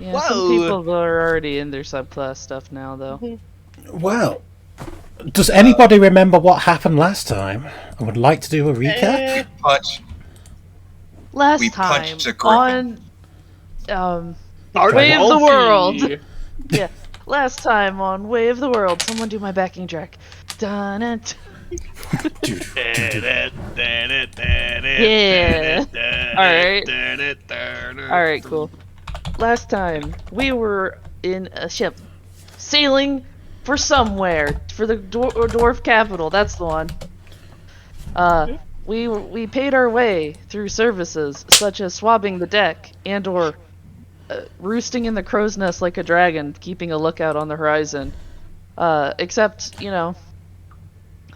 Yeah, some people are already in their subclass stuff now, though. Well, does anybody remember what happened last time? I would like to do a recap. Last time punched a griffin. on Way of the World. Yeah, last time on Way of the World. Someone do my backing track. Dun it. Yeah. Alright, cool. Last time, we were in a ship, sailing for somewhere, for the dwarf capital, that's the one. We paid our way through services, such as swabbing the deck, and or roosting in the crow's nest like a dragon, keeping a lookout on the horizon. Except, you know,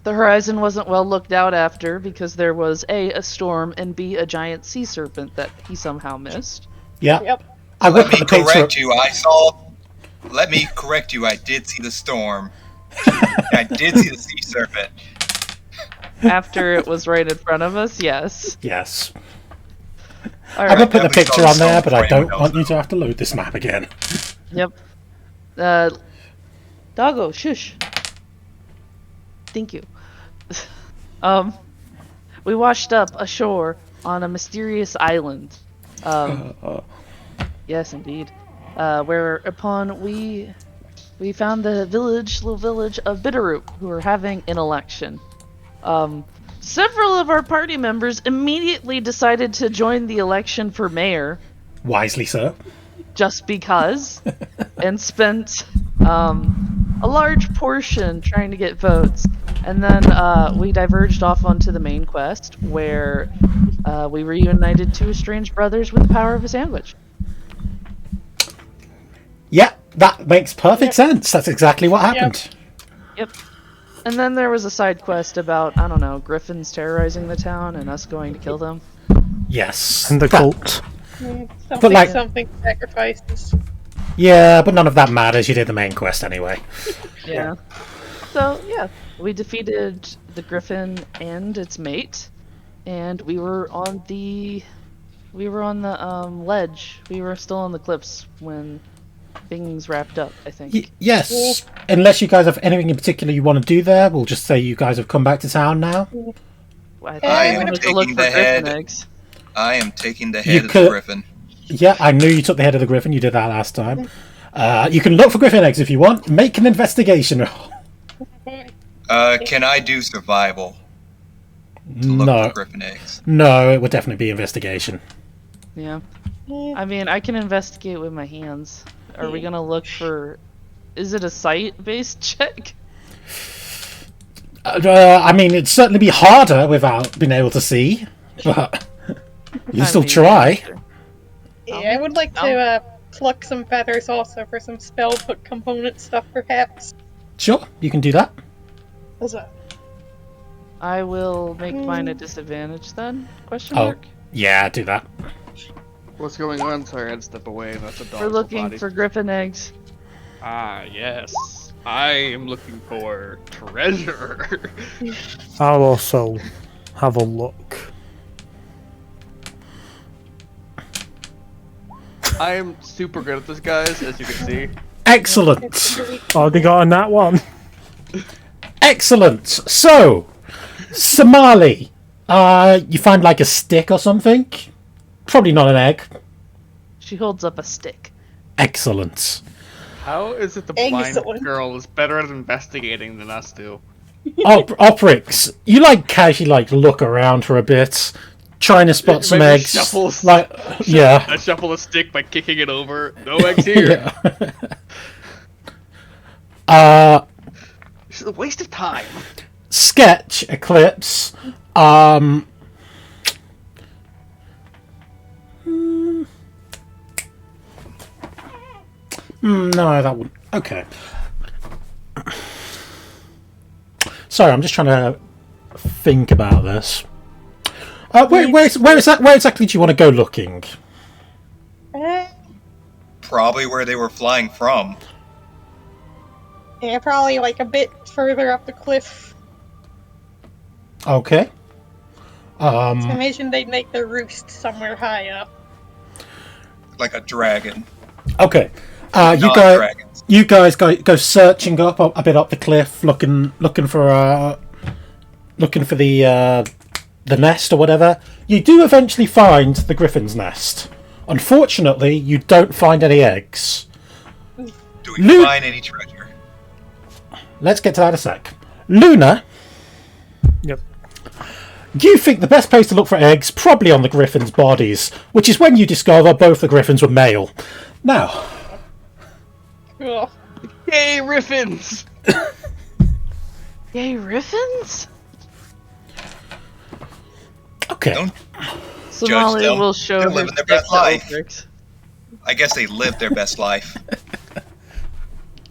the horizon wasn't well looked out after, because there was A, storm, and B, a giant sea serpent that he somehow missed. Yeah. Yep. Let me correct you. Let me correct you. I did see the storm. I did see the sea serpent. After it was right in front of us, yes. Yes. All I'm right. going to put the picture on there, but I don't want you to have to load this map again. Yep. Doggo, shush. Thank you. We washed up ashore on a mysterious island. Yes, indeed. Whereupon we found the little village of Bitterroot, who were having an election. Several of our party members immediately decided to join the election for mayor. Wisely so. Just because. And spent a large portion trying to get votes. And then we diverged off onto the main quest, where we reunited two estranged brothers with the power of a sandwich. Yeah, that makes perfect sense. That's exactly what happened. Yep. And then there was a side quest about, I don't know, griffins terrorizing the town and us going to kill them. Yes. And the cult. Something sacrifices. Yeah, but none of that matters. You did the main quest anyway. Yeah. So, yeah, we defeated the griffin and its mate, and we were on the ledge. We were still on the cliffs when things wrapped up, I think. Yes. Unless you guys have anything in particular you want to do there, we'll just say you guys have come back to town now. I am taking the head. I am taking the head of the griffin. Yeah, I knew you took the head of the griffin. You did that last time. You can look for griffin eggs if you want. Make an investigation roll. Can I do survival? To look for griffin eggs? No, it would definitely be investigation. Yeah. I mean, I can investigate with my hands. Are we gonna look for... Is it a sight-based check? I mean, it'd certainly be harder without being able to see, but you still try. Yeah, I would like to pluck some feathers also for some spell component stuff, perhaps. Sure, you can do that. What's that? I will make mine a disadvantage then? Question mark? Yeah, do that. What's going on? Sorry, I had to step away. That's a dog. We're looking for griffin eggs. Ah, yes. I am looking for treasure. I'll also have a look. I am super good at this, guys, as you can see. Excellent. Oh, they got on that one. Excellent. So, Somali, you find like a stick or something? Probably not an egg. She holds up a stick. Excellent. How is it the blind girl is better at investigating than us do? Oprix, you casually look around for a bit, trying to spot some eggs. I shuffle a stick by kicking it over. No eggs here. This is a waste of time. Sketch Eclipse. No, that wouldn't. Okay. Sorry, I'm just trying to think about this. Where exactly do you want to go looking? Probably where they were flying from. Yeah, probably a bit further up the cliff. Okay. So I imagine they'd make their roost somewhere high up. Like a dragon. Okay. Dragons. You guys go searching up a bit up the cliff, looking for the nest or whatever. You do eventually find the griffin's nest. Unfortunately, you don't find any eggs. Do we find any treasure? Let's get to that in a sec. Luna, Yep. you think the best place to look for eggs probably on the griffin's bodies, which is when you discover both the griffins were male. Now, Cool. Yay, Riffins! Yay, Riffins? okay. Don't Somali them. will show They're her living their stick best to life. Ulfrix. I guess they live their best life.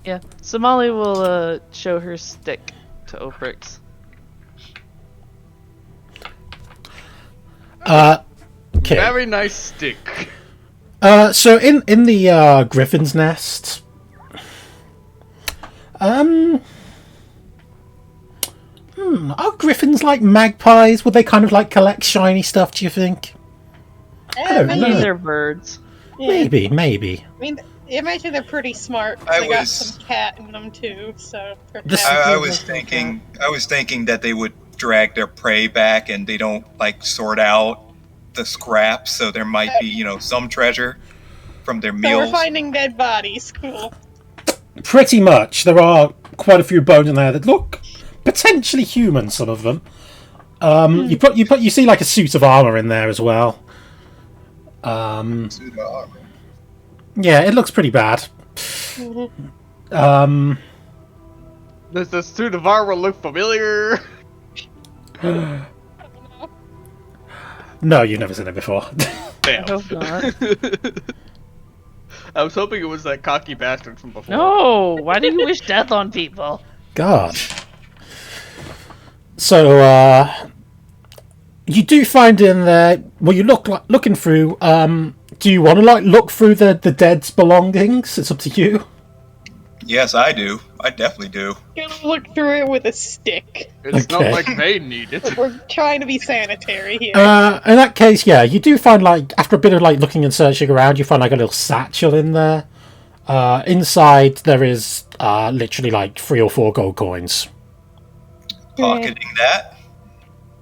Yeah, Somali will show her stick to Ulfrix. Okay. Very nice stick. So in the griffin's nest, are griffins like magpies? Would they kind of like collect shiny stuff? Do you think? I don't Maybe know. they're birds. Yeah. Maybe. I mean, imagine they're pretty smart. I They got was- some cat in them too, so. This- I was thinking that they would drag their prey back and they don't like sort out the scraps, so there might be some treasure from their So meals. we're finding dead bodies. Cool. Pretty much. There are quite a few bones in there that look potentially human. Some of them. You see like a suit of armor in there as well. Yeah, it looks pretty bad. Does the suit of armor look familiar? No, you've never seen it before. Damn. I hope not. I was hoping it was that cocky bastard from before. No! Why do you wish death on people? God. So, you do find in there. Well, you looking through. Do you want to look through the dead's belongings? It's up to you. Yes, I do. I definitely do. Gonna look through it with a stick. It's Okay. not like they need it. We're trying to be sanitary here. In that case, yeah, you do find after a bit of looking and searching around, you find a little satchel in there. Inside there is literally 3 or 4 gold coins. Pocketing that.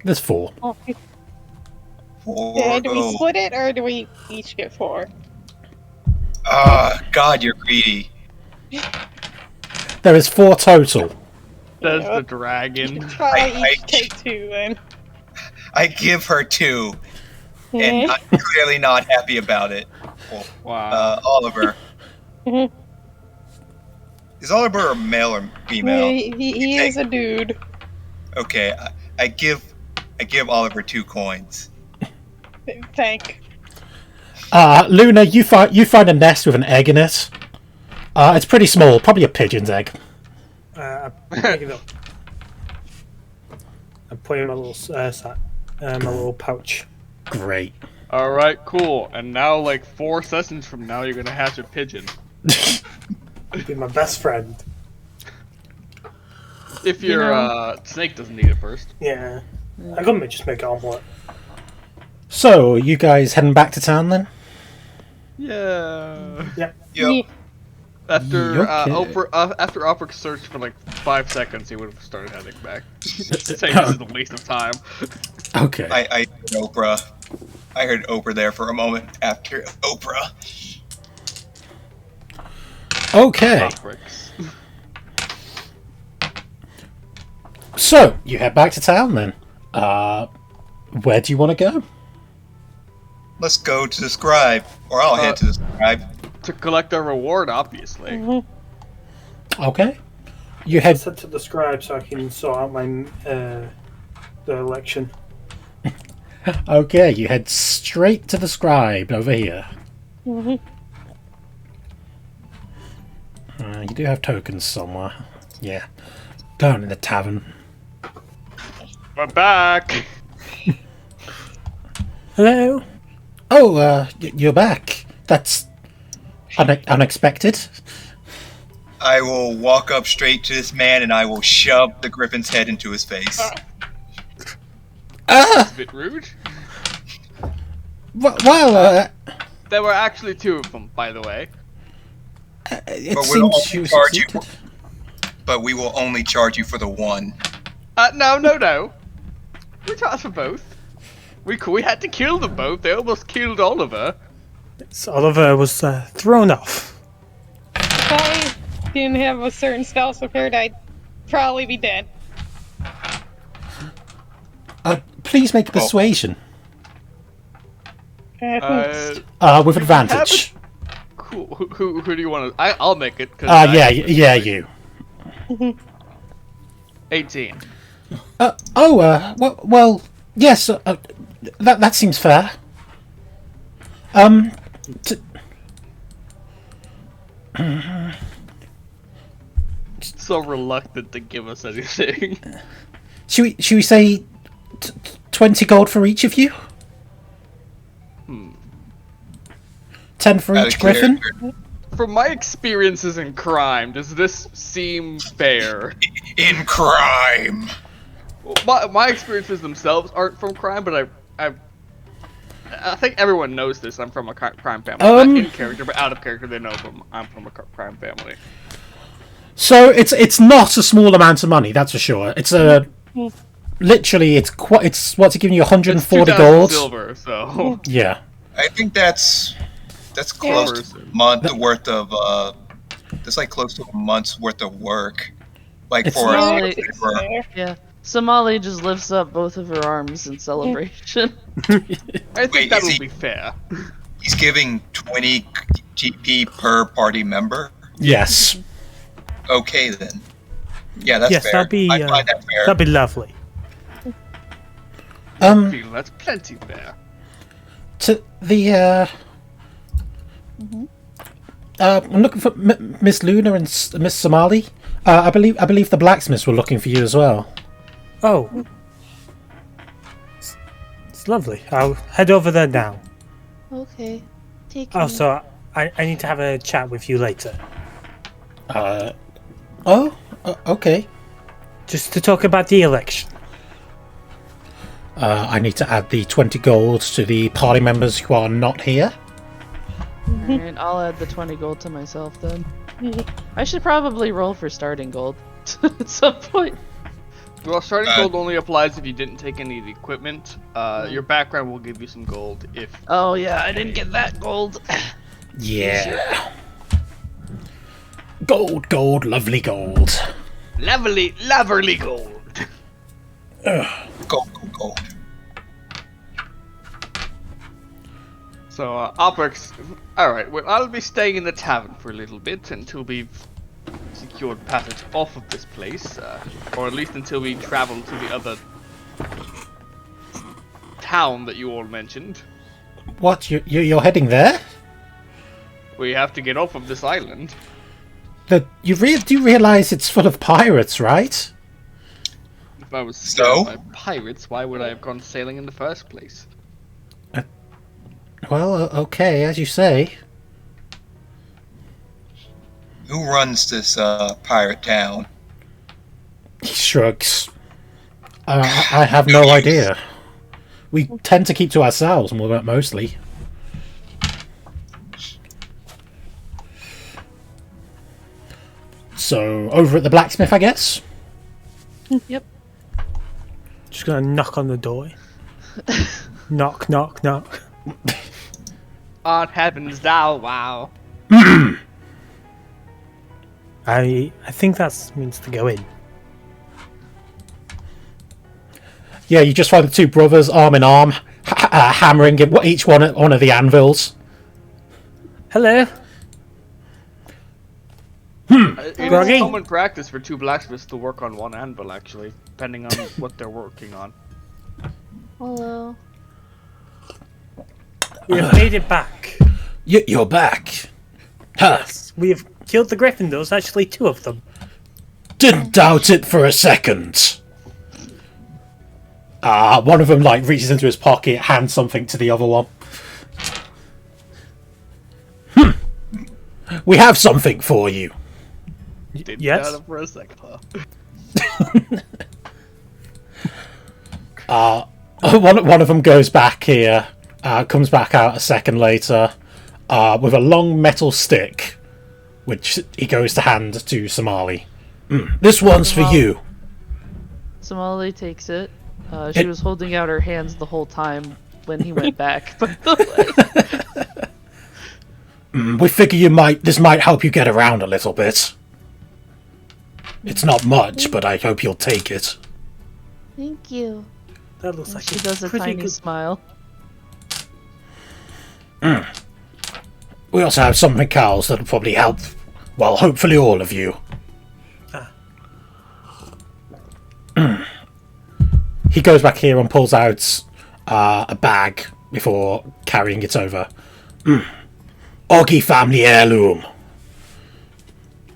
There's 4. Okay. Four Do we gold. split it or do we each get 4? God, you're greedy. There is 4 total. Says Yeah. the dragon. Try I- each take 2 then. I give her 2, and I'm clearly not happy about it. Well, Wow. Oliver. Mhm. Is Oliver a male or female? He is a dude. Okay, I give Oliver 2 coins. Thank. Luna, you find a nest with an egg in it. It's pretty small, probably a pigeon's egg. I pick it up. I put it in my little my little pouch. Great. Alright, cool. And now, 4 sessions from now, you're gonna hatch a pigeon. Be my best friend. If your snake doesn't need it first. Yeah. I could just make it omelette. So, you guys heading back to town then? Yeah. Yep. Yep. After Okay. after Oprah searched for 5 seconds, he would have started heading back. Just saying this is a waste of time. Okay. I heard Oprah. I heard Oprah there for a moment after Oprah. Okay. Bricks. So, you head back to town then. Where do you want to go? Let's go to the scribe, or I'll head to the scribe. To collect our reward, obviously. Okay. You I head. said to the scribe so I can sort out my the election. Okay, you head straight to the scribe over here. You do have tokens somewhere. Yeah. Down in the tavern. We're back. Hello. Oh, you're back. That's unexpected. I will walk up straight to this man and I will shove the griffin's head into his face. It's a bit rude. Well, There were actually 2 of them, by the way. It But seems you succeeded. But we will only charge you for the one. No. We charged for both. We had to kill them both. They almost killed Oliver. So Oliver was thrown off. If I didn't have a certain spell prepared, I'd probably be dead. Please make a persuasion. With we advantage. Cool. Who do you want to? I'll make it. Yeah, you. 18. Well, yes. That seems fair. So reluctant to give us anything. Should we say 20 gold for each of you? 10 for Out each of griffin? character. From my experiences in crime, does this seem fair? In crime. My experiences themselves aren't from crime, but I think everyone knows this. I'm from a crime family. Not in character, but out of character, they know I'm from a crime family. So it's not a small amount of money, that's for sure. It's literally it's what's it giving you 140 It's 2,000 gold? silver, so Yeah. I think that's close to a month worth of that's like close to a month's worth of work. Like It's for not- a labor. Yeah. Somali just lifts up both of her arms in celebration. I think Wait, that is would he- be fair. He's giving 20 GP per party member. Yes. Okay then. Yeah, that's Yes, fair. that'd be I find that fair. that'd be lovely. I feel that's plenty fair. To the I'm looking for Miss Luna and Miss Somali. I believe the blacksmiths were looking for you as well. Oh. It's lovely. I'll head over there now. Okay. Take Oh, me. so I need to have a chat with you later. Okay. Just to talk about the election. I need to add the 20 gold to the party members who are not here. Alright, I'll add the 20 gold to myself then. I should probably roll for starting gold at some point. Well, starting gold only applies if you didn't take any of the equipment. Your background will give you some gold if. Oh yeah, I didn't get that gold. Yeah. Gold, lovely gold. Lovely gold. Go. So, Albert's. Alright, well, I'll be staying in the tavern for a little bit until we've secured passage off of this place, or at least until we travel to the other town that you all mentioned. What? You're heading there? We have to get off of this island. You do realize it's full of pirates, right? If I was So? scared by pirates, why would I have gone sailing in the first place? Well, okay, as you say. Who runs this pirate town? He shrugs. I have no idea. We tend to keep to ourselves, mostly. So, over at the blacksmith, I guess? Yep. Just gonna knock on the door. Knock, knock, knock. On heaven's thou, wow. I think that means to go in. Yeah, you just find the two brothers arm in arm, hammering each one at one of the anvils. Hello. It's Groggy? common practice for two blacksmiths to work on one anvil, actually, depending on what they're working on. Hello. We have made it back. You're back. Huh. We have killed the Gryffindors, actually 2 of them. Didn't doubt it for a second. One of them reaches into his pocket, hands something to the other one. We have something for you. Didn't Yes? doubt it for a second, huh? One of them goes back here, comes back out a second later, with a long metal stick which he goes to hand to Somali. This one's for you. Somali takes it. She was holding out her hands the whole time when he went back, by the way. We figure this might help you get around a little bit. It's not much, but I hope you'll take it. Thank you. That looks like She does a tiny good... smile. We also have something else that'll probably help, well, hopefully all of you. He goes back here and pulls out a bag before carrying it over. Oggy family heirloom.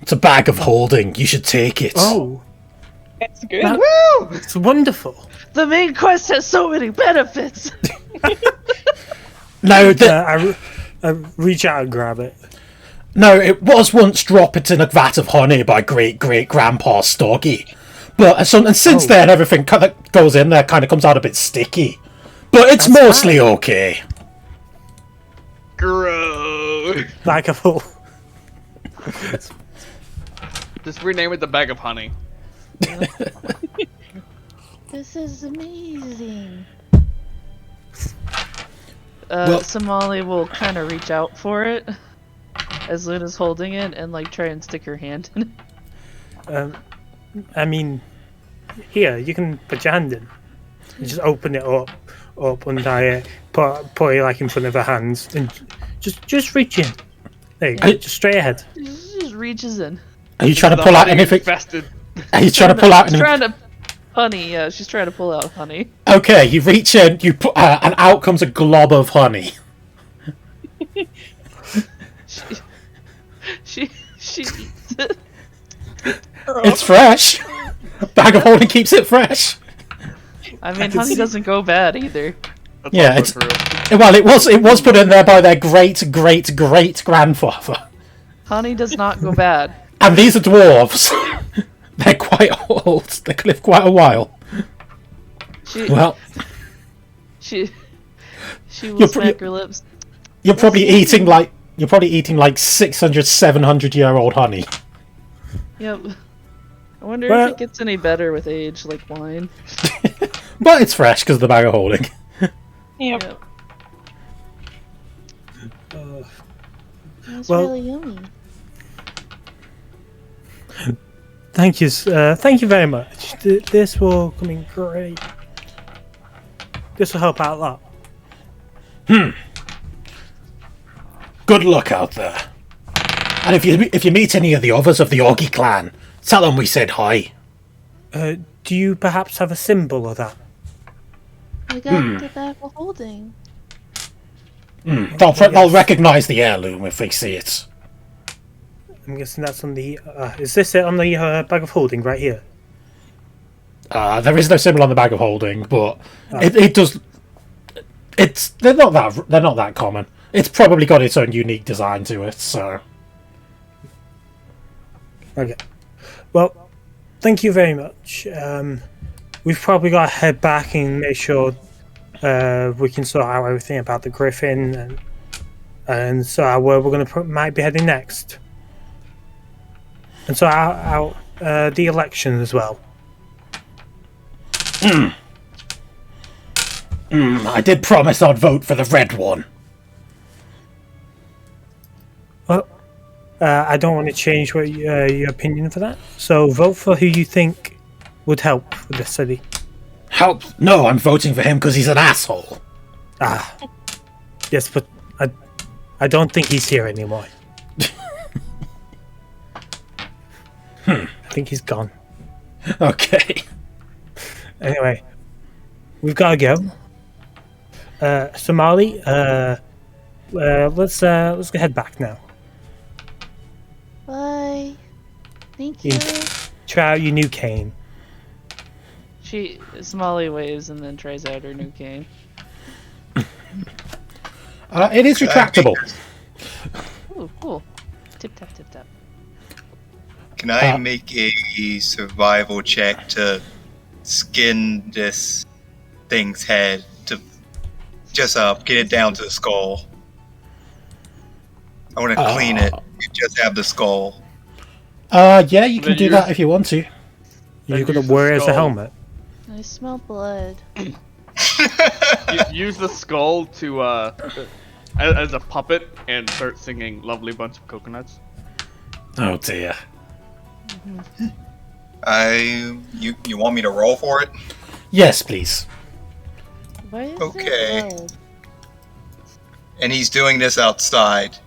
It's a bag of holding. You should take it. Oh, That's good. Woo! It's wonderful. The main quest has so many benefits! No, I reach out and grab it. no, it was once dropped in a vat of honey by great-great-grandpa Stoggy. But since then, everything that goes in there kind of comes out a bit sticky. But it's mostly okay. Gross. Bag of holding. Just rename it the bag of honey. This is amazing. Well- Somali will kind of reach out for it as Luna's holding it and like try and stick her hand in it. I mean, here, you can put your hand in. You just open it up untie it, put it like in front of her hands, and just reach in. There you go, just straight ahead. She just reaches in. Are you trying to pull out anything? Infested. Are you trying to pull out She's anything? trying to honey. Yeah, she's trying to pull out honey. Okay, you reach in, you put, and out comes a glob of honey. She eats it. It's fresh. Bag of holding keeps it fresh. I mean, honey doesn't go bad either. That's Yeah, also it's true. well, it was put in there by their great grandfather. Honey does not go bad. And these are dwarves. They're quite old. They can live quite a while. She Well, she will You're smack her lips. you're probably eating like 600, 700-year-old honey. Yep. I wonder Well- if it gets any better with age, like wine. But it's fresh because of the bag of holding. Yep. Yep. It's well- really yummy. Thank you very much. This will come in great. This will help out a lot. Good luck out there. And if you meet any of the others of the Augie clan, tell them we said hi. Do you perhaps have a symbol of that? I got the bag of holding. They'll recognise the heirloom if they see it. I'm guessing that's on the. Is this it on the bag of holding right here? There is no symbol on the bag of holding, but it does. They're not that common. It's probably got its own unique design to it. So Okay. Well, thank you very much. We've probably got to head back and make sure we can sort out everything about the griffin and sort out where we're might be heading next. And sort out the election as well. I did promise I'd vote for the red one. Well, I don't want to change what your opinion for that. So vote for who you think would help with the city. Help? No, I'm voting for him because he's an asshole. Yes, but I don't think he's here anymore. I think he's gone. Okay. Anyway, we've got to go. Somali, let's head back now. Bye. Thank You- you. Try out your new cane. Somali waves and then tries out her new cane. It is retractable. Ooh, cool. Tip tap, tip tap. Can I make a survival check to skin this thing's head to just get it down to the skull? I want to clean it you just have the skull? Yeah, you can Then do use- that if you want to. You're use gonna the wear it as a skull. helmet. I smell blood. Use the skull to as a puppet and start singing "Lovely Bunch of Coconuts." Oh dear. You want me to roll for it? Yes, please. Why is Okay. there blood? And he's doing this outside.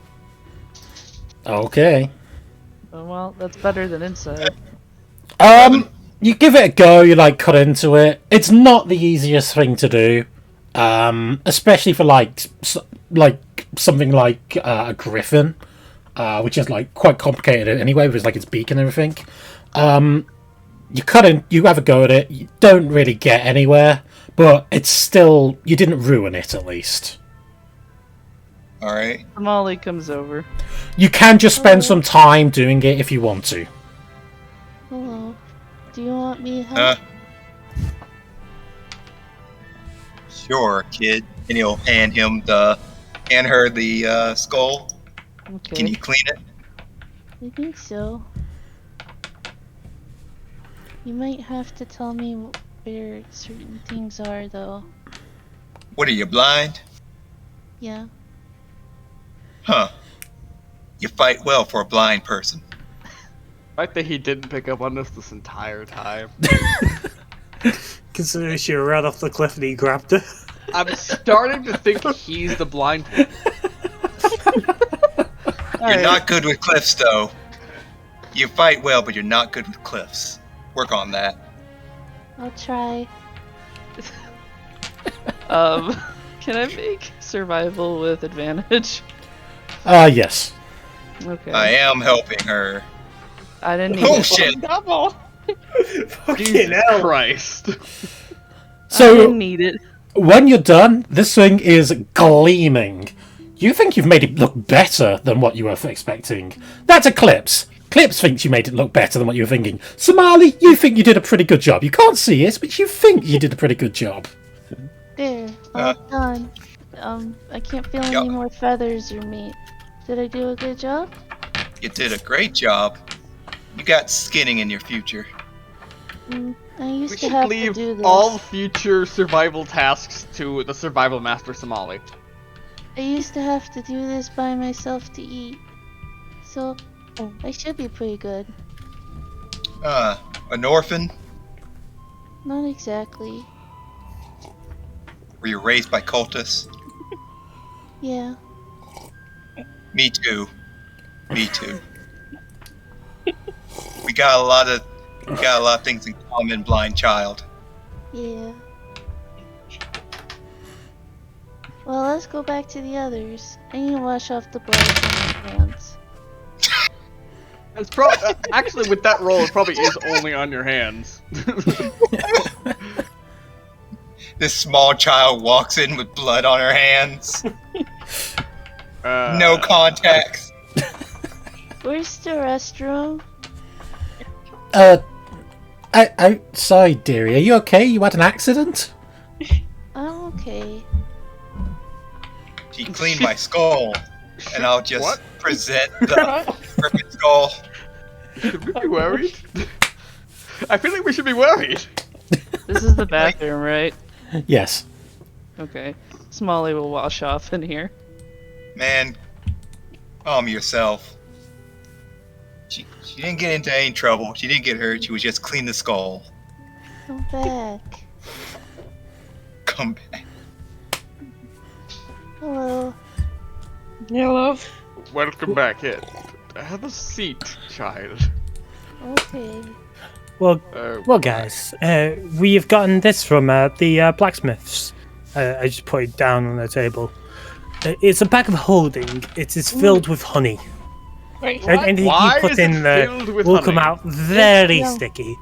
Okay. Oh, well, that's better than inside. You give it a go. You like cut into it. It's not the easiest thing to do, especially for like something like a griffin, which is like quite complicated anyway with like its beak and everything. You cut in. You have a go at it. You don't really get anywhere, but it's still you didn't ruin it at least. All right. Molly comes over. You can just spend some time doing it if you want to. Hello. Do you want me to help? Sure, kid. And he'll hand her the skull. Okay. Can you clean it? I think so. You might have to tell me where certain things are, though. What are you, blind? Yeah. Huh. You fight well for a blind person. The fact that he didn't pick up on this entire time. Considering she ran off the cliff and he grabbed her. I'm starting to think he's the blind one. You're not good with cliffs, though. You fight well, but you're not good with cliffs. Work on that. I'll try. Can I make survival with advantage? Yes. Okay. I am helping her. I didn't need Oh it. shit! Double. Fucking Jesus hell. Christ. I So didn't need it. when you're done, this thing is gleaming. You think you've made it look better than what you were expecting. That's Eclipse. Eclipse thinks you made it look better than what you were thinking. Somali, you think you did a pretty good job. You can't see it, but you think you did a pretty good job. There. All done. I can't feel any more feathers or meat. Did I do a good job? You did a great job. You got skinning in your future. I We used to should have to leave do this. all future survival tasks to the survival master Somali. I used to have to do this by myself to eat. So, I should be pretty good. An orphan? Not exactly. Were you raised by cultists? Yeah. Me too. Me too. We got a lot of things in common, blind child. Yeah. Well, let's go back to the others. I need to wash off the blood from my hands. It's actually with that roll, it probably is only on your hands. This small child walks in with blood on her hands. No contacts. Where's the restroom? Sorry, dearie. Are you okay? You had an accident? I'm okay. She cleaned my skull, and I'll just What? present the griffin skull. Should we be worried? I feel like we should be worried. This is the bathroom, right? Yes. Okay. Smalley will wash off in here. Man, calm yourself. She didn't get into any trouble. She didn't get hurt. She was just clean the skull. Come back. Come back. Hello. Hello. Welcome back in. Have a seat, child. Okay. Well, guys, we have gotten this from the blacksmiths. I just put it down on the table. It's a bag of holding. It is filled with honey. Wait, And what? anything Why you put is it in there filled with will come honey? out very Yeah. sticky.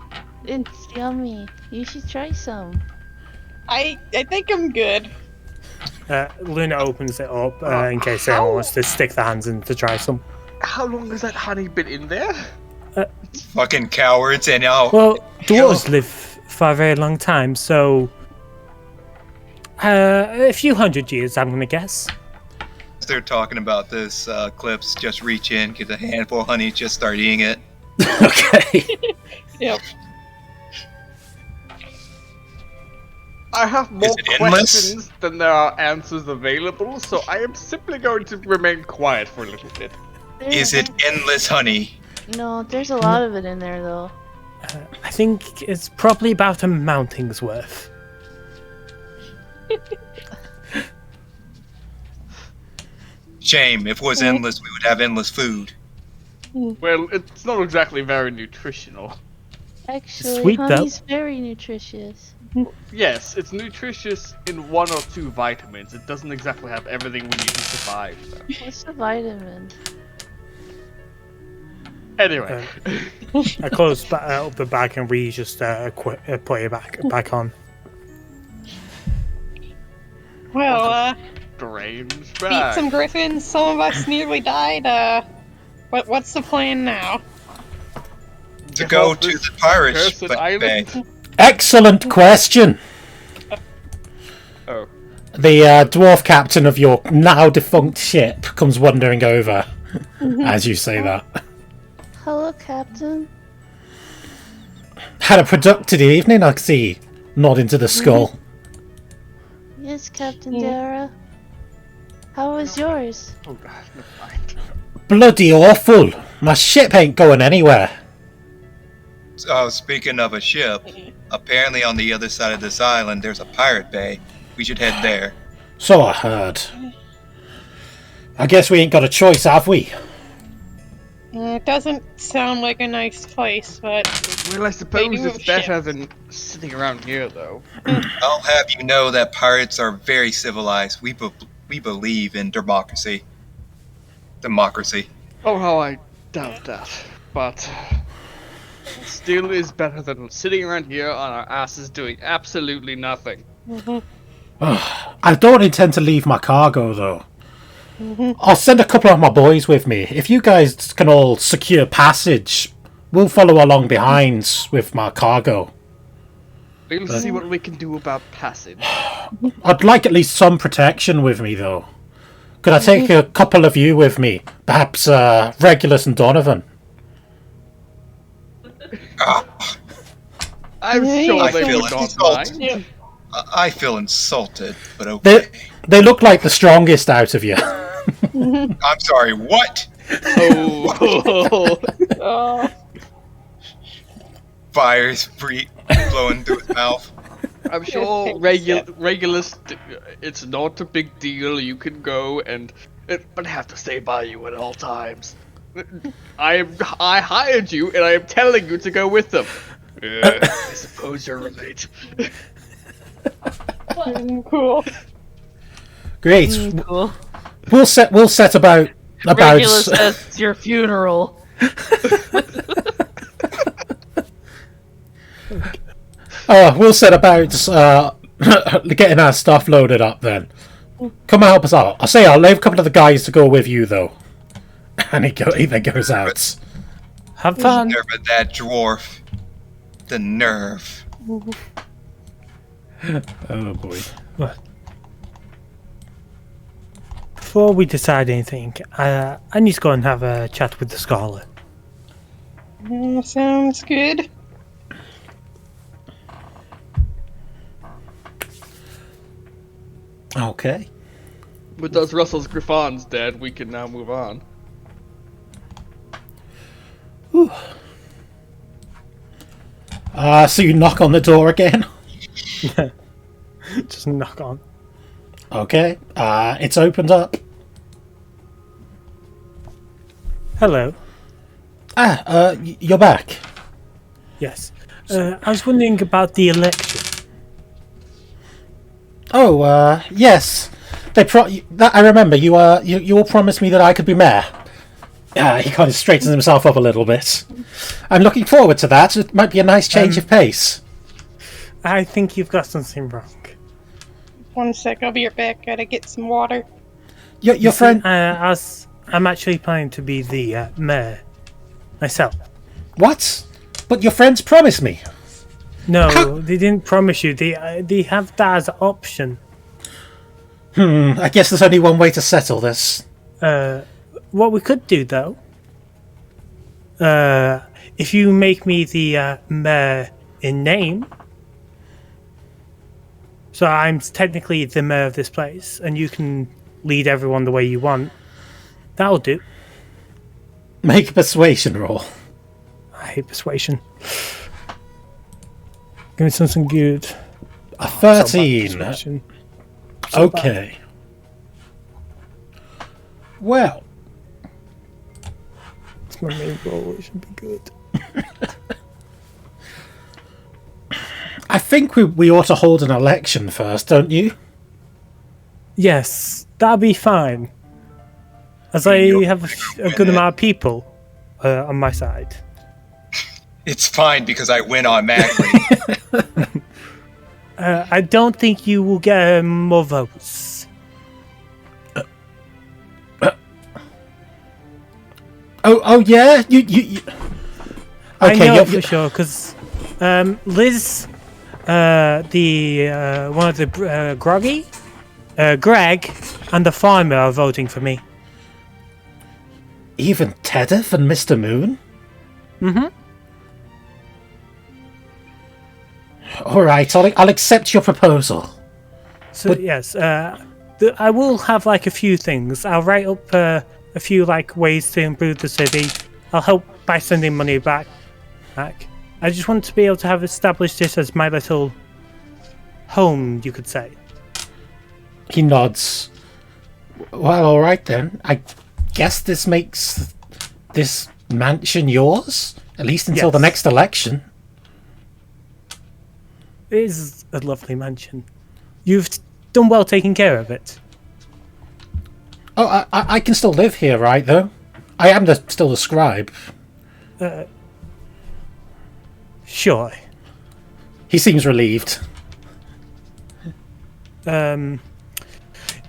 It's yummy. You should try some. I think I'm good. Luna opens it up in case anyone wants to stick their hands in to try some. How long has that honey been in there? Fucking cowards, and now Well, dwarves live for a very long time, so a few hundred years, I'm gonna guess. as they're talking about this, Clips just reach in, get a handful of honey, just start eating it. Okay. Yep. I have more it endless? questions than there are answers available, so I am simply going to remain quiet for a little bit. Is it endless honey? No, there's a lot of it in there, though. I think it's probably about a mounting's worth. Shame. If it was endless, we would have endless food. Well, it's not exactly very nutritional. Actually, Sweet, though. honey's very nutritious. Yes, it's nutritious in 1 or 2 vitamins. It doesn't exactly have everything we need to survive, though. What's the vitamin? Anyway, I close up the bag and we just put it back on. Well, strange beat bag. some griffins. Some of us nearly died. What's the plan now? To go to the pirates' Cursed bay. island? Excellent question. Oh. The dwarf captain of your now defunct ship comes wandering over as you say that. Hello, Captain. Had a productive evening, I see. Nodding to the skull. Yes, Captain Dara. How was yours? Oh god, never mind. Bloody awful. My ship ain't going anywhere. Speaking of a ship, apparently on the other side of this island there's a pirate bay. We should head there. So I heard. I guess we ain't got a choice, have we? It doesn't sound like a nice place, but Well, I suppose do it's have better ships. than sitting around here, though. I'll have you know that pirates are very civilized. We believe in democracy. Oh, how I doubt that. But still is better than sitting around here on our asses doing absolutely nothing. I don't intend to leave my cargo, though. I'll send a couple of my boys with me. If you guys can all secure passage, we'll follow along behind with my cargo. We'll see what we can do about passage. I'd like at least some protection with me, though. Could I take a couple of you with me? Perhaps Regulus and Donovan? I'm sure I they feel would not insulted. mind. I feel insulted, but okay. They look like the strongest out of you. I'm sorry, what? Oh, oh, Fire's blowing through his mouth. I'm sure Regulus, it's not a big deal. You can go but I have to stay by you at all times. I hired you, and I am telling you to go with them. I suppose you're right. cool. Great. Cool. We'll set about Regulus says it's your funeral. we'll set about getting our stuff loaded up then. Come and help us out. I'll leave a couple of the guys to go with you though. And he then goes out. Have fun. Nerve of that dwarf. The nerve. Oh boy. Before we decide anything, I need to go and have a chat with the scholar. Sounds good. Okay. With those Russell's Griffons dead, we can now move on. So you knock on the door again? Just knock on. Okay. It's opened up. Hello. You're back. Yes. I was wondering about the election. Oh, yes. I remember you all promised me that I could be mayor. He kind of straightens himself up a little bit. I'm looking forward to that. It might be a nice change of pace. I think you've got something wrong. 1 sec, I'll be right back. Gotta get some water. Your friend... I'm actually planning to be the mayor myself. What? But your friends promised me. No, they didn't promise you. They have that as an option. I guess there's only one way to settle this. What we could do, though, if you make me the mayor in name, so I'm technically the mayor of this place, and you can lead everyone the way you want, that'll do. Make a persuasion roll. I hate persuasion. Give me something good. A 13. Persuasion. Okay. Well, It's my main role. It should be good. I think we ought to hold an election first, don't you? Yes, that'll be fine. As I have a good amount of people on my side. It's fine because I win automatically. I don't think you will get more votes. Oh yeah, you. I Okay, know for sure because Liz, the one of the Groggy, Greg, and the farmer are voting for me. Even Tedith and Mr. Moon. Mm-hmm. All right, I'll accept your proposal. So yes, I will have like a few things. I'll write up a few like ways to improve the city. I'll help by sending money back. I just want to be able to have established this as my little home, you could say. He nods. Well, all right then. I guess this makes this mansion yours, at least until the Yes. next election. It is a lovely mansion. You've done well taking care of it. Oh, I can still live here, right? Though I am still the scribe. Sure. He seems relieved.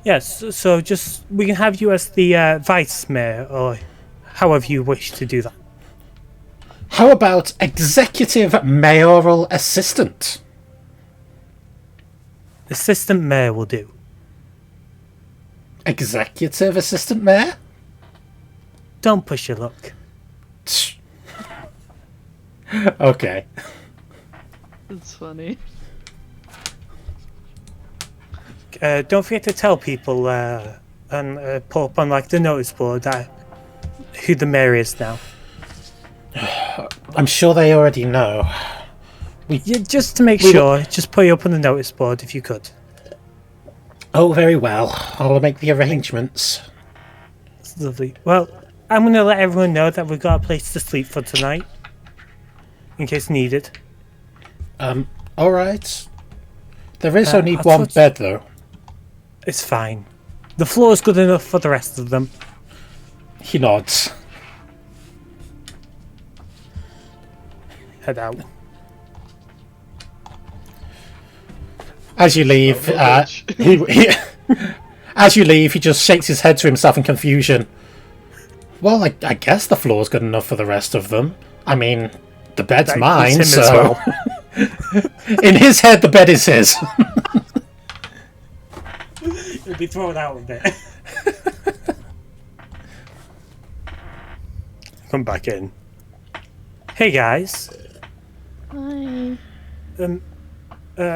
Yes, so just we can have you as the vice mayor, or however you wish to do that. How about executive mayoral assistant? Assistant mayor will do. Executive assistant mayor? Don't push your luck. Okay. It's funny. Don't forget to tell people and put up on like the notice board who the mayor is now. I'm sure they already know. Yeah, just to make sure, just put you up on the notice board if you could. Oh, very well. I'll make the arrangements. That's lovely. Well, I'm going to let everyone know that we've got a place to sleep for tonight, in case needed. All right. There is only I one thought- bed, though. It's fine. The floor's good enough for the rest of them. He nods. Head out. As you leave, as you leave, he just shakes his head to himself in confusion. Well, I guess the floor's good enough for the rest of them. I mean, the bed's That mine, includes him as so... well. In his head, the bed is his. He'll be thrown out of it. Come back in. Hey guys. Hi.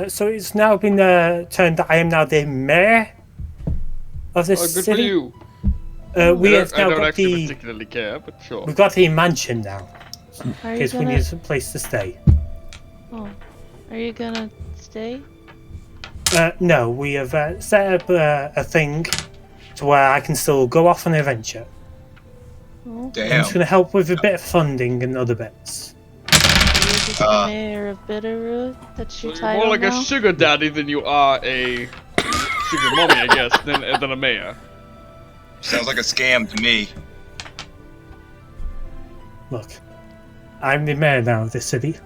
So it's now been turned that I am now the mayor of this Oh, good city. for you. We have I now don't got actually the particularly care, but sure. we've got the mansion now. Are In you case we gonna? need a place to stay. Oh, are you gonna stay? No, we have set up a thing to where I can still go off on an adventure. Oh, I'm Damn. just going to help with a bit of funding and other bits. are you just the mayor of Bitterroot? That's your You're title more like now? a sugar daddy than you are a sugar mommy, I guess, than a mayor. Sounds like a scam to me. Look, I'm the mayor now of this city.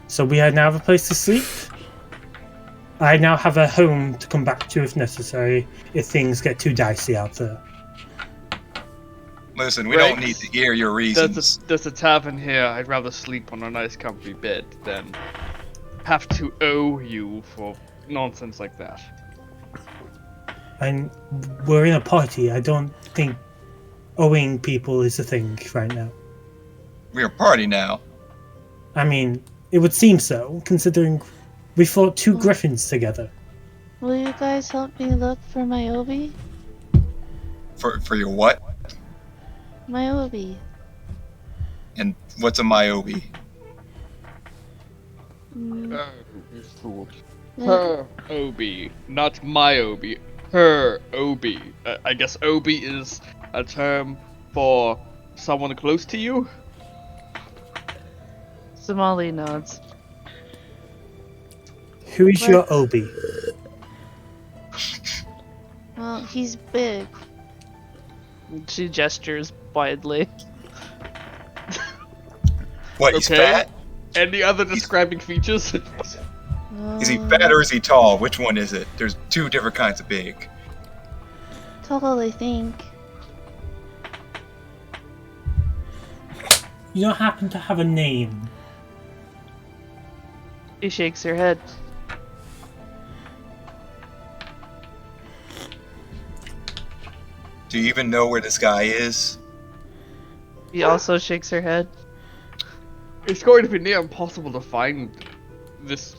So we now have a place to sleep. I now have a home to come back to if necessary, if things get too dicey out there. Listen, we Right. don't need to hear your reasons. There's a tavern here. I'd rather sleep on a nice comfy bed than have to owe you for nonsense like that. And we're in a party. I don't think owing people is a thing right now. We're a party now. I mean, it would seem so, considering we fought 2 griffins together. Will you guys help me look for my Obi? For your what? My Obi. And what's a Myobi? Mm, You fool. like- Her Obi, not my Obi. Her Obi. I guess Obi is a term for someone close to you. Somali nods. Who is your Obi? Well, he's big. She gestures widely. What, he's Okay. fat? Any other describing features? Is he fat or is he tall? Which one is it? There's 2 different kinds of big. Tall, I think. You don't happen to have a name. She shakes her head. Do you even know where this guy is? She also shakes her head. It's going to be near impossible to find this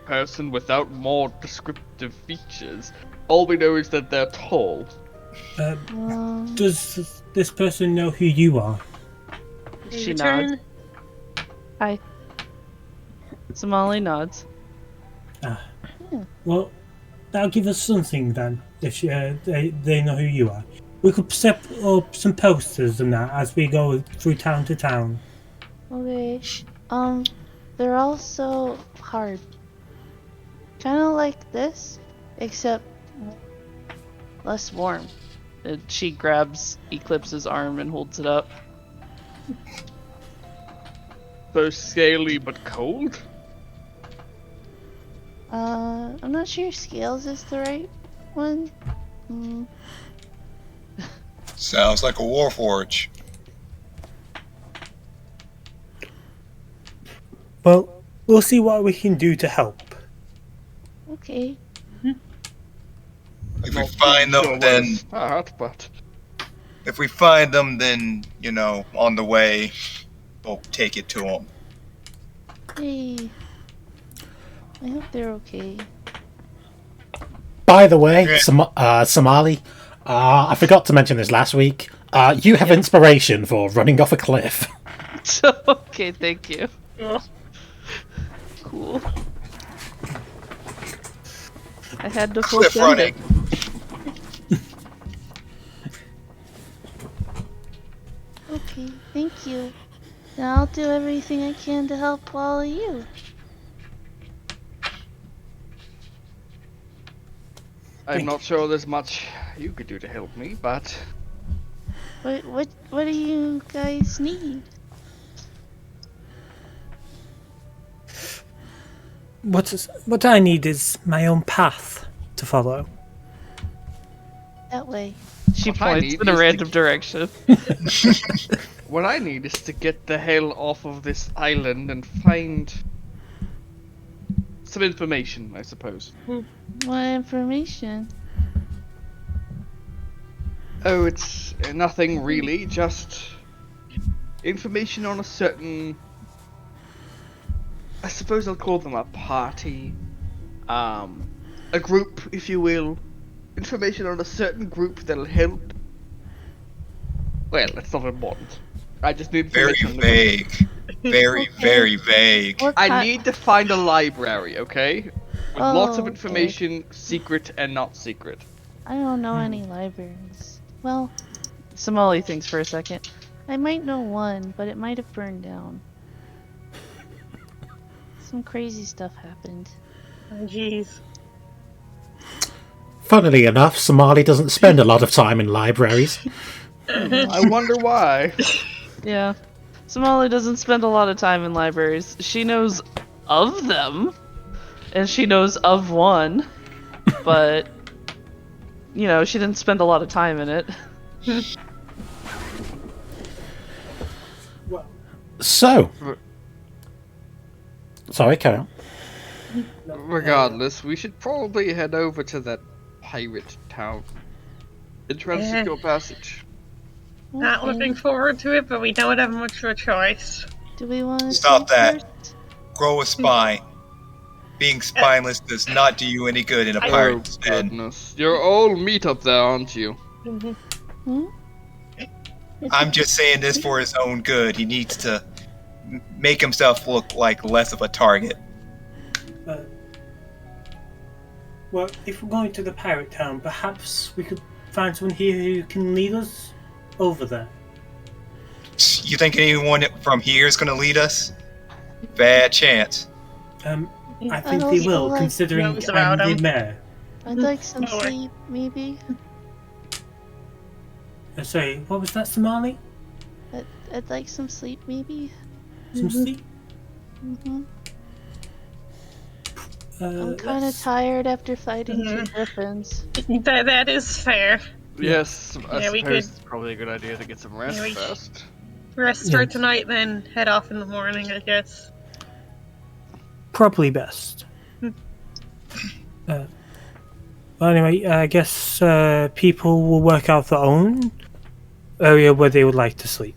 person without more descriptive features. All we know is that they're tall. Does this person know who you are? She Return. nods. Hi. Somali nods. Well, that'll give us something then, if they know who you are. We could set up some posters and that as we go through town to town. Okay. They're all so hard. Kind of like this, except less warm. And she grabs Eclipse's arm and holds it up. So scaly but cold? I'm not sure scales is the right one. Sounds like a warforge. Well, we'll see what we can do to help. Okay. If we find them, then Start, but if we find them, then on the way, we'll take it to them. Hey. I hope they're okay. By the way, Somali, I forgot to mention this last week. You have inspiration for running off a cliff. Okay, thank you. Cool. I had to Cliff fulfill running. it. Okay, thank you. Now I'll do everything I can to help all of you. I'm not sure there's much you could do to help me, but What do you guys need? What I need is my own path to follow. That way. She What I points need in a is to- random direction. what I need is to get the hell off of this island and find some information, I suppose. What information? Oh, it's nothing really, just information on a certain... I suppose I'll call them a party. A group, if you will. Information on a certain group that'll help. Well, that's not important. I just need Very information on the group. vague. Very, Okay. very vague. What I ki- need to find a library, okay? With lots of Oh, information, secret and not secret. I don't know any libraries. Well, Somali thinks for a second. I might know one, but it might have burned down. Some crazy stuff happened. Oh, jeez. Funnily enough, Somali doesn't spend a lot of time in libraries. I wonder why. Yeah. Somali doesn't spend a lot of time in libraries. She knows of them, and she knows of one, but, she didn't spend a lot of time in it. So, sorry, carry on. Regardless, we should probably head over to that pirate town. Entrance to your passage. Not Okay. looking forward to it, but we don't have much of a choice. Do we want to Stop that. first? Grow a spine. Being spineless does not do you any good in a Oh pirate's den. goodness. You're all meat up there, aren't you? Hmm? I'm just saying this for his own good. He needs to make himself look like less of a target. Well, if we're going to the pirate town, perhaps we could find someone here who can lead us over there. You think anyone from here is going to lead us? Bad chance. I think I'd they also will, like- considering Knows I'm about the him. mayor. I'd like some No way. sleep, maybe. Sorry, what was that, Somali? I'd like some sleep, maybe. Some sleep? Hmm. I'm kind of let's- tired after fighting two Mhm. griffins. That is fair. Yes, I Yeah, we suppose could- it's probably a good idea to get some rest Yeah, we- first. Rest Yeah. for tonight, then head off in the morning, I guess. Probably best. Well, anyway, I guess people will work out their own area where they would like to sleep.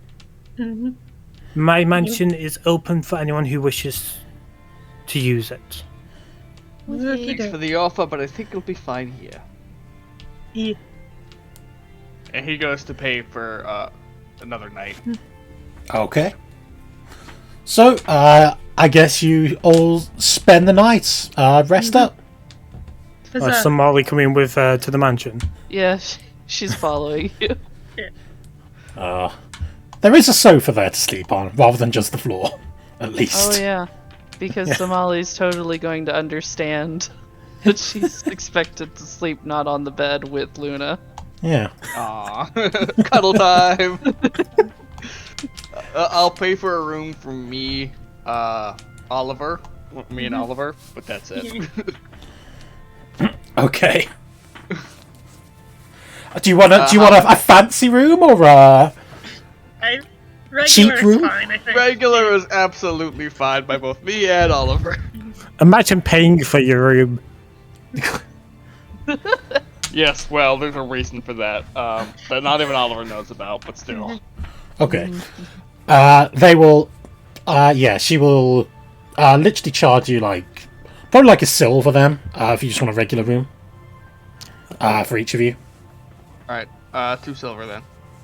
Mhm. My mansion is open for anyone who wishes to use it. Okay. Thanks for the offer, but I think you'll be fine here. Yeah. And he goes to pay for another night. Okay. So, I guess you all spend the night. Rest up. Huzzah. Somali coming with to the mansion. Yeah, she's following you. There is a sofa there to sleep on, rather than just the floor. At least. Oh yeah, because Somali's totally going to understand that she's expected to sleep not on the bed with Luna. Yeah. Aw, cuddle time. I'll pay for a room for me, Oliver, me and Oliver, but that's it. Okay. Do you want a fancy room or a Regular cheap is room? fine, I think. Regular is absolutely fine by both me and Oliver. Imagine paying for your room. Yes, well, there's a reason for that. That not even Oliver knows about, but still. Okay. They will. Yeah, she will literally charge you probably like a silver then, if you just want a regular room. For each of you. Alright, 2 silver then.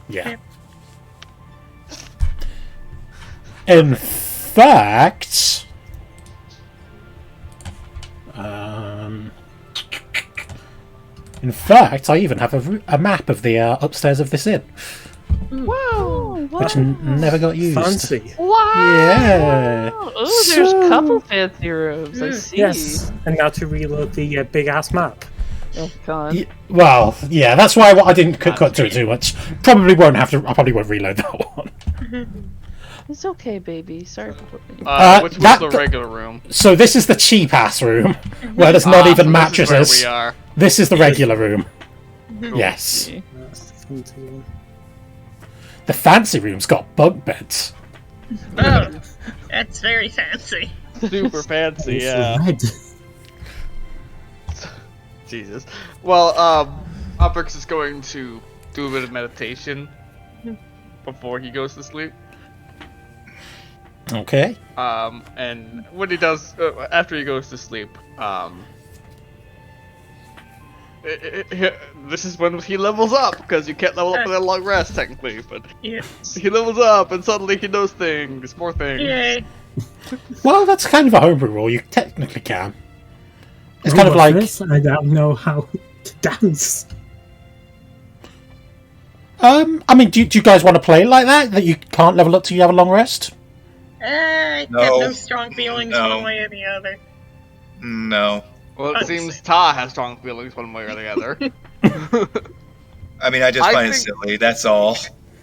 Yeah. Yep. In fact, I even have a map of the upstairs of this inn, Whoa! which never got used. Fancy. Wow! Yeah. Oh, there's a couple fancy rooms. I see. Yes. And now to reload the big ass map. Oh god. Well, yeah, that's why I didn't cut to it too much. Probably won't have to. I probably won't reload that one. It's okay, baby. Sorry. Which was that- the regular room. So this is the cheap ass room, where there's not even So mattresses. This is where we are. This is the regular room. Yes. That's the fancy one. The fancy room's got bunk beds. Oh, that's very fancy. Super fancy, It's yeah. red. Jesus. Well, Oprix is going to do a bit of meditation before he goes to sleep. Okay. And when he does, after he goes to sleep, this is when he levels up, because you can't level up with a long rest, technically, but Yeah. he levels up, and suddenly he knows things, more things. Yay. Well, that's kind of a homebrew rule. You technically can. It's kind of What's like this? I don't know how to dance. I mean, do you guys want to play it like that? That you can't level up till you have a long rest? I No. have no strong feelings No. one way or the other. No. Well, it I'd seems say- Ta has strong feelings one way or the other. I mean, I just I find it think- silly, that's all.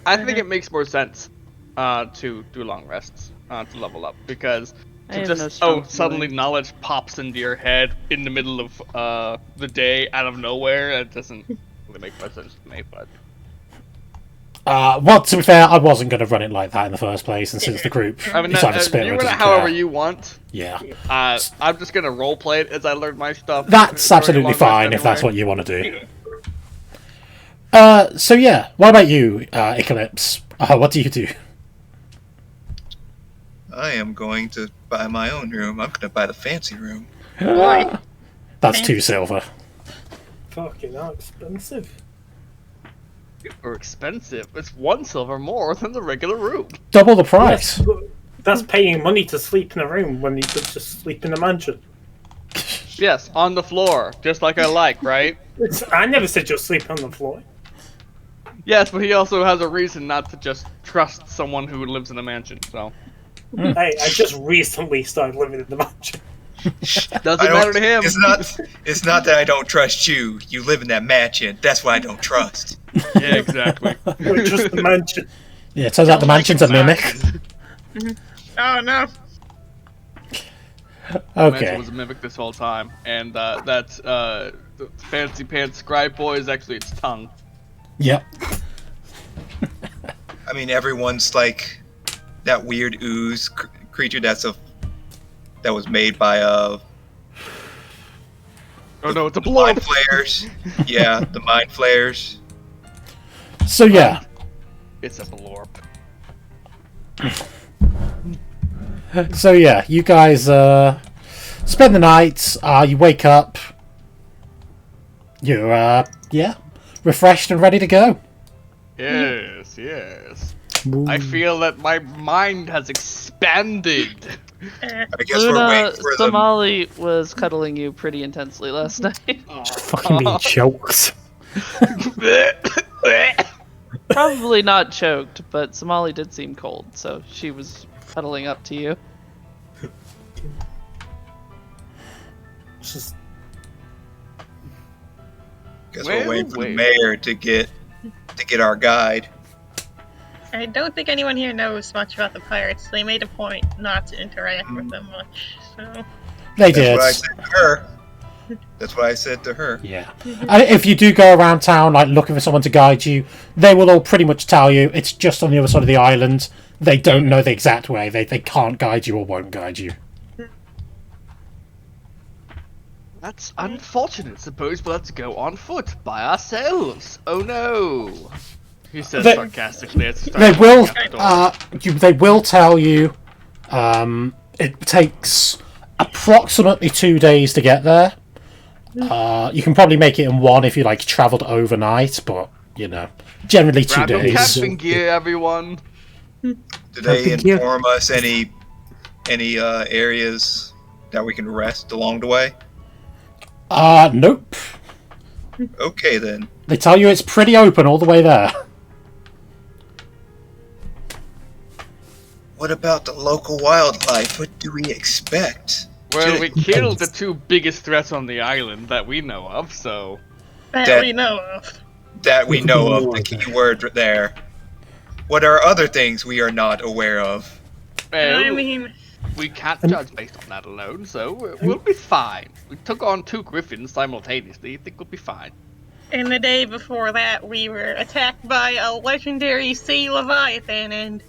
I think it makes more sense to do long rests to level up, because I to have just no strong suddenly feelings. knowledge pops into your head in the middle of the day out of nowhere. It doesn't really make much sense to me, but Well, to be fair, I wasn't going to run it like that in the first place, and since the group I mean, decided to split, you it run it doesn't however care. you want. Yeah. I'm just gonna roleplay it as I learn my stuff. That's during a absolutely long rest fine if that's anyway. what you want to do. So yeah, what about you, Eclipse? What do you do? I am going to buy my own room. I'm going to buy the fancy room. Boy. That's 2 silver. Fucking hell, expensive. Or expensive. It's 1 silver more than the regular room. Double the price. That's paying money to sleep in a room when you could just sleep in a mansion. Yes, on the floor, just like I like, right? I never said you'll sleep on the floor. Yes, but he also has a reason not to just trust someone who lives in a mansion. So Hey, I just recently started living in the mansion. doesn't matter to him. It's not that I don't trust you. You live in that mansion. That's what I don't trust. Yeah, exactly. Just the mansion. Yeah, it turns out the mansion's a mimic. Oh no. Okay. Mansion was a mimic this whole time, and the fancy pants scribe boy is actually its tongue. Yep. I mean, everyone's like that weird ooze creature that was made by Oh no, it's a mind blob. flayers. Yeah, the mind flayers. So yeah. It's a blorp. So yeah, you guys spend the night. You wake up. You're refreshed and ready to go. Yes, yes. I feel that my mind has expanded. I guess we're waiting for the. Somali was cuddling you pretty intensely last night. Fucking being choked. Probably not choked, but Somali did seem cold, so she was cuddling up to you. Just Guess Well, we're waiting for the wait. mayor to get our guide. I don't think anyone here knows much about the pirates. They made a point not to interact with them much, so... They That's did. what I said to her. That's what I said to her. Yeah. And if you do go around town, like looking for someone to guide you, they will all pretty much tell you it's just on the other side of the island. They don't know the exact way. They can't guide you or won't guide you. That's unfortunate. Suppose we'll have to go on foot by ourselves. Oh no. He says They- sarcastically as he They starts will. walking out the door. They will tell you. It takes approximately 2 days to get there. You can probably make it in 1 if you like travelled overnight, but generally 2 Grab your days. camping gear, everyone. Did they Camping gear? inform us any areas that we can rest along the way? Nope. Okay then. They tell you it's pretty open all the way there. What about the local wildlife? What do we expect? Well, we Shit. killed the 2 biggest threats on the island that we know of, so... That we know of. That we know of, the key word there. What are other things we are not aware of? Well, I mean, we can't judge based on that alone, so we'll be fine. We took on 2 griffins simultaneously. I think we'll be fine. and the day before that, we were attacked by a legendary sea leviathan and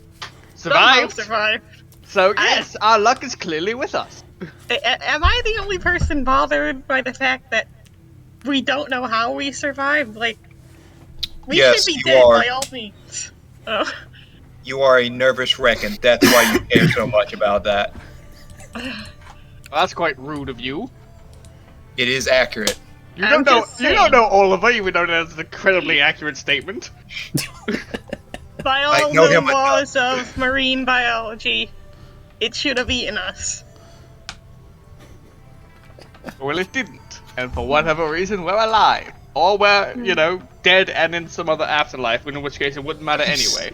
somehow Survived. survived. So yes, our luck is clearly with us. Am I the only person bothered by the fact that we don't know how we survived? Like, we Yes, should be you dead are. by all means. Oh. You are a nervous wreck, and that's why you care so much about that. That's quite rude of you. It is accurate. You I'm don't know. just You don't saying. know Oliver, even though that's an incredibly accurate statement. By I all know the him enough. laws of marine biology, it should have eaten us. Well, it didn't, and for whatever reason, we're alive, or we're dead and in some other afterlife. In which case, it wouldn't matter anyway.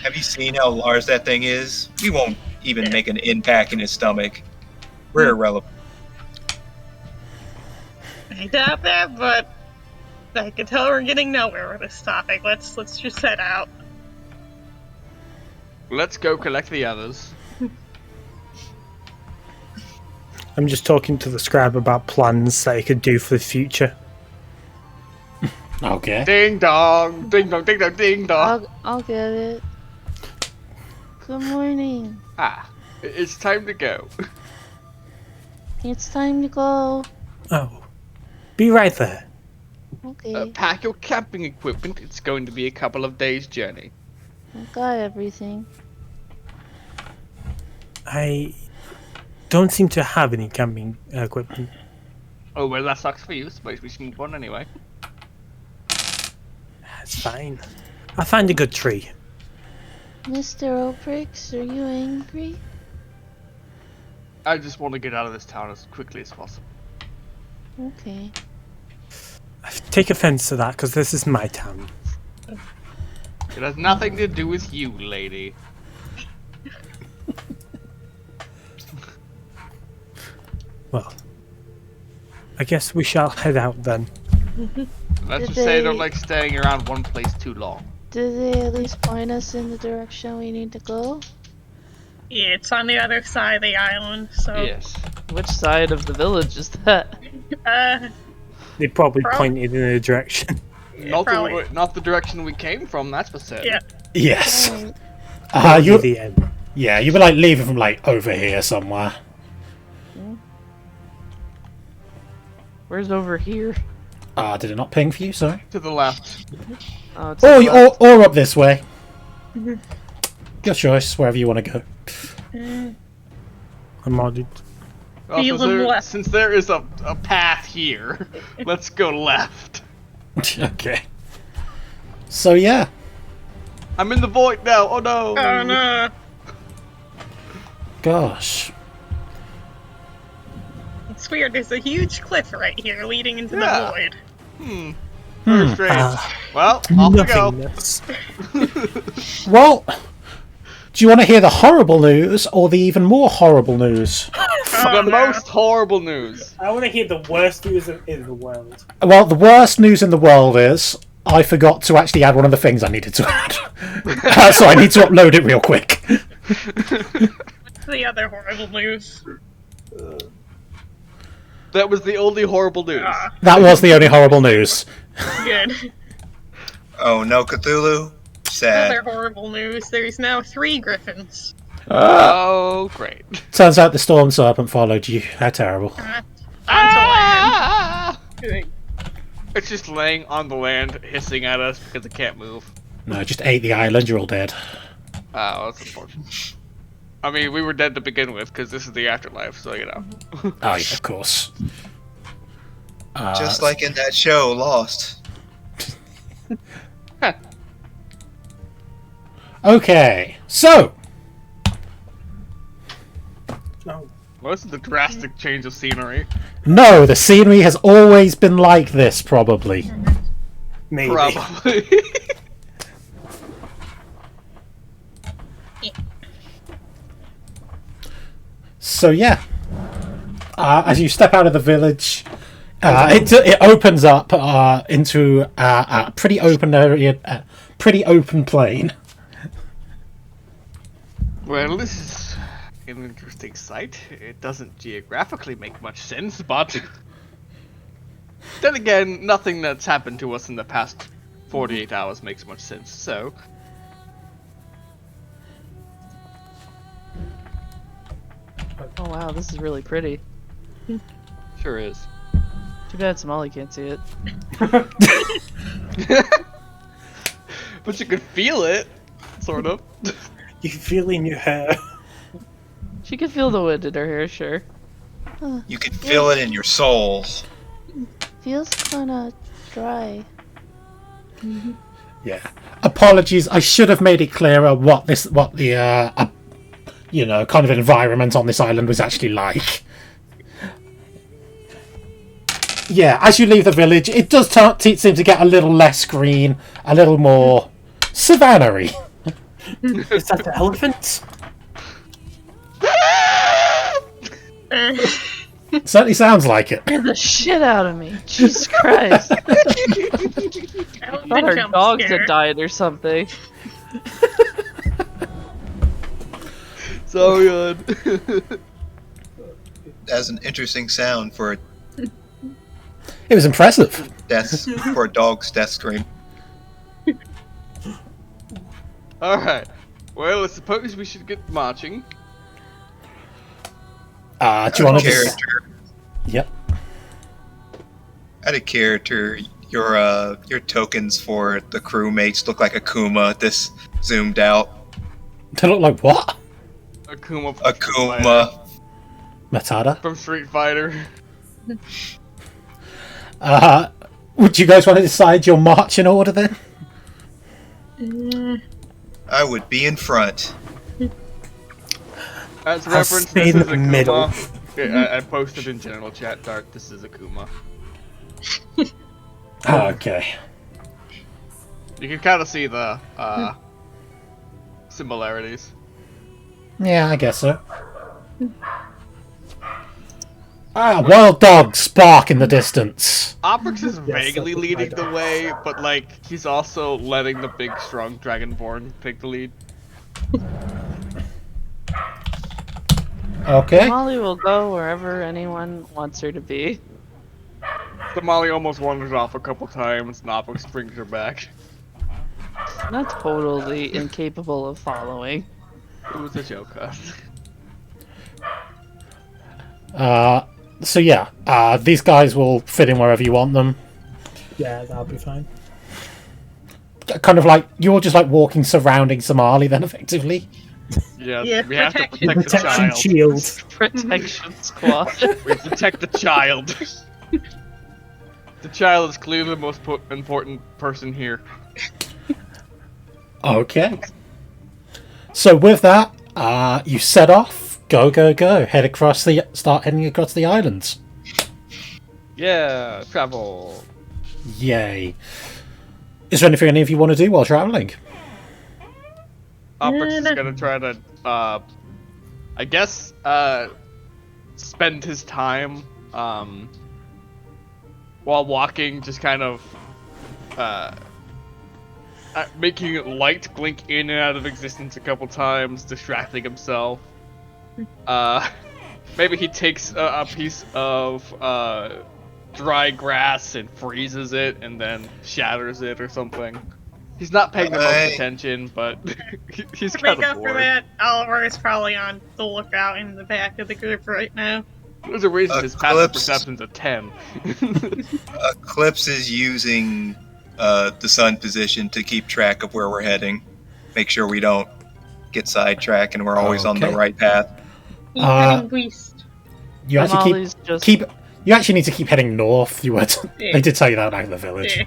Have you seen how large that thing is? We won't even make an impact in his stomach. We're irrelevant. I doubt that, but I can tell we're getting nowhere with this topic. Let's just head out. Let's go collect the others. I'm just talking to the scribe about plans that he could do for the future. Okay. Ding dong, ding dong, ding dong, ding dong. I'll get it. Good morning. It's time to go. It's time to go. Oh, be right there. Okay, Pack your camping equipment. It's going to be a couple of days' journey. I got everything. I don't seem to have any camping equipment. Oh, well, that sucks for you. Suppose we should move on anyway. That's fine. I'll find a good tree. Mr. Oprix, are you angry? I just want to get out of this town as quickly as possible. Okay. I take offense to that because this is my town. It has nothing to do with you, lady. Well, I guess we shall head out then. Let's Did just say I don't they- like staying around one place too long. Did they at least point us in the direction we need to go? Yeah, it's on the other side of the island, so. Yes. Which side of the village is that? They probably Prob- pointed in a direction. Probably. Not the direction we came from, that's for certain. Yeah. Yes. Alright. You. The end. Yeah, you were like leaving from like over here somewhere. Where's over here? Did it not ping for you? Sorry. To the left. Oh, it's to the left. Or up this way. Your choice, wherever you want to go. I'm modded. Well, Feel them left. since there is a path here, let's go left. Okay. So yeah. I'm in the void now. Oh no. Oh no. Gosh. It's weird, there's a huge cliff right here leading into Yeah. the void. Very strange. Well, off we go. Nothingness. Well, do you want to hear the horrible news or the even more horrible news? The most horrible news. I want to hear the worst news in the world. Well, the worst news in the world is I forgot to actually add one of the things I needed to add. So I need to upload it real quick. What's the other horrible news? That was the only horrible news. That was the only horrible news. Good. Oh no, Cthulhu. Sad. Other horrible news, there's now 3 griffins. Oh, great. Turns out the storm serpent followed you. How terrible. Onto Ah! land. It's just laying on the land, hissing at us because it can't move. No, just ate the island, you're all dead. Oh, that's unfortunate. I mean, we were dead to begin with because this is the afterlife, so you know. Oh, yeah, of course. Just like in that show, Lost. Okay, so No. Well, this is a drastic change of scenery. no, the scenery has always been like this, probably. Maybe. Probably. So yeah, as you step out of the village, it opens up into a pretty open area, pretty open plain. Well, this is an interesting sight. It doesn't geographically make much sense, but then again, nothing that's happened to us in the past 48 hours makes much sense, so... Oh wow, this is really pretty. Sure is. Too bad Somali can't see it. But you can feel it, sort of. You can feel it in your hair. She can feel the wind in her hair, sure. You can feel it in your soul. Feels kinda dry. Yeah. Apologies, I should have made it clearer what the kind of environment on this island was actually like. Yeah, as you leave the village, it does seem to get a little less green, a little more savanna-y. Is that the elephant? It certainly sounds like it. Scared the shit out of me. Jesus Christ. I thought our dogs had died or something. So good. That's an interesting sound for It was impressive. For a dog's death scream. Alright. Well, I suppose we should get marching. Do you want to just... Character. Yep. Out of character, your tokens for the crewmates look like Akuma. This zoomed out. They look like what? Akuma. Akuma. Matata? From Street Fighter. Would you guys want to decide your marching order then? I would be in front. As I'll reference, stay this in is the Akuma. middle. Yeah, I posted in general chat, Dart, this is Akuma. Okay. You can kind of see the similarities. Yeah, I guess so. Wild dogs bark in the distance. Oprix is vaguely that's what I leading the don't. way, but like he's also letting the big, strong Dragonborn take the lead. Okay. Molly will go wherever anyone wants her to be. Somali almost wanders off a couple times, and Oprix brings her back. Not totally incapable of following. It was a joke, So yeah, these guys will fit in wherever you want them. Yeah, that'll be fine. Kind of like, you're just like walking surrounding Somali then, effectively. Yeah, Yeah, we have to protection. protect the Protection child. shield. Protection squad. We protect the child. The child is clearly the most important person here. Okay. So with that, you set off. Go, go, go. Start heading across the islands. Yeah, travel. Yay. Is there anything any of you want to do while traveling? Oprix is gonna try to, I guess, spend his time, while walking, just kind of, making light blink in and out of existence a couple times, distracting himself. Maybe he takes a piece of, dry grass and freezes it and then shatters it or something. He's not paying the most attention, but he's To kind make of up for bored. that, Oliver is probably on the lookout in the back of the group right now. There's a reason his passive Eclipse. perception's a 10. Eclipse is using the sun position to keep track of where we're heading. Make sure we don't get sidetracked and we're always on the Okay. right path. He's heading west. You actually Molly's just keep. You actually need to keep heading north. You would. Yeah. They did tell you that back in the village. Yeah.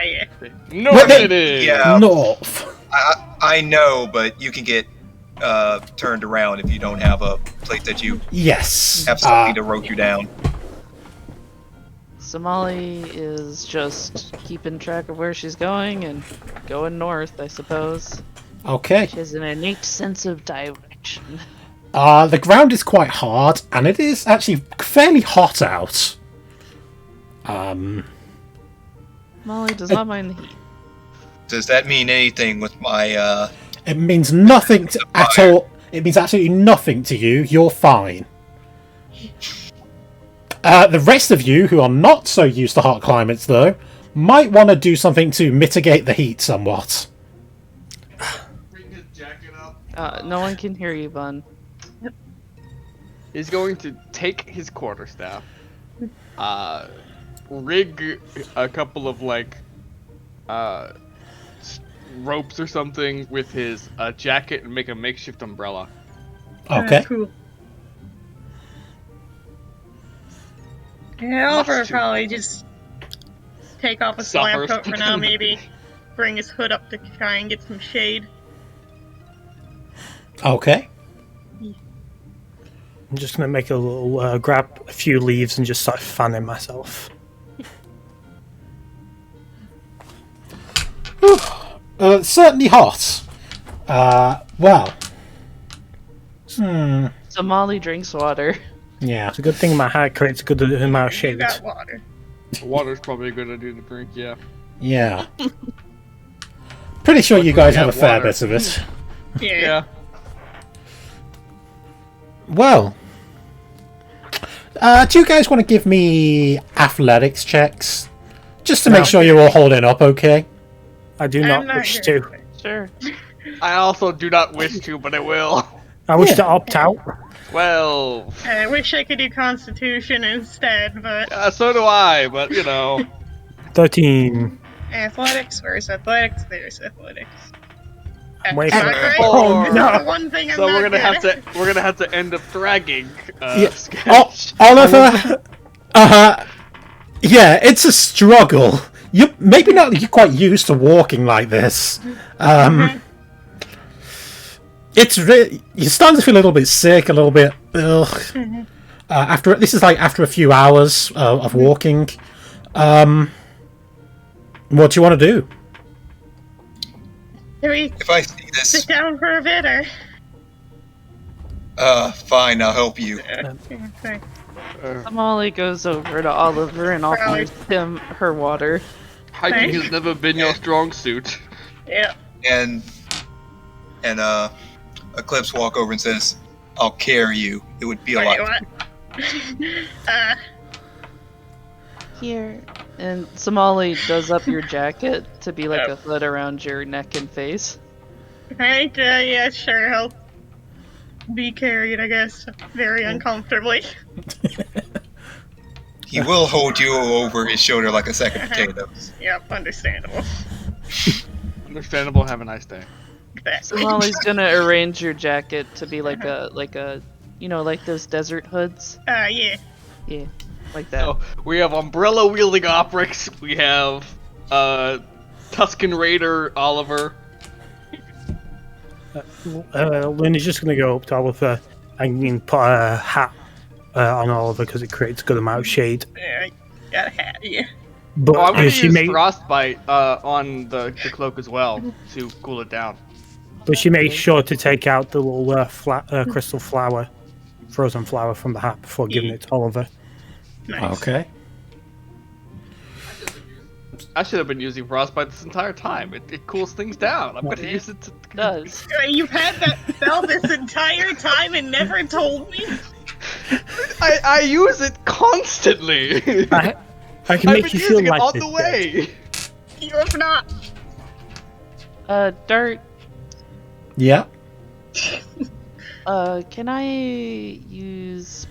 Yeah. North it is! Yeah. North. I know, but you can get turned around if you don't have a place that you Yes. have something to rope you down. Somali is just keeping track of where she's going and going north, I suppose. Okay. She has an innate sense of direction. The ground is quite hard, and it is actually fairly hot out. Molly does not mind the heat. Does that mean anything with my It means nothing at all. It means absolutely nothing to you. You're fine. The rest of you, who are not so used to hot climates, though, might want to do something to mitigate the heat somewhat. Bring his jacket up. No one can hear you, Bun. He's going to take his quarterstaff, rig a couple of ropes or something with his jacket and make a makeshift umbrella. Okay. Cool. Yeah, Oliver Much too probably just take off his Suffers. lab coat for now, maybe. Bring his hood up to try and get some shade. Okay. I'm just gonna make a little grab a few leaves and just start fanning myself. Certainly hot. Well. Somali drinks water. Yeah. It's a good thing my hat creates a good amount of You shade. got water. Water's probably a good idea to drink, yeah. Yeah. Pretty sure you guys have a fair water. bit of it. Yeah. Well, Do you guys want to give me athletics checks? Just to make sure you're all holding up okay? I do not not wish here. to. Sure. I also do not wish to, but I will. I wish Yeah. to opt out. 12. I wish I could do Constitution instead, but So do I, but you know. 13. athletics. Where's athletics? There's athletics. That's Wait not for great. Oh, This is no. the one thing I'm So not we're gonna good have to end up dragging Yeah. Sketch. Oliver. Yeah, it's a struggle. You maybe not. You're quite used to walking like this. You're starting to feel a little bit sick, a little bit. Ugh. After this is like after a few hours of walking. What do you want to do? Can we If I see sit this, down for a bit, or? fine, I'll help you. Okay. Molly goes over to Oliver and offers him her water. Hiking has never been your strong suit. Yeah. And Eclipse walk over and says, "I'll carry you. It would be a Wait, lot." what? Here. And Somali does up your jacket to be like a hood around your neck and face. Right, yeah, sure, I'll be carried, I guess, very uncomfortably. He will hold you over his shoulder like a sack of potatoes. Yep, understandable. Understandable. Have a nice day. Exactly. Somali's gonna arrange your jacket to be like a you know, like those desert hoods. Yeah. Yeah, like that. So we have umbrella wielding Oprix. We have Tuscan Raider Oliver. Luna's just going to go up to Oliver and put a hat on Oliver because it creates a good amount of shade. Yeah, I got a hat, yeah. But Oh, I'm gonna she use made frostbite on the cloak as well to cool it down. sure to take out the little crystal flower, frozen flower from the hat before giving it to Oliver. Nice. Okay. I should have been using frostbite this entire time. It cools things down. I'm gonna use it to. It does. You've had that spell this entire time and never told me? I use it constantly. I can I've make been you feel using it like on this. the way. You have not. Dart, Yeah. can I use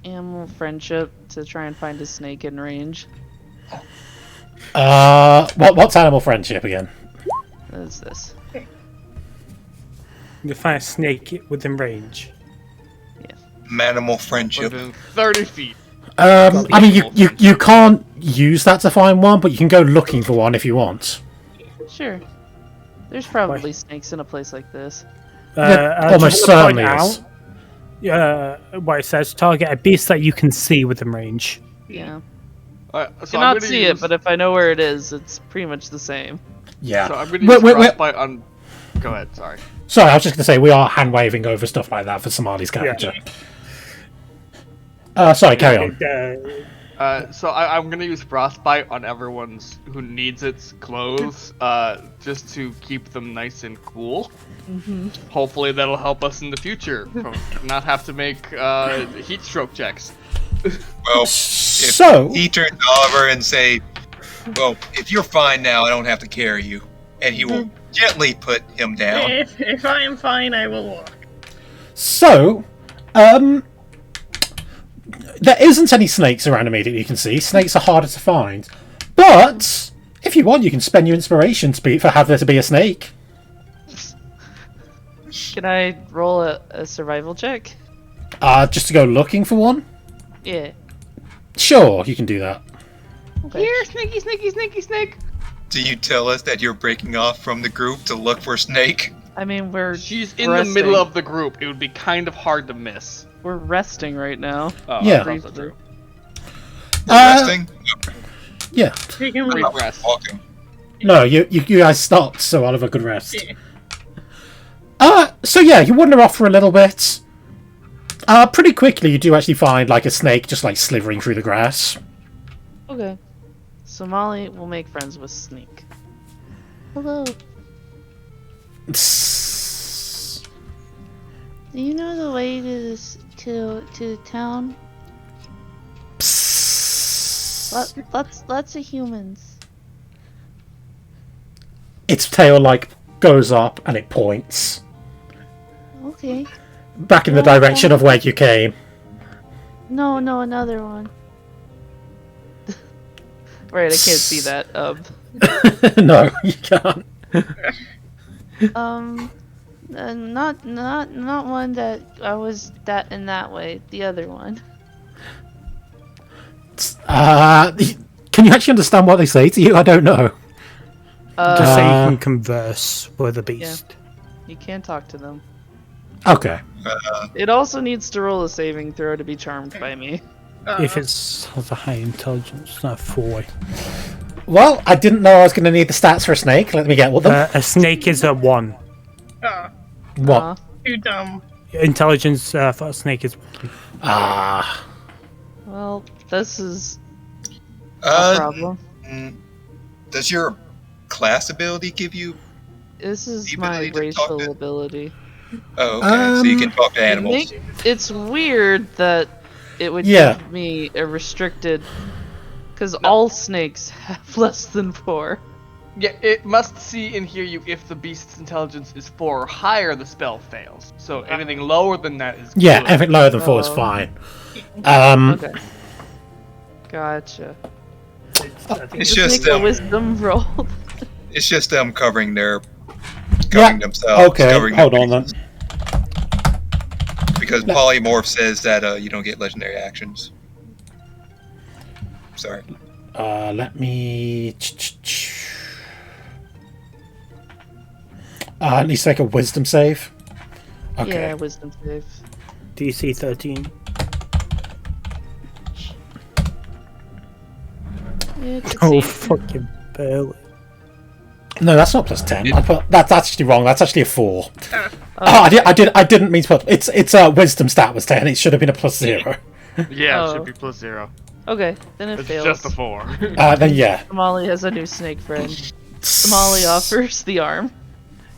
animal friendship to try and find a snake in range? What's animal friendship again? What is this? You find a snake within range. Manimal friendship. Within 30 feet. I mean, you can't use that to find one, but you can go looking for one if you want. Sure. There's probably snakes in a place like this. I almost just wanna point certainly out, what it says, target a beast that you can see within range. Yeah. So Cannot see it, but if I know where it is, it's pretty much the same. Yeah. So I'm gonna use frostbite on. Go ahead. Sorry. Sorry, I was just going to say we are hand waving over stuff like that for Somali's character. Sorry, carry on. So I'm gonna use frostbite on everyone's who needs its clothes, just to keep them nice and cool. Hopefully that'll help us in the future, not have to make heat stroke checks. Well, if he turns to Oliver and say, "Well, if you're fine now, I don't have to carry you," and he will gently put him down. If I am fine, I will walk. So, there isn't any snakes around immediately you can see. Snakes are harder to find. But, if you want, you can spend your inspiration for have there to be a snake. Can I roll a survival check? Just to go looking for one? Yeah. Sure, you can do that. Okay. Here, snaky, snaky, snaky, snake. Do you tell us that you're breaking off from the group to look for Snake? I mean, She's in the middle of the group. It would be kind of hard to miss. We're resting right now. Oh, Yeah. that's also true. Resting? Yeah. We can Brief walk. rest. Walking. No, you guys stopped, so Oliver could rest. Yeah. So yeah, you wander off for a little bit. Pretty quickly you do actually find, like, a snake just, like, slithering through the grass. Okay. Somali will make friends with Snake. Hello. Do you know the way to this to town? Lots of humans. Its tail like goes up and it points Okay. back in the direction of where you came. No, another one. Right, I can't see that. No, you can't. Not one that I was that in that way. The other one. Can you actually understand what they say to you? I don't know. Just say you can converse with the beast. You can talk to them. Okay. It also needs to roll a saving throw to be charmed by me. If it's of a high intelligence, not 4. Well, I didn't know I was going to need the stats for a snake. Let me get with them. A snake is a 1. What? Too dumb. Intelligence for a snake is 1. Well, this is a problem. Does your class ability give you? This is the my ability to talk racial to- ability. Oh, okay. So you can talk to animals. It's weird that it would Yeah. give me a restricted... Because all snakes have less than 4. Yeah, it must see and hear you if the beast's intelligence is 4 or higher, the spell fails. So anything lower than that is Yeah, good. everything lower than 4 is fine. Okay. Gotcha. It's Just just make a wisdom roll. it's just them covering Yeah. themselves. Okay. Covering Hold their on then. weaknesses. Because polymorph says that you don't get legendary actions. Sorry. Let me. It needs to make a wisdom save. Okay. Yeah, wisdom save. DC 13. It's Oh, succeed. fucking barely. No, that's not plus 10. That's actually wrong. That's actually a 4. Oh, I didn't mean to put. It's a wisdom stat was 10. It should have been a plus 0. Yeah, it Oh. should be plus 0. Okay, then it It's fails. just a 4. Then yeah. Somali has a new snake friend. Somali offers the arm,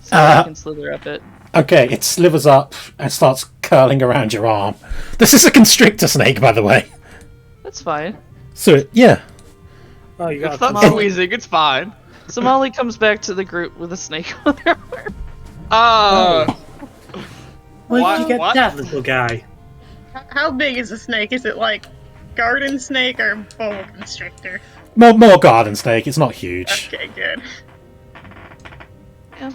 so I can slither up it. Okay, it slithers up and starts curling around your arm. This is a constrictor snake, by the way. That's fine. So yeah. Oh, you got It's not Molly. squeezing, it's fine. Somali comes back to the group with a snake on their arm. Where What? did you get What? that little guy? How big is a snake? Is it like garden snake or boa constrictor? More garden snake. It's not huge. Okay, good. Yeah.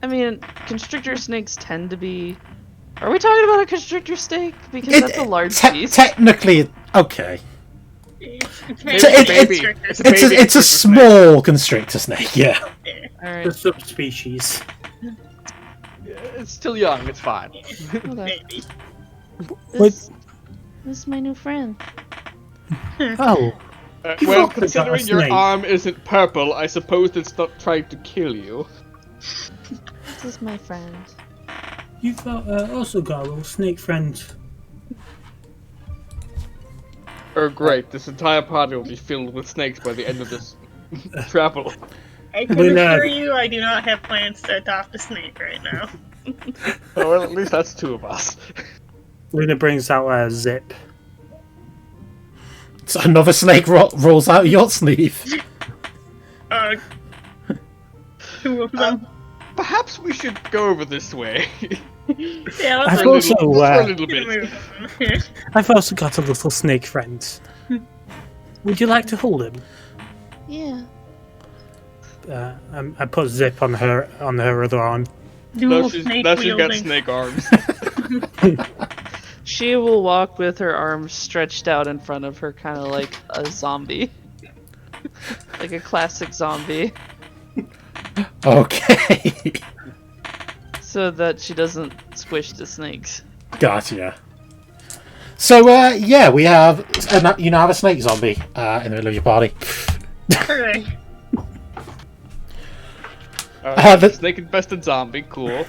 I mean, constrictor snakes tend to be... Are we talking about a constrictor snake? Because that's a large beast. Technically, okay. It's It's a baby. baby. It's a baby constrictor small constrictor snake. Yeah. Alright, The subspecies. It's still young, it's fine. okay. Baby. This is my new friend. Oh, You Well, fucking got a considering your snake. arm isn't purple, I suppose it's not trying to kill you. This is my friend. you've got, also got a little snake friend. Oh great, this entire party will be filled with snakes by the end of this travel. I can Luna. assure you I do not have plans to adopt a snake right now. Oh, well, at least that's 2 of us. Luna brings out a zip. So another snake rolls out of your sleeve. Uh, 2 of them. Perhaps we should go over this way. Yeah, let's I've For a also, little, for a little bit. move on. I've also got a little snake friend. Would you like to hold him? Yeah. I put zip on her other arm. Dual Now snake she's got wielding. snake arms. She will walk with her arms stretched out in front of her, kind of like a zombie. Like a classic zombie. Okay. So that she doesn't squish the snakes. Gotcha. So yeah, we have you now have a snake zombie in the middle of your party. Hooray. Snake infested zombie, cool.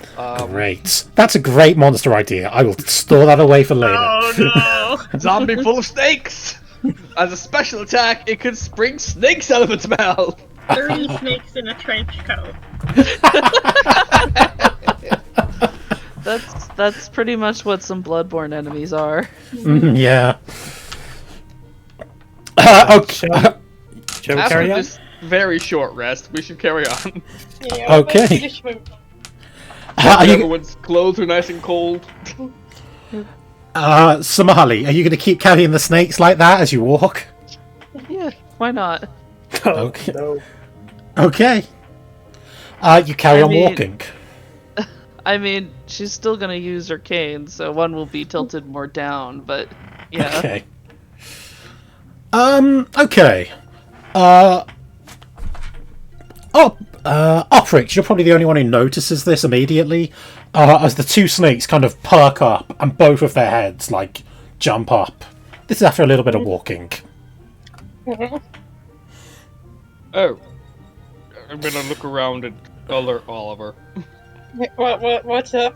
Great. That's a great monster idea. I will store that away for later. Oh no! Zombie full of snakes! As a special attack, it could spring snakes out of its mouth! 30 snakes in a trench coat. That's pretty much what some bloodborne enemies are. Yeah. Okay. Shall we After carry on? this very short rest, we should carry on. Yeah, Okay. let's just move. Are you, Everyone's clothes are nice and cold. Somali, are you going to keep carrying the snakes like that as you walk? Yeah, why not? Oh, Okay. no. Okay. You carry I on mean- walking. I mean, she's still gonna use her cane, so one will be tilted more down, but yeah. Okay. Okay. Oprix, you're probably the only one who notices this immediately, as the two snakes kind of perk up and both of their heads, like, jump up. This is after a little bit of walking. Oh. I'm gonna look around and alert Oliver. What's up?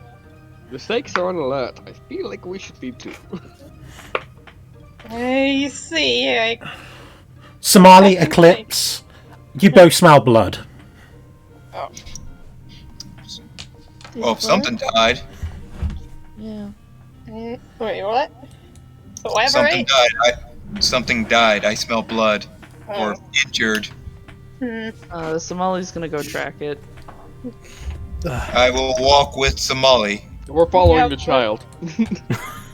The snakes are on alert. I feel like we should be too. I see. Somali, Eclipse, you both smell blood. Well, if something died. Yeah. Wait, what? Elaborate? Something died. Something died. I smell blood. Or injured. Somali's gonna go track it. I will walk with Somali. We're following Yep. the child.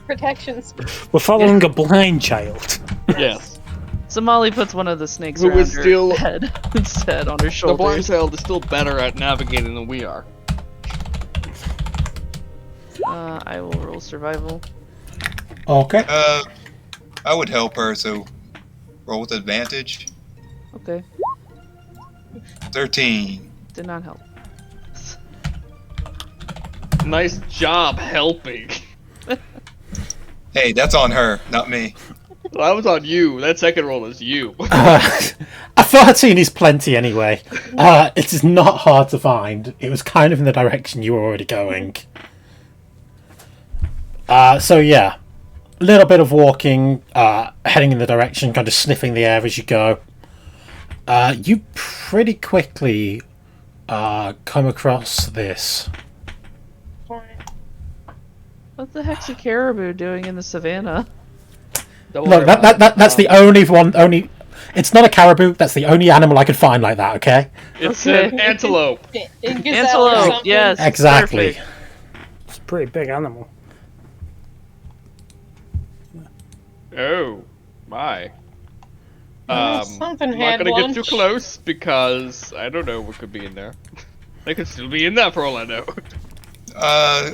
Protections. We're following a blind child. Yes. Somali puts one of the snakes Who around is her still- head instead on her The blind shoulders. child is still better at navigating than we are. I will roll survival. Okay. I would help her, so roll with advantage. Okay, 13. did not help. Nice job helping. Hey, that's on her, not me. Well, that was on you. That second roll is you. A 13 is plenty anyway. It is not hard to find. It was kind of in the direction you were already going. So yeah, a little bit of walking, heading in the direction, kind of sniffing the air as you go. You pretty quickly come across this. What the heck's a caribou doing in the savannah? Don't Look, worry about that's the only one. It's not a caribou. That's the only animal I could find like that. Okay. it. It's Okay. an antelope. Antelope, yes. Exactly. Perfect. It's a pretty big animal. Oh, my. Something I'm not had gonna lunch. get too close because I don't know what could be in there. They could still be in there for all I know.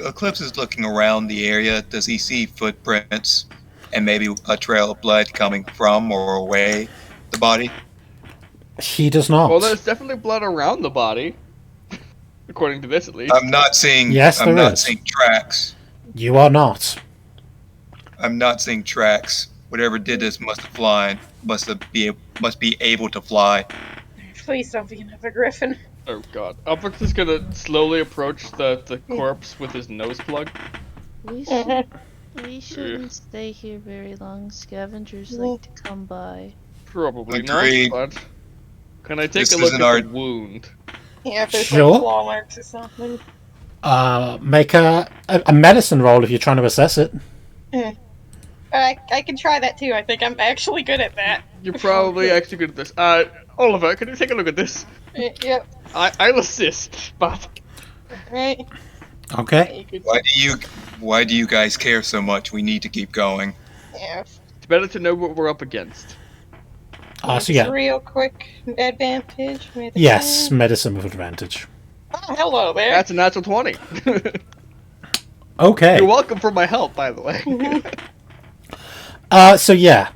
Eclipse is looking around the area. Does he see footprints and maybe a trail of blood coming from or away the body? He does not. Well, there's definitely blood around the body, according to this at least. I'm not seeing. Yes, I'm there not is. seeing tracks. You are not. I'm not seeing tracks. Whatever did this must be able to fly. Please don't be another griffin. Oh god. Upwards is gonna slowly approach the corpse with his nose plug. We, should, we shouldn't stay here very long. Scavengers like to come by. Probably Agreed. not, but... Can I take This a look isn't at our- the wound? Yeah, if there's Sure. like claw marks or something. Make a medicine roll if you're trying to assess it. I can try that too. I think I'm actually good at that. You're probably actually good at this. Oliver, can you take a look at this? Yep. I'll assist, but... Right. Okay. You could, Why do you guys care so much? We need to keep going. yeah. It's better to know what we're up against. So yeah. Real quick advantage. Yes, medicine with advantage. Oh, hello there. That's a natural 20. Okay. You're welcome for my help, by the way. So yeah.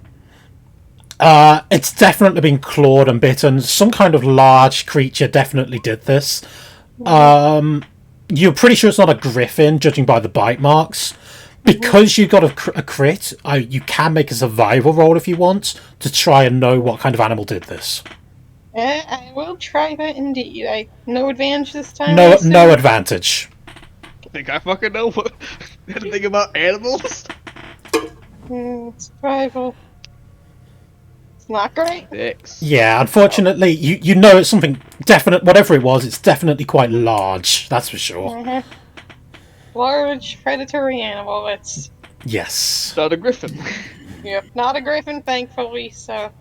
It's definitely been clawed and bitten. Some kind of large creature definitely did this. You're pretty sure it's not a griffin, judging by the bite marks. Because you got a crit, you can make a survival roll if you want to try and know what kind of animal did this. I will try that indeed. No advantage this time. I No assume? advantage. Think I fucking know what anything about animals? Survival. It's not great. 6. Yeah, unfortunately, you know it's something definite. Whatever it was, it's definitely quite large. That's for sure. Large predatory animal. That's Yes. Not a griffin. yep, not a griffin, thankfully. So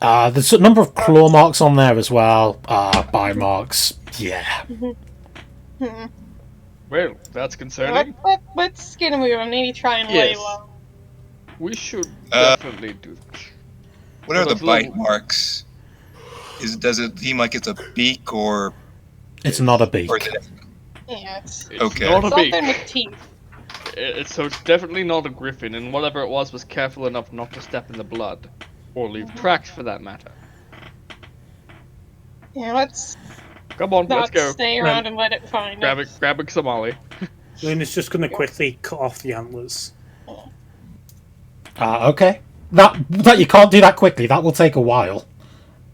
There's a number of claw marks on there as well. Bite marks. Yeah. Well, that's concerning. Let's get a move on. Maybe try and lay Yes. low. We should definitely do that. What are the Those bite little- marks? Does it seem like it's a beak or It's not a beak. is it? Yeah, it's It's Okay. not a beak. something with teeth. So it's definitely not a griffin, and whatever it was careful enough not to step in the blood. Or leave tracks for that matter. Yeah, let's Come on, let's not go. stay around and let it find us. Grab a Somali. Luna's just going to quickly cut off the antlers. Okay. That you can't do that quickly. That will take a while.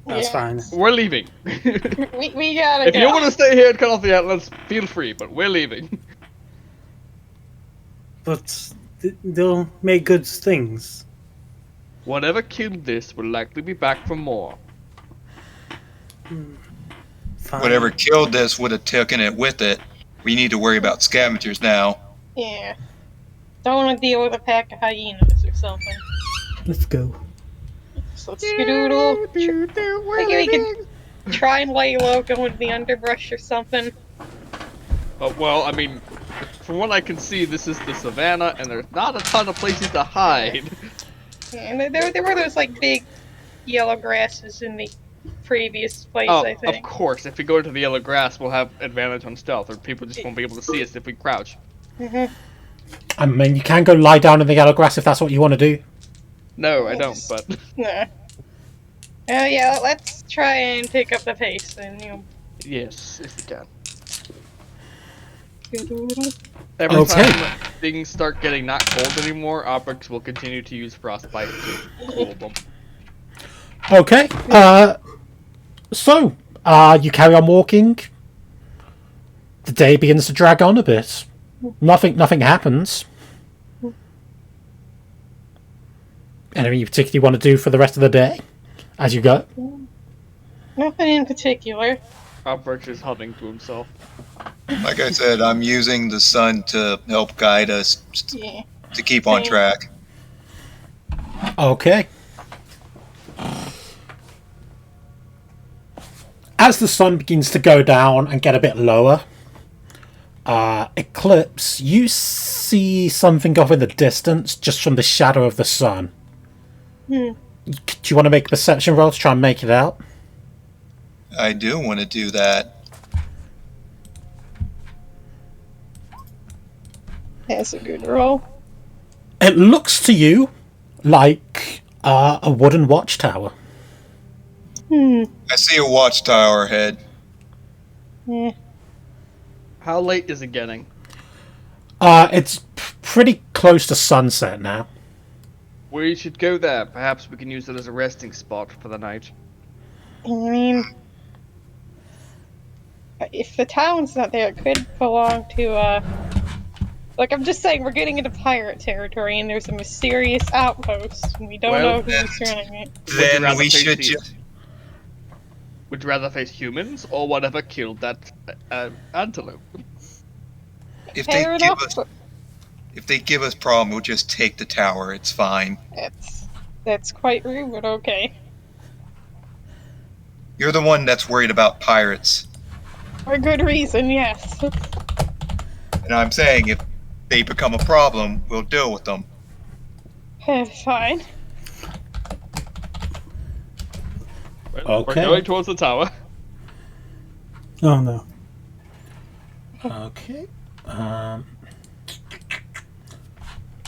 That's Yeah. fine. We're leaving. We gotta If go. you want to stay here and cut off the antlers, feel free, but we're leaving. But they'll make good things. Whatever killed this will likely be back for more. Fine. Whatever killed this would have taken it with it. We need to worry about scavengers now. Yeah. Don't want to deal with a pack of hyenas or something. Let's go. So let's skedoodle. Maybe we could try and lay low, go into the underbrush or something. Well, I mean, from what I can see, this is the savannah, and there's not a ton of places to hide. And there were those like big yellow grasses in the previous place, Oh, I of think. course. If we go to the yellow grass, we'll have advantage on stealth, or people just won't be able to see us if we crouch. I mean, you can go lie down in the yellow grass if that's what you want to do. No, I don't, but... Nah. Yeah, let's try and pick up the pace and, Yes, if we can. skedoodle. Every Okay. time things start getting not cold anymore, Obrix will continue to use frostbite to cool them. Okay. So, you carry on walking. The day begins to drag on a bit. Nothing happens. Anything you particularly want to do for the rest of the day as you go? Nothing in particular. Obrix is humming to himself. Like I said, I'm using the sun to help guide us Yeah. to keep on track. Okay. As the sun begins to go down and get a bit lower, Eclipse, you see something off in the distance just from the shadow of the sun. Do you want to make a perception roll to try and make it out? I do want to do that. That's a good roll. It looks to you like a wooden watchtower. I see a watchtower ahead. Yeah. How late is it getting? It's pretty close to sunset now. We should go there. Perhaps we can use it as a resting spot for the night. I mean, if the town's not there, it could belong to, like, I'm just saying, we're getting into pirate territory, and there's a mysterious outpost, and we don't Well, know who's running it. Would you Then rather we face should the- just. Would you rather face humans or whatever killed that antelope? If Fair they give enough, us, but if they give us problem, we'll just take the tower. It's fine. that's quite rude, but okay. You're the one that's worried about pirates, For good reason, yes. and I'm saying if they become a problem, we'll deal with them. Fine. Well, Okay. We're going towards the tower. Oh no. Okay.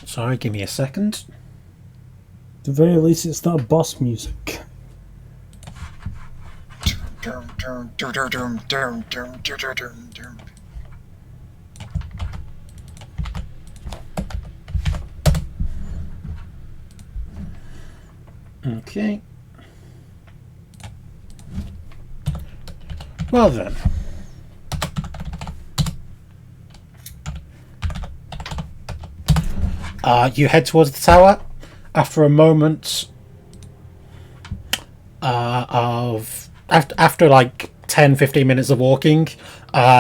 Sorry, give me a second. At the very least, it's not boss music. Dum, dum, dum, dum, dum, dum, dum, dum, dum, dum. Okay. Well then. You head towards the tower. After a moment after like 10-15 minutes of walking,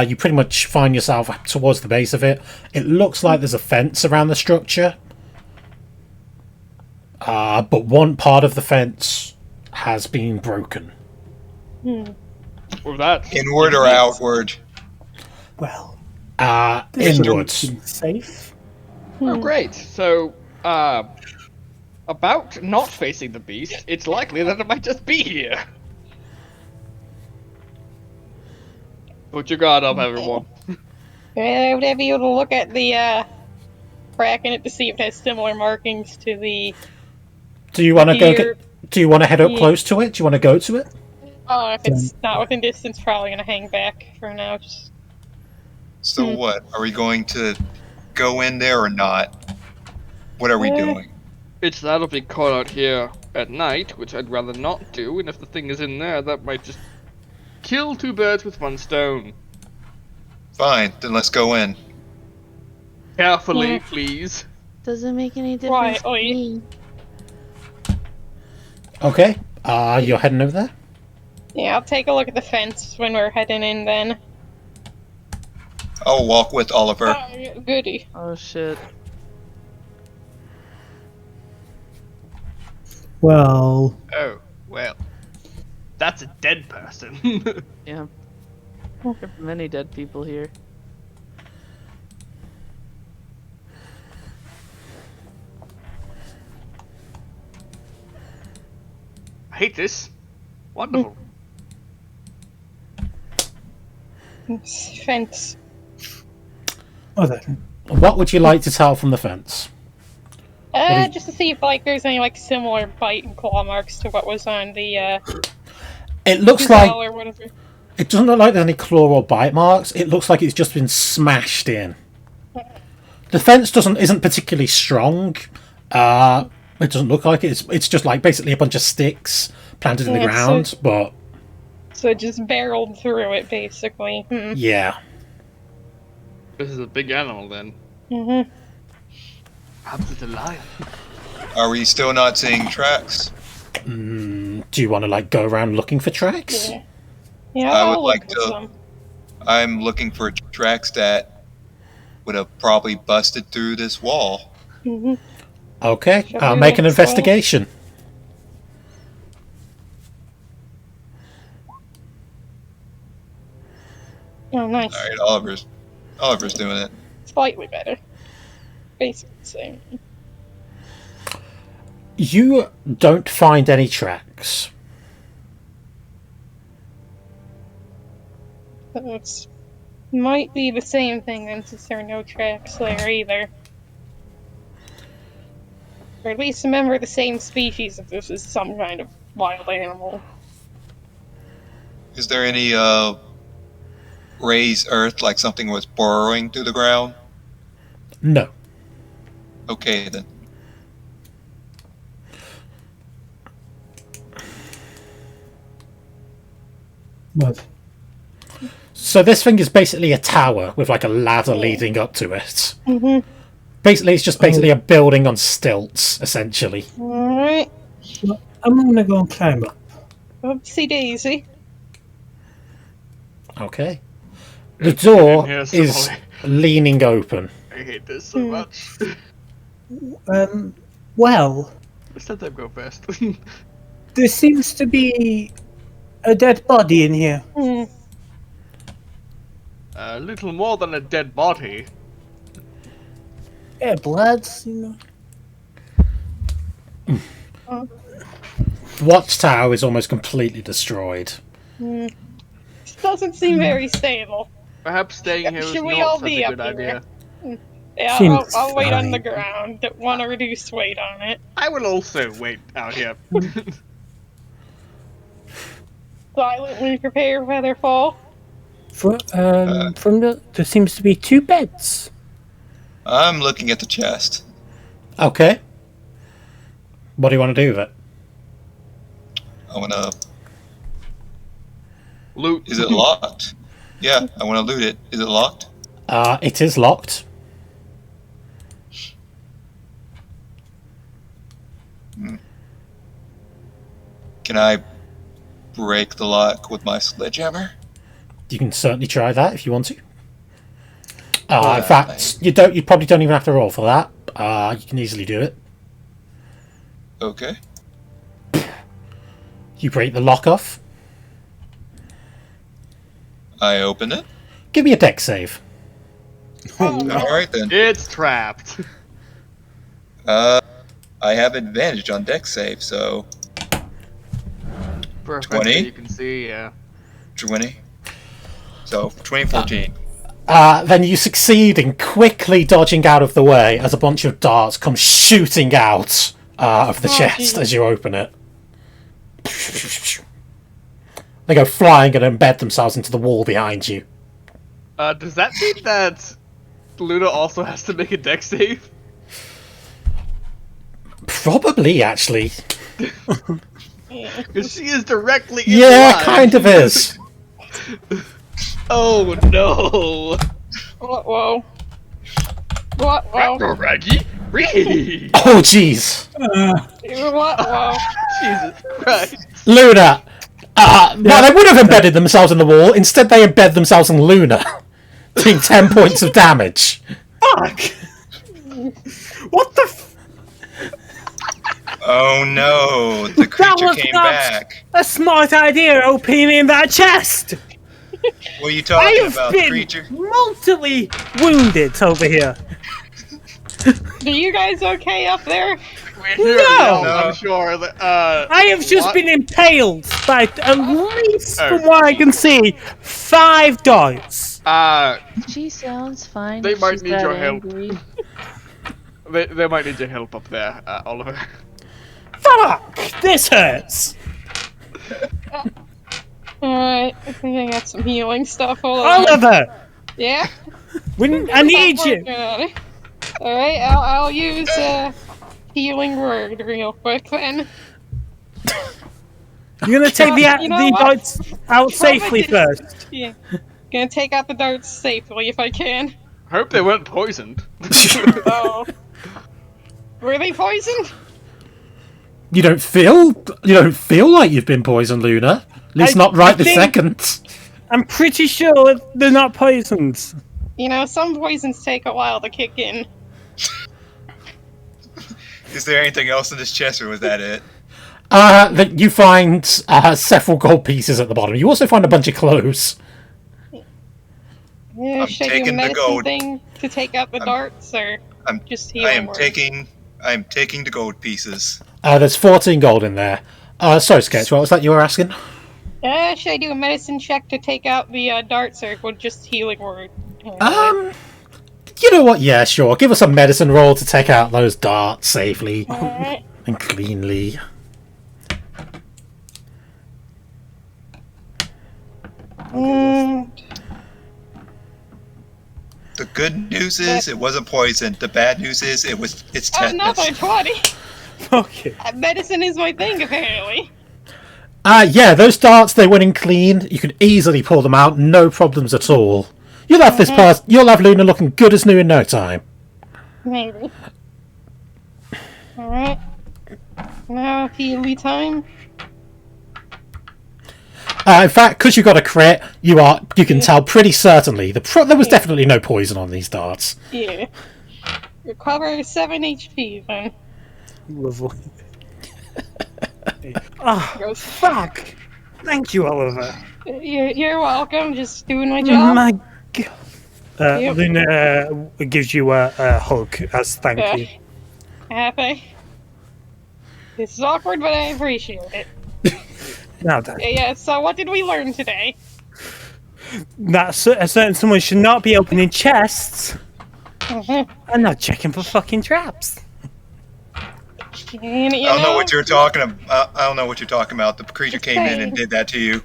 you pretty much find yourself towards the base of it. It looks like there's a fence around the structure. But one part of the fence has been broken. Or that. Inward or outward? Well, this Inwards. seems safe. Oh, great. So, about not facing the beast, it's likely that it might just be here. Put your guard up, everyone. Would I be able to look at the crack in it to see if it has similar markings to the Do you want to go deer? do you want to head up Yeah. close to it? Do you want to go to it? Oh, if it's not within distance, probably gonna hang back for now. Just So what? Are we going to go in there or not? What are we doing? It's that'll be caught out here at night, which I'd rather not do, and if the thing is in there, that might just kill two birds with one stone. Fine, then let's go in. Carefully, Yeah. please. Doesn't make any difference to Oi. me. Okay. You're heading over there? yeah, I'll take a look at the fence when we're heading in. Then. I'll walk with Oliver. Oh, goody. Oh shit. Well, Oh, well. That's a dead person. Yeah. There are many dead people here. I hate this. Wonderful. Fence. well then. What would you like to tell from the fence? Just to see if there's any similar bite and claw marks to what was on the It looks wall like or whatever. it doesn't look like there's any claw or bite marks. It looks like it's just been smashed in. The fence isn't particularly strong. It doesn't look like it. It's just like basically a bunch of sticks planted in the Yeah, ground. But So it just barreled through it, basically. yeah, This is a big animal then. Mm-hmm. Perhaps it's a lion. Are we still not seeing tracks? do you want to go around looking for tracks? Yeah. Yeah, I I'll would look like for to- some. I'm looking for tracks that would have probably busted through this wall. Mm-hmm. Okay, Shall I'll we make an look for- investigation. Oh, nice. All right, Oliver's doing it. Slightly better. Basically the same. You don't find any tracks. So it's might be the same thing then, since there are no tracks there either. Or at least a member of the same species if this is some kind of wild animal. Is there any raised earth like something was burrowing through the ground? No. Okay then. What? So this thing is basically a tower with a ladder leading up to it. Mm-hmm. Basically, it's just basically a building on stilts, essentially. Alright. Well, I'm gonna go and climb up. Oopsie daisy. Okay. The door Yeah, is sorry. leaning open. I hate this so much. Well, Let's let them go first. there seems to be a dead body in here. Hmm. A little more than a dead body. Yeah, blood, you know. The watchtower is almost completely destroyed. This doesn't seem very stable. Perhaps staying here is Should we not all such be a up good here? idea. Yeah, Seems I'll wait on the fine. ground. Don't want to reduce weight on it. I will also wait out here. Silently prepare for their fall. From there seems to be two beds. I'm looking at the chest. Okay. What do you want to do with it? I wanna. Loot. Is it locked? Yeah, I wanna loot it. Is it locked? It is locked. Can I break the lock with my sledgehammer? You can certainly try that if you want to. In Alright. fact, you don't. You probably don't even have to roll for that. You can easily do it. Okay. You break the lock off. I open it. Give me a deck save. All right then. It's trapped. I have advantage on deck save, so Perfect. 20? You can see, yeah. 20. So 2014. Then you succeed in quickly dodging out of the way as a bunch of darts come shooting out of the chest as you open it. They go flying and embed themselves into the wall behind you. Does that mean that Luna also has to make a deck save? Probably, actually. Because she is directly in Yeah, line. kind of is. Oh no! Whoa. Whoa. Raggy? Ree! Oh, jeez. Whoa. Jesus Christ. Luna! Well, they would have embedded themselves in the wall. Instead, they embed themselves in Luna, doing 10 points of damage. Fuck! What the Oh no, the creature came back. a smart idea opening that chest! What are you I talking have about, been creature? mortally wounded over here. Are you guys okay up there? No! I'm sure that, I have just what? been impaled by, at least from what I can see, 5 darts. She sounds fine. They if might she's need that your help. angry. they might need your help up there, Oliver. Fuck! This hurts. Alright, I think I got some healing stuff. Hold on. Oliver! Yeah? I need you. Alright, I'll use healing word real quick then. You're gonna take You know the what? darts out safely first. Yeah. Gonna take out the darts safely if I can. Hope they weren't poisoned. Oh. Were they poisoned? You don't feel like you've been poisoned, Luna. At least not right this second. I'm pretty sure they're not poisons. You know, some poisons take a while to kick in. Is there anything else in this chest, or was that it? That you find several gold pieces at the bottom. You also find a bunch of clothes. Yeah, I'm should I do a taking the medicine gold. thing to take out the darts, or just healing word? I am taking the gold pieces. There's 14 gold in there. Sorry, Sketch, what was that you were asking? Should I do a medicine check to take out the darts, or would just healing word? You know what? Yeah, sure. Give us a medicine roll to take out those darts safely Alright. and cleanly. The good news is it wasn't poisoned. The bad news is it's Another tetanus. 20! Okay. Medicine is my thing, apparently. Yeah, those darts, they went in clean. You can easily pull them out, no problems at all. You'll have you'll have Luna looking good as new in no time. Maybe. Alright. Now, healy time. In fact, because you got a crit, you can tell pretty certainly there was definitely no poison on these darts. Yeah. Recover 7 HP then. Lovely. Oh, fuck! Thank you, Oliver. You're welcome, just doing my job. My God. Yep. Luna gives you a hug as thank you. Happy. This is awkward, but I appreciate it. Now then, Yeah, so what did we learn today? that a certain someone should not be opening chests Mhm. and not checking for fucking traps. You I don't know what you're talking about. I don't know what you're talking about. The creature came in and did that to you.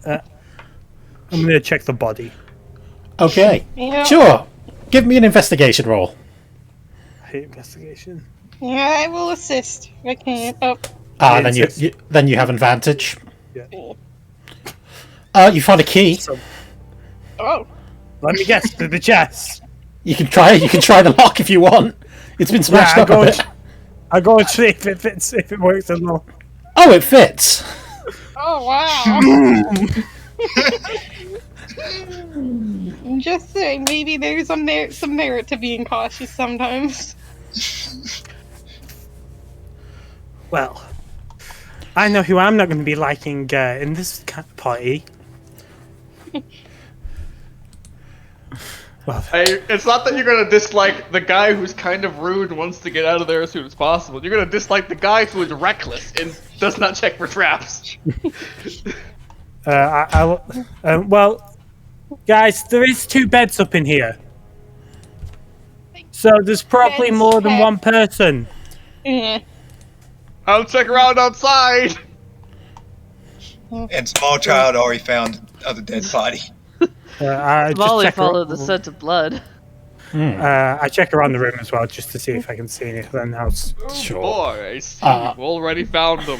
I'm gonna check the body. Okay, You know, sure. Give me an investigation roll. I hate investigation. Yeah, I will assist. I can't. Oh. Then you have advantage. Yeah. You find a key. Oh. Let me guess, to the chest. You can try the lock if you want. It's been smashed up a bit. I go and see if it fits, if it works as well. Oh, it fits. Oh, wow. Just saying, maybe there's some merit to being cautious sometimes. Well, I know who I'm not going to be liking in this party. Well, Hey, it's not that you're gonna dislike the guy who's kind of rude and wants to get out of there as soon as possible. You're gonna dislike the guy who is reckless and does not check for traps. well, guys, there is 2 beds up in here. So there's probably Beds, more than okay. one person. Eh. I'll check around outside. And small child already found other dead body. I just Molly check followed the scent of blood. I check around the room as well, just to see if I can see anything else. Sure. Boy, I see. You've already found them.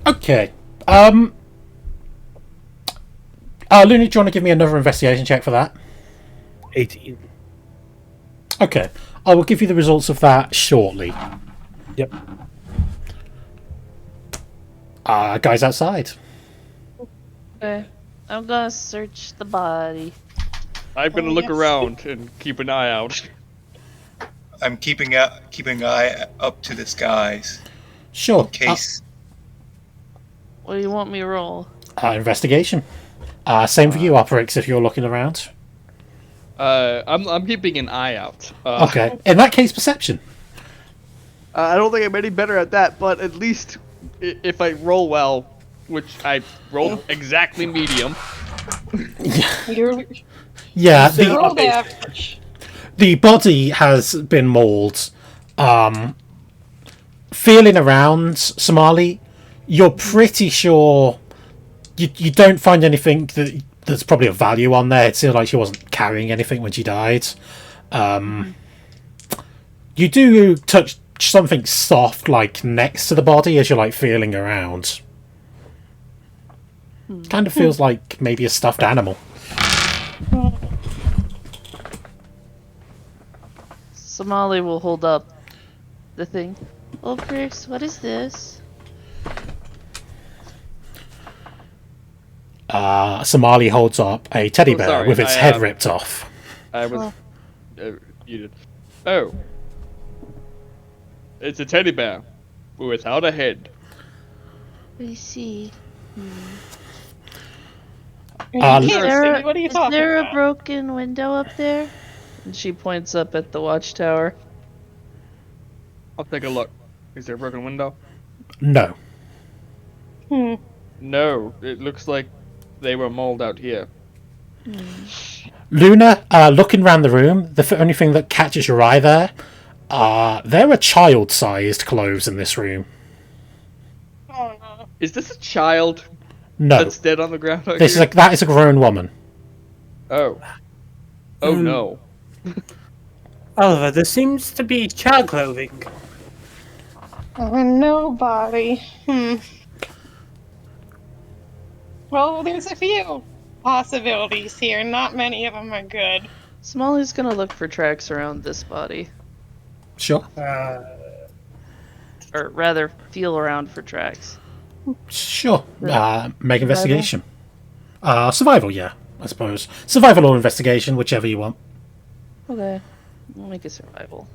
Okay. Luna, do you want to give me another investigation check for that? 18. Okay. I will give you the results of that shortly. Yep. Guys outside. Okay. I'm gonna search the body. I'm gonna look around and keep an eye out. I'm keeping an eye up to the skies Sure. in case. What do you want me to roll? Investigation. Same for you, Operix, if you're looking around. I'm keeping an eye out. Okay. In that case, perception. I don't think I'm any better at that, but at least if I roll well, which I rolled exactly medium. You're Yeah. rolled The, average. the body has been mauled. Feeling around, Somali, you're pretty sure you don't find anything that's probably of value on there. It seems like she wasn't carrying anything when she died. You do touch something soft, like next to the body, as you're like feeling around. Kind of feels like maybe a stuffed animal. Somali will hold up the thing. Oh, Briggs, what is this? Somali holds up a teddy bear sorry, with its I, head ripped off. I was muted. Oh, it's a teddy bear without a head. I see. You can't see. There, What are you is talking there about? a broken window up there? And she points up at the watchtower. I'll take a look. Is there a broken window? No. No, it looks like they were mauled out here. Luna, looking around the room, the only thing that catches your eye there, there are child-sized clothes in this room. Oh no. Is this a child No, that's dead on the ground? Out this is here? that is a grown woman. Oh. Oh no. Oliver, there seems to be child clothing. Nobody. Well, there's a few possibilities here. Not many of them are good. Somali's gonna look for tracks around this body. Sure. Or rather, feel around for tracks. Sure. Make investigation. Survival, yeah, I suppose. Survival or investigation, whichever you want. Okay. We'll make a survival.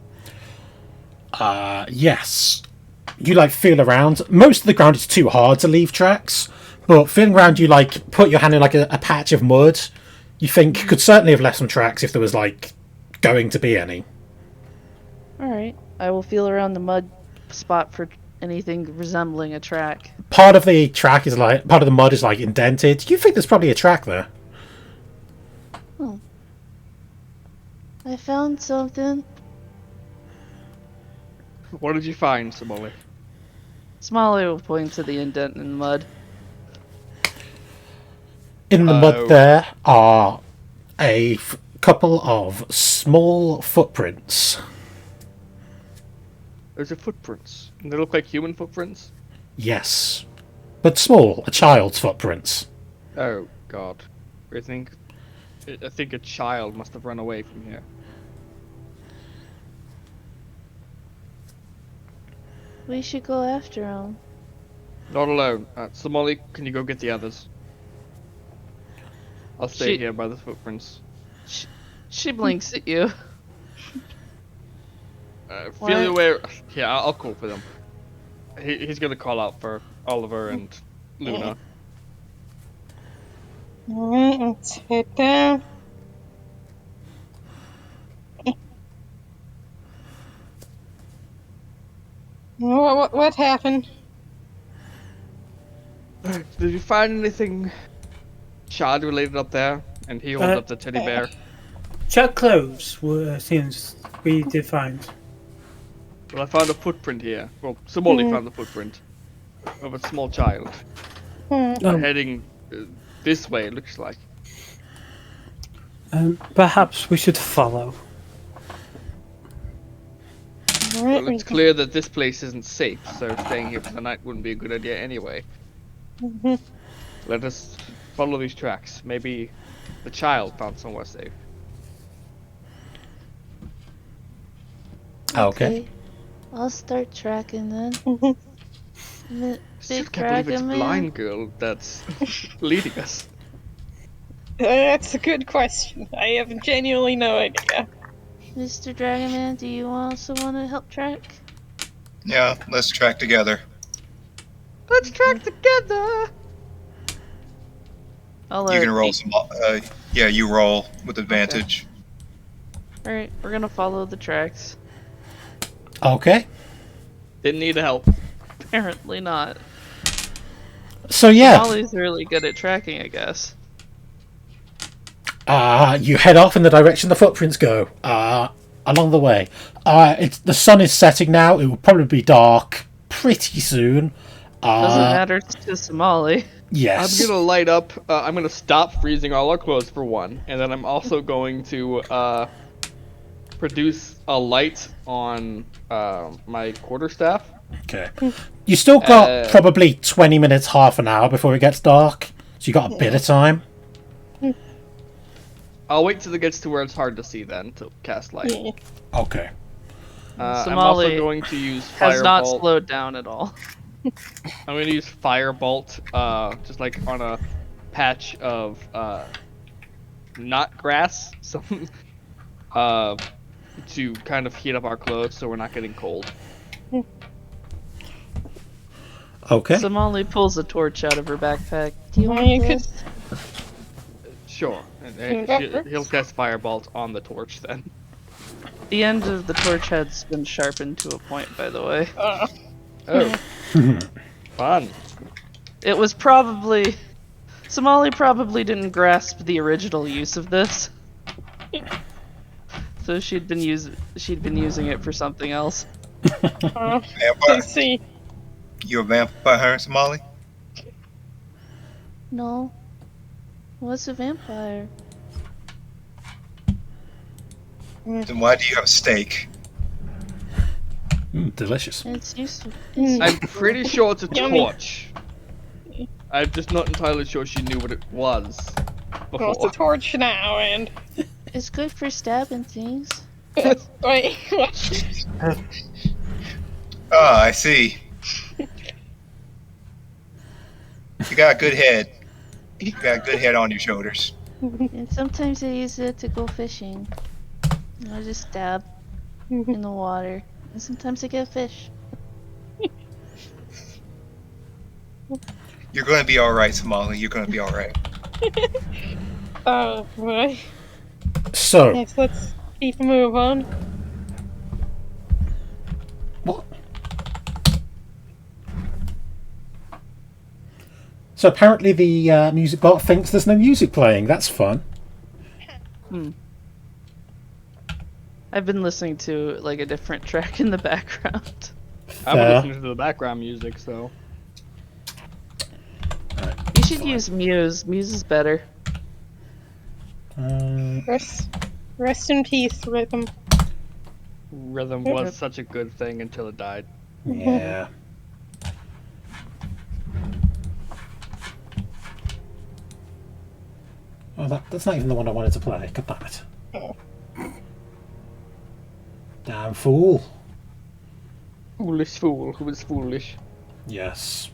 Yes. You like feel around. Most of the ground is too hard to leave tracks, but feeling around, you like put your hand in like a patch of mud. You think could certainly have left some tracks if there was like going to be any. Alright. I will feel around the mud spot for anything resembling a track. Part of the track is like part of the mud is like indented. You think there's probably a track there. I found something. What did you find, Somali? Somali will point to the indent in the mud. In the mud there are a couple of small footprints. Those are footprints. And they look like human footprints? Yes. But small, a child's footprints. Oh god. I think a child must have run away from here. We should go after him. Not alone. Somali, can you go get the others? I'll stay She- here by the footprints. She blinks at you. Feel your way. Yeah, I'll call for them. He's gonna call out for Oliver and Luna. Alright, let's head down. What happened? Did you find anything child related up there? And he holds up the teddy bear. Chuck clothes were things we did find. Well, I found a footprint here. Well, Somali found the footprint of a small child. Heading this way, it looks like. Perhaps we should follow. Well, it's clear that this place isn't safe, so staying here for the night wouldn't be a good idea anyway. Let us follow these tracks. Maybe the child found somewhere safe. Okay. I'll start tracking then. Still Big can't believe it's dragon man. blind girl that's leading us. That's a good question. I have genuinely no idea. Mr. Dragon Man, do you also want to help track? Yeah, let's track together. Let's track together. I'll You can roll some. Yeah, you roll with advantage. Alright, we're gonna follow the tracks. Okay. Didn't need help. Apparently not. So yeah, Molly's really good at tracking, I guess. you head off in the direction the footprints go. Along the way, the sun is setting now. It will probably be dark pretty soon. Doesn't matter to Somali. Yes. I'm gonna light up. I'm gonna stop freezing all our clothes for one, and then I'm also going to produce a light on my quarterstaff. Okay. You still got probably 20 minutes, half an hour before it gets dark. So you got a bit of time. I'll wait till it gets to where it's hard to see then to cast light. Okay. I'm also Somali going to use has not Firebolt. slowed down at all. I'm going to use Firebolt, just like on a patch of not grass, some to kind of heat up our clothes so we're not getting cold. Okay. Somali pulls a torch out of her backpack. Do you Well, want you could- this? Sure. And he'll cast Firebolt on the torch then. The end of the torch head's been sharpened to a point, by the way. Oh. Fun. It was probably... Somali probably didn't grasp the original use of this. So she'd been using it for something else. I Vampire? see. You a vampire, Somali? No. What's a vampire? Then why do you have a steak? Delicious. It's useful. I'm pretty sure it's a Yummy. torch. I'm just not entirely sure she knew what it was before. Well, it's a torch now, and It's good for stabbing things. wait, what? Ah, I see. You got a good head. You got a good head on your shoulders. And sometimes I use it to go fishing. I just stab in the water. And sometimes I get fish. You're going to be all right, Somali. You're going to be all right. Oh, boy. So, Yes, let's keep a move on. what? So apparently the music bot thinks there's no music playing. That's fun. I've been listening to like a different track in the background. I've been Fair. listening to the background music, so. You should use Muse. Muse is better. Rest in peace, Rhythm. Rhythm was such a good thing until it died. Yeah. Oh, that's not even the one I wanted to play. God damn it. Damn fool. Foolish fool who is foolish. Yes.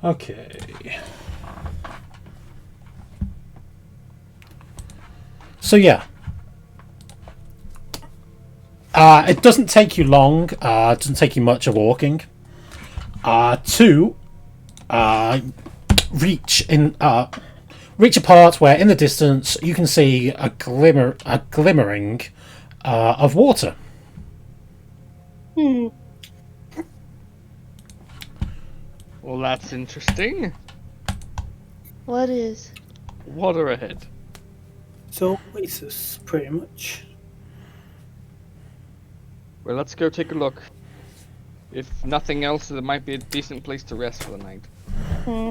Okay. So yeah. It doesn't take you long. It doesn't take you much of walking. To reach a part where, in the distance, you can see a glimmering of water. Hmm. Well, that's interesting. What is? Water ahead. So oasis, pretty much. Well, let's go take a look. If nothing else, it might be a decent place to rest for the night. Hmm.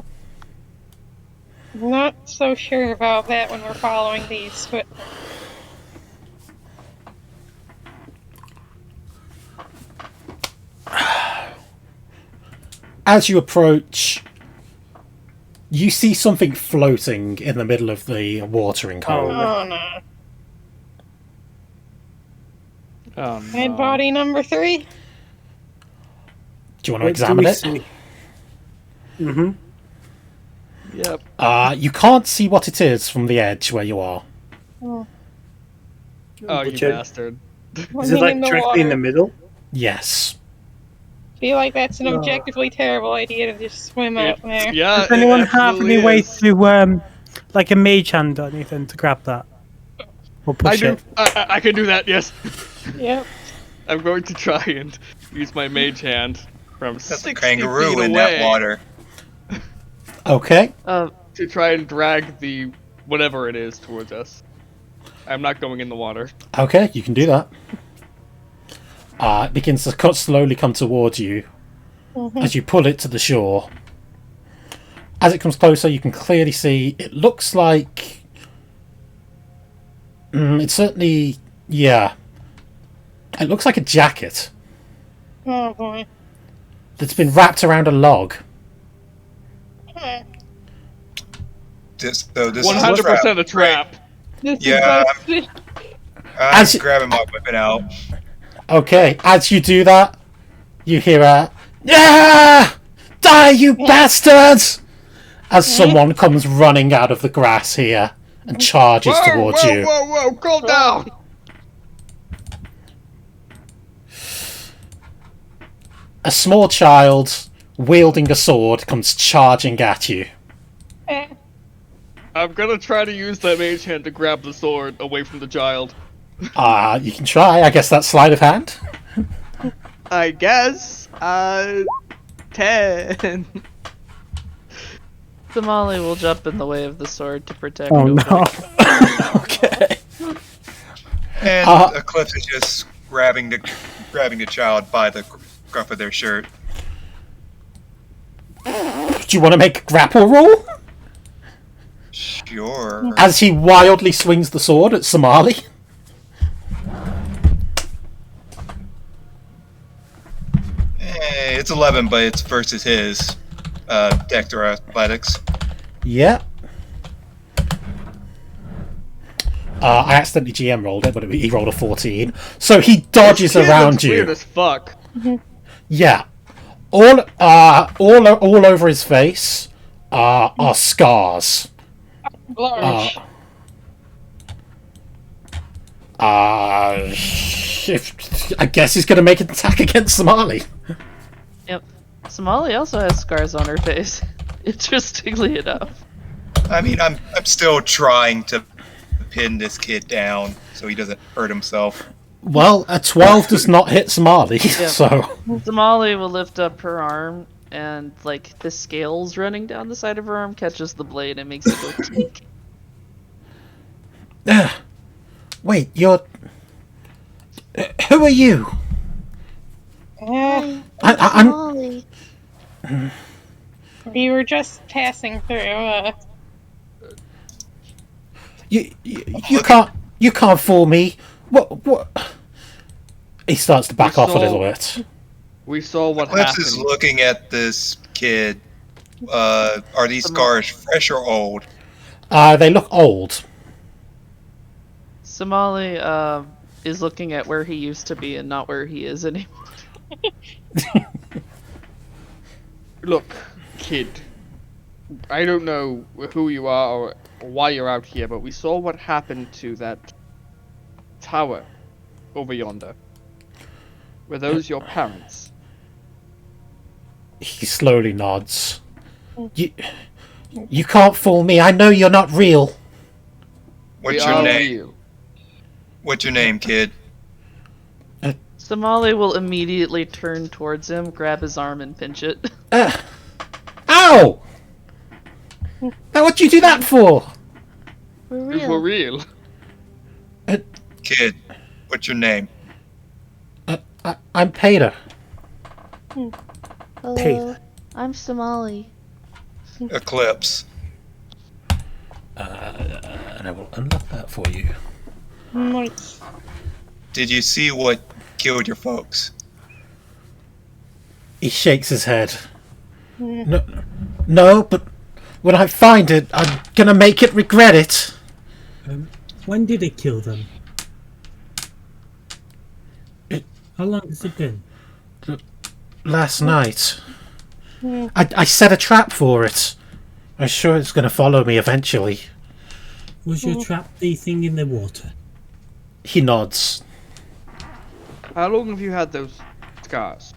Not so sure about that when we're following these, but As you approach, you see something floating in the middle of the watering hole. oh no. Oh, Dead no. body number 3? Do you want to What do examine we it? see? Mm-hmm. Yep. You can't see what it is from the edge where you are. Oh. Oh, you bastard. Is it Swimming like in the directly in the water. middle? Yes. Feel like that's an Oh. objectively terrible idea to just swim out there. Yeah, Does anyone it have absolutely any way is. to, like a mage hand or anything to grab that? Or I push do. it? I can do that, yes. Yep. I'm going to try and use my mage hand from That's a 60 kangaroo feet in away that water. Okay. to try and drag the whatever it is towards us. I'm not going in the water. Okay, you can do that. It begins to slowly come towards you as you pull it to the shore. As it comes closer, you can clearly see it looks like... it's certainly... yeah. It looks like a jacket Oh boy. that's been wrapped around a log. Huh. This is 100% a trap. This Yeah, is busted. I'm As- grabbing my weapon out. Okay, as you do that, you hear a... yeah! Die, you bastards! As someone comes running out of the grass here and charges towards you. Whoa, calm down! A small child wielding a sword comes charging at you. Eh. I'm gonna try to use that mage hand to grab the sword away from the child. You can try. I guess that's sleight of hand. I guess. 10. Somali will jump in the way of the sword to protect Oh Opal. no. Okay. And Eclipse is just grabbing the child by the scruff of their shirt. Do you want to make a grapple roll? Sure. As he wildly swings the sword at Somali. It's 11, but it's versus his Dex or Athletics. Yeah. I accidentally GM rolled it, but he rolled a 14. So he dodges Kid around looks you. Weird as fuck. Yeah. All over his face are scars. Large. I guess he's going to make an attack against Somali. Yep. Somali also has scars on her face. Interestingly enough. I mean, I'm still trying to pin this kid down so he doesn't hurt himself. Well, a 12 does not hit Somali, so... Somali will lift up her arm, and like the scales running down the side of her arm catches the blade and makes it go tick. Wait, you're... who are you? I'm... Molly. We were just passing through. You can't fool me. What? He starts to back off a little bit. We saw what Eclipse happened. is looking at this kid. Are these scars fresh or old? They look old. Somali is looking at where he used to be and not where he is anymore. Look, kid. I don't know who you are or why you're out here, but we saw what happened to that tower over yonder. Were those your parents? He slowly nods. You can't fool me. I know you're not real. What's We your are name? real. What's your name, kid? Somali will immediately turn towards him, grab his arm, and pinch it. Ow! Now what'd you do that for? For For real. real. Kid, what's your name? I'm Peter. Hello. Peter. I'm Somali. Eclipse. And I will unlock that for you. Nice. Did you see what killed your folks? He shakes his head. No, but when I find it, I'm gonna make it regret it. When did it kill them? How long has it been? Last night. I set a trap for it. I'm sure it's gonna follow me eventually. Was your trap the thing in the water? He nods. How long have you had those scars?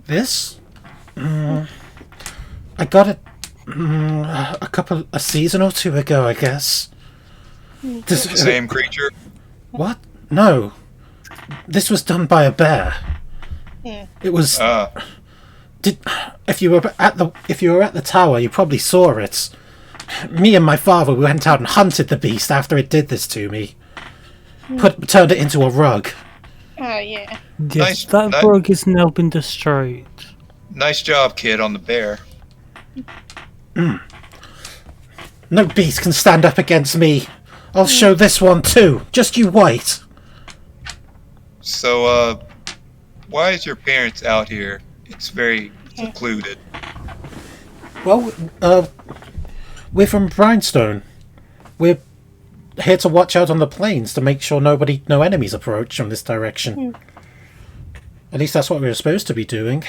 This? I got it a season or two ago, I guess. The same creature? What? No. This was done by a bear. It was. If you were at the tower, you probably saw it. Me and my father went out and hunted the beast after it did this to me. Turned it into a rug. Oh, yeah. Yes, Nice- that ni- rug has now been destroyed. Nice job, kid, on the bear. No beast can stand up against me. I'll show this one too. Just you wait. So, why is your parents out here? It's very secluded. Well, we're from Brimstone. We're here to watch out on the plains to make sure no enemies approach from this direction. At least that's what we were supposed to be doing.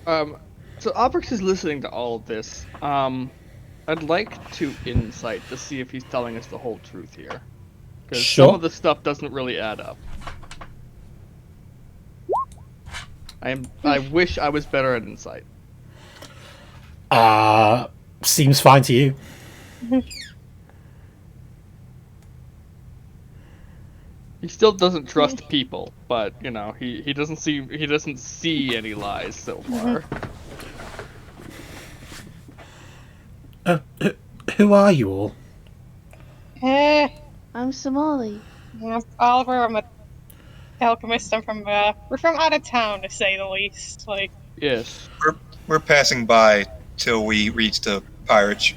So Obrix is listening to all of this. I'd like to insight to see if he's telling us the whole truth here. Because Sure. some of the stuff doesn't really add up. I wish I was better at insight. Seems fine to you. He still doesn't trust people, but you know, he doesn't see any lies so far. Who are you all? I'm Somali. Oliver, I'm a alchemist. We're from out of town, to say the least. Like, Yes. We're passing by till we reach the pirate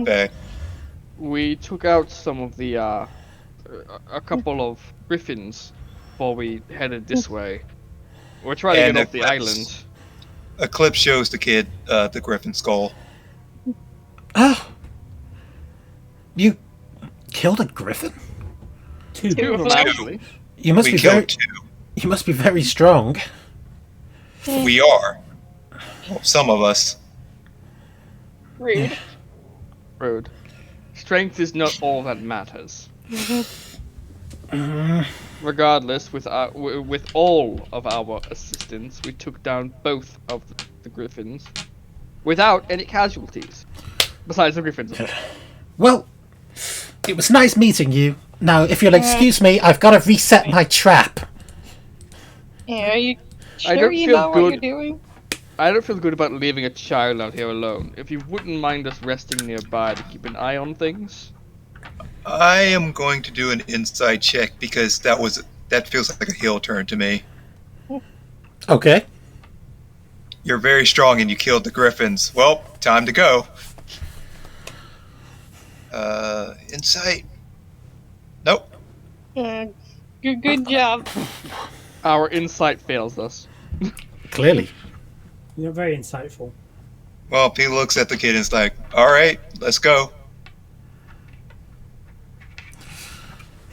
bay. We took out some of the a couple of griffins before we headed this way. We're trying to And get off the Eclipse. island. Eclipse shows the kid the griffin skull. Oh, you killed a griffin? Two. Two of them, actually. You must We be killed very. two. You must be very strong. We are. Well, some of us. rude. Rude. Strength is not all that matters. Regardless, with all of our assistance, we took down both of the griffins without any casualties. Besides the griffins. of course. Well, it was nice meeting you. Now, if you'll excuse me, I've got to reset my trap. Yeah, are you I sure don't you feel know what good. you're doing? I don't feel good about leaving a child out here alone. If you wouldn't mind us resting nearby to keep an eye on things. I am going to do an inside check because that feels like a heel turn to me. Okay. You're very strong and you killed the griffins. Well, time to go. Insight. Nope. Good job. Our insight fails us. Clearly. You're very insightful. Well, he looks at the kid and is like, all right, let's go.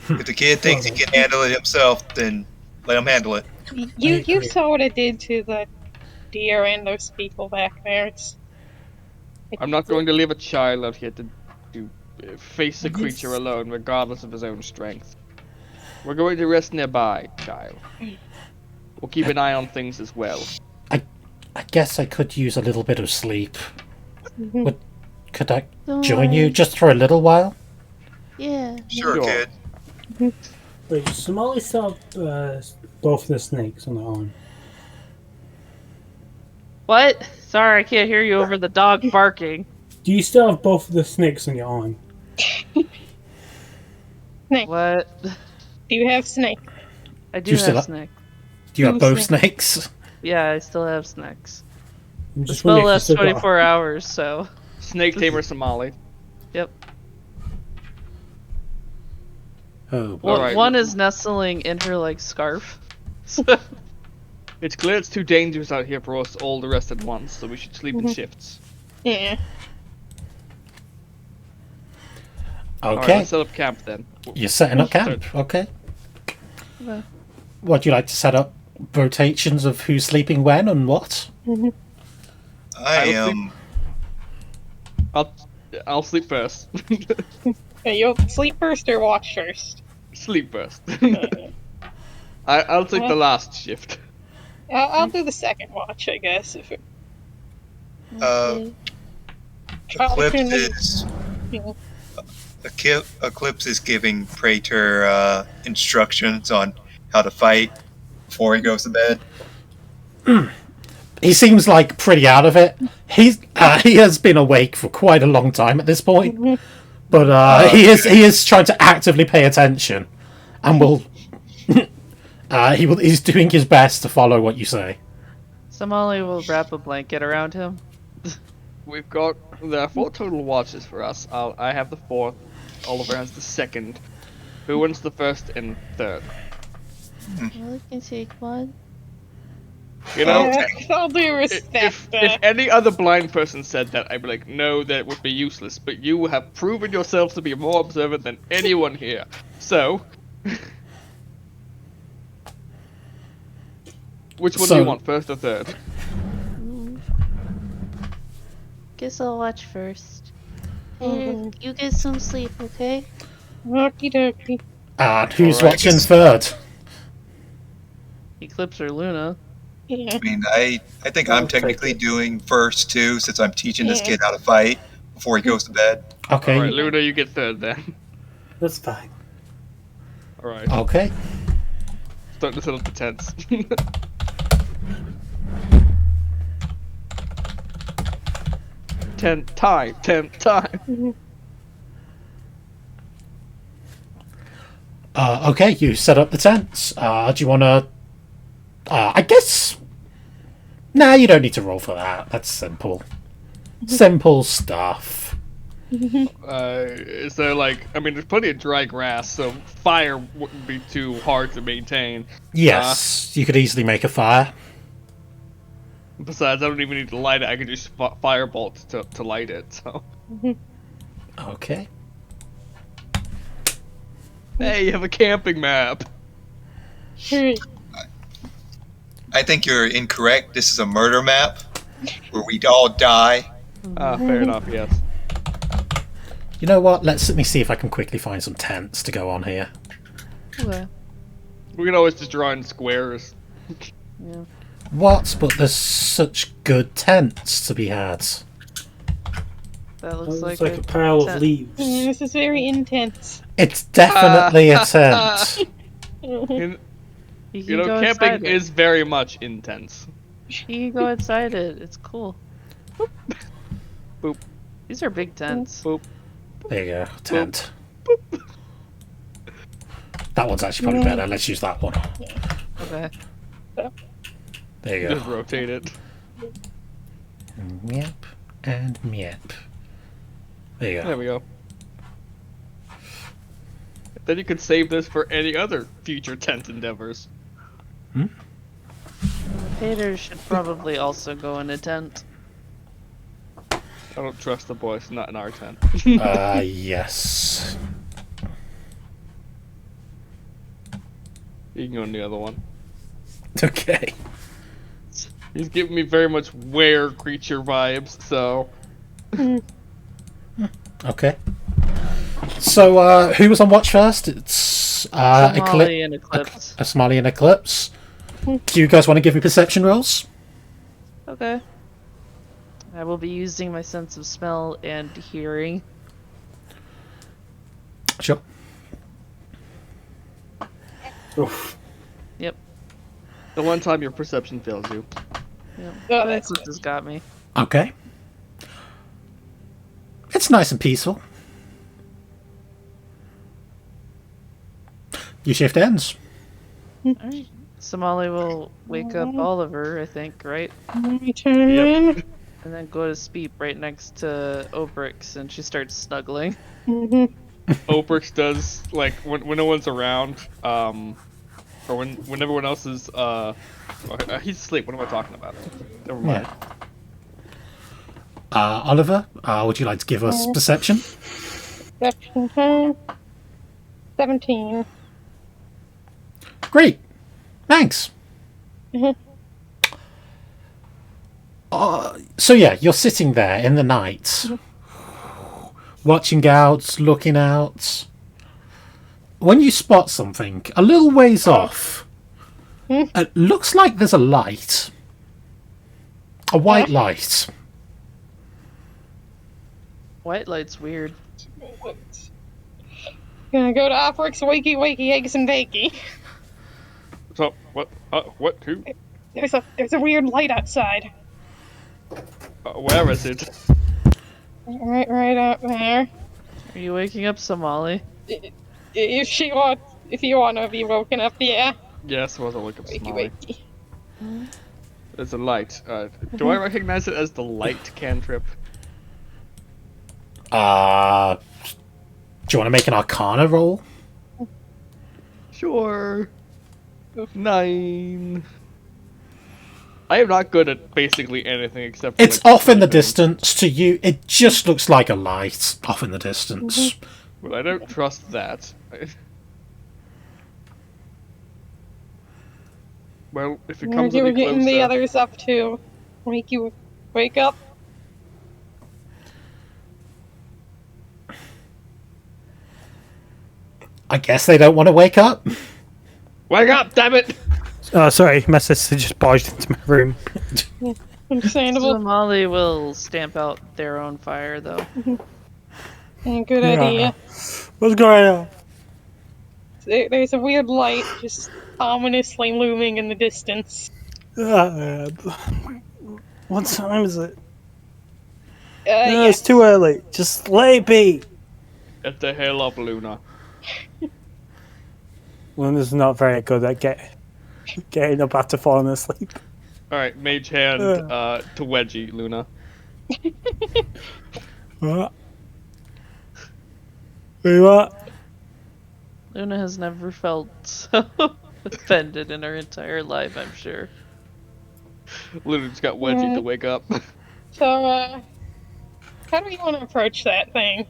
If the kid thinks he can handle it himself, then let him handle it. You saw what it did to the deer and those people back there. I'm not going to leave a child out here to face the creature Yes. alone, regardless of his own strength. We're going to rest nearby, child. We'll keep an eye on things as well. I guess I could use a little bit of sleep. Could I Don't join you worry. just for a little while? Yeah. Sure, Sure. kid. Wait, Somali still have both the snakes on their arm. What? Sorry, I can't hear you over the dog barking. Do you still have both of the snakes on your arm? Snake. What? Do you have snake? I Do you do still have ha- snake. Do you have Two both snakes? Yeah, I still have snakes. I'm The just spell wondering if you lasts still got- 24 hours, so. Snake Tamer Somali. Yep. Oh, Well, Alright. one is nestling in her, like, scarf. It's clear it's too dangerous out here for us all to rest at once, so we should sleep in shifts. Yeah. Alright, okay. let's set up camp then. You're setting up camp. Okay. Okay. Would you like to set up rotations of who's sleeping when and what? I don't am. I'll sleep first. Okay, you'll sleep first or watch first? Sleep first. I'll take the last shift. I'll do the second watch, I guess. If it, Okay. Eclipse Opportunity. is. Yeah. Eclipse is giving Praetor instructions on how to fight before he goes to bed. He seems like pretty out of it. He has been awake for quite a long time at this point, but he is trying to actively pay attention, and will he's doing his best to follow what you say. Somali will wrap a blanket around him. There are 4 total watches for us. I have the 4th. Oliver has the 2nd. Who wins the 1st and 3rd? Well, I can take one. You know, Okay. I'll do respect. if any other blind person said that, I'd be like, no, that would be useless. But you have proven yourself to be more observant than anyone here. So, which one do So- you want, 1st or 3rd? Guess I'll watch first. Here, you get some sleep, okay? Okie dokie. And who's Alright. watching third? Eclipse or Luna. Yeah. I mean, I think I'm I'll take technically it. doing first too, since I'm teaching this Yeah. kid how to fight before he goes to bed. Okay. Alright, Luna, you get 3rd then. That's fine. Alright, Okay. starting to set up the tents. Tent time. Okay, you set up the tents. Do you want to? I guess. Nah, you don't need to roll for that. That's simple. Simple stuff. Is there like, I mean, there's plenty of dry grass, so fire wouldn't be too hard to maintain. Yes, you could easily make a fire. Besides, I don't even need to light it. I can just firebolt to light it. So, Okay. hey, you have a camping map. Alright. I think you're incorrect. This is a murder map where we'd all die. Ah, fair enough. Yes. You know what? Let me see if I can quickly find some tents to go on here. Okay. We can always just draw in squares. Yeah. What? But there's such good tents to be had. That looks It's like, like a pile of tent. leaves. This is very intense. It's definitely a tent. You You can know, go camping inside is very much intense. it. You can go inside it. It's cool. Boop. These are big tents. Boop. There you go, tent. That one's actually probably better. Let's use that one. Okay. There you Just go. rotate it. Yep and yep. There you There go. we go. Then you could save this for any other future tent endeavors. Haters should probably also go in a tent. I don't trust the boys, not in our tent. Yes. You can go in the other one. Okay. He's giving me very much were creature vibes, so. Okay. So, who was on watch first? It's Somali and Eclipse. a Somali and Eclipse. Do you guys want to give me perception rolls? Okay. I will be using my sense of smell and hearing. Sure. Oof. Yep. The one time your perception fails you. Yep. Oh, that's Eclipse has got me. Okay. It's nice and peaceful. Your shift ends. Alright. Somali will wake up Oliver, I think, right? My turn. And then go to sleep right next to Obrix, and she starts snuggling. Oprix does, like, when no one's around, or when everyone else is, he's asleep, what am I talking about? Never mind. Oliver, would you like to give us perception? Perception time. 17. Great. Thanks. So yeah, you're sitting there in the night, watching out, looking out. When you spot something a little ways off, it looks like there's a light. A white light. White light's weird. Gonna go to Oprix, wakey, wakey, eggs and bakey. So, what, who? There's a weird light outside. Where is it? Right up there. Are you waking up Somali? If you want to be woken up, yeah. Yes, I was a look up Wakey, Somali. wakey. There's a light. Do I recognize it as the light cantrip? Do you want to make an Arcana roll? Sure. 9. I am not good at basically anything except for, It's like, off in the sleeping. distance. To you, it just looks like a light off in the distance. Well, I don't trust that. Well, if it comes You were any getting the closer... others up to make you wake up. I guess they don't want to wake up. Wake up, damn it! Oh, sorry, my sister just barged into my room. Understandable. Somali will stamp out their own fire, though. Good idea. What's going on? There's a weird light just ominously looming in the distance. What time is it? Yeah. No, it's too early. Just let it be. Get the hell up, Luna. Luna's not very good at getting up after falling asleep. Alright, mage hand to Wedgie, Luna. What? Wait, what? Luna has never felt so offended in her entire life, I'm sure. Luna just got Wedgie to wake up. So, how do we want to approach that thing?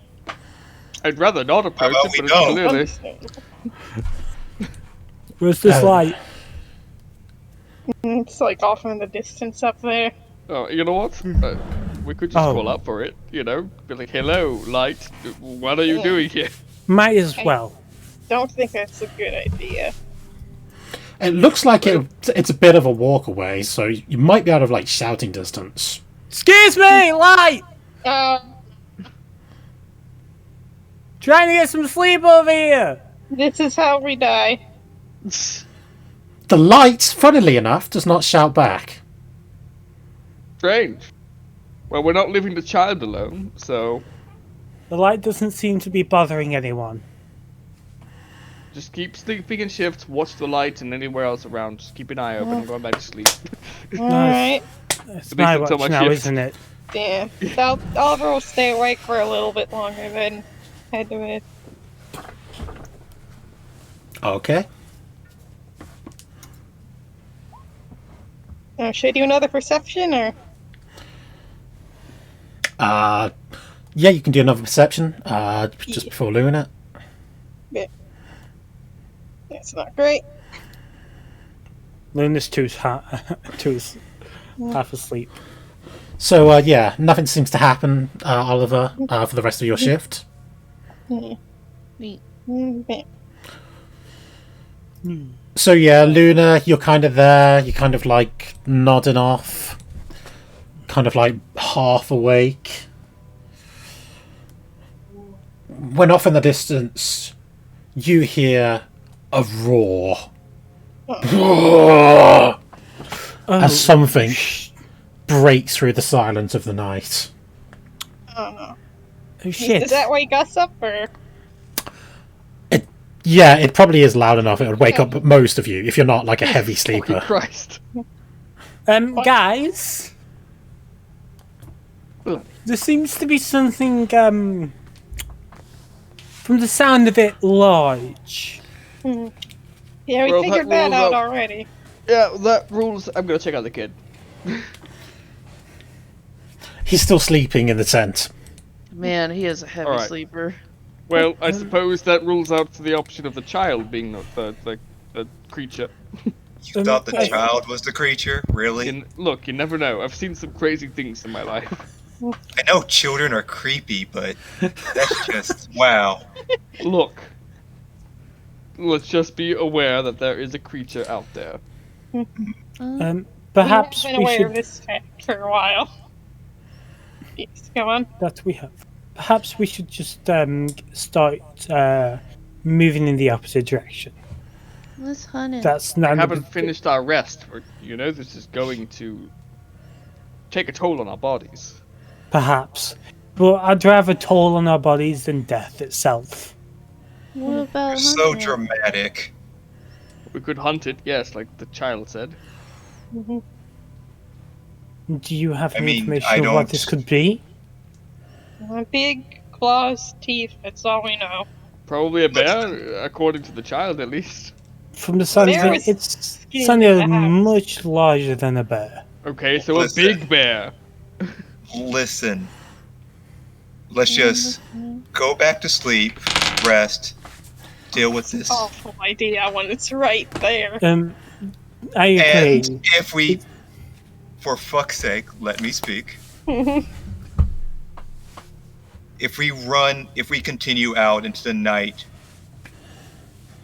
I'd rather not approach How it, about but we it's don't? clearly... Where's this light? It's like off in the distance up there. Oh, you know what? We could just call up for it, you know? Be like, hello, light. What are you doing here? Might as well. Don't think that's a good idea. It looks like it's a bit of a walk away, so you might be out of like shouting distance. Excuse me, light! Trying to get some sleep over here! This is how we die. The light, funnily enough, does not shout back. Strange. Well, we're not leaving the child alone, so The light doesn't seem to be bothering anyone. just keep sleeping in shifts, watch the light, and anywhere else around. Just keep an eye open and going back to sleep. Alright. It's At my least until watch my now, shift. isn't it? Yeah. Oliver will stay awake for a little bit longer than head to bed. Okay. Should I do another perception, or? Yeah, you can do another perception, just before Luna. Yeah. That's not great. Luna's too half asleep. So, yeah, nothing seems to happen, Oliver, for the rest of your shift. Neat. So, yeah, Luna, you're kind of there. You're kind of, like, nodding off. Kind of, like, half awake. When off in the distance, you hear a roar. As something breaks through the silence of the night. Oh shit. Does that wake us up or? Yeah, it probably is loud enough. It would wake up most of you if you're not like a heavy sleeper. Christ. Guys, there seems to be something. From the sound of it, large. Yeah, we Well, figured that that out rules out. already. Yeah, that rules. I'm gonna check out the kid. He's still sleeping in the tent. Man, he is a heavy Alright. sleeper. Well, I suppose that rules out the option of the child being the creature. You thought the child was the creature? Really? Look, you never know. I've seen some crazy things in my life. I know children are creepy, but that's just wow. Look, let's just be aware that there is a creature out there. Perhaps We've been we aware of should. this fact for a while. Yes, go on. That we have. Perhaps we should just start moving in the opposite direction. Let's hunt it. That's We not. haven't finished our rest. This is going to take a toll on our bodies. Perhaps. But I'd rather toll on our bodies than death itself. What about You're so hunting it? dramatic. We could hunt it, yes, like the child said. Do you have I any mean, information I of what don't- this could be? Big claws, teeth, that's all we know. Probably a bear, according to the child at least. From the sound of Bear it, was it's in sounded the house. much larger than a bear. Okay, so Listen. a big bear. Listen. Let's just go back to sleep, rest, deal with this. Awful idea when it's right there. I agree. And if we, for fuck's sake, let me speak. If we continue out into the night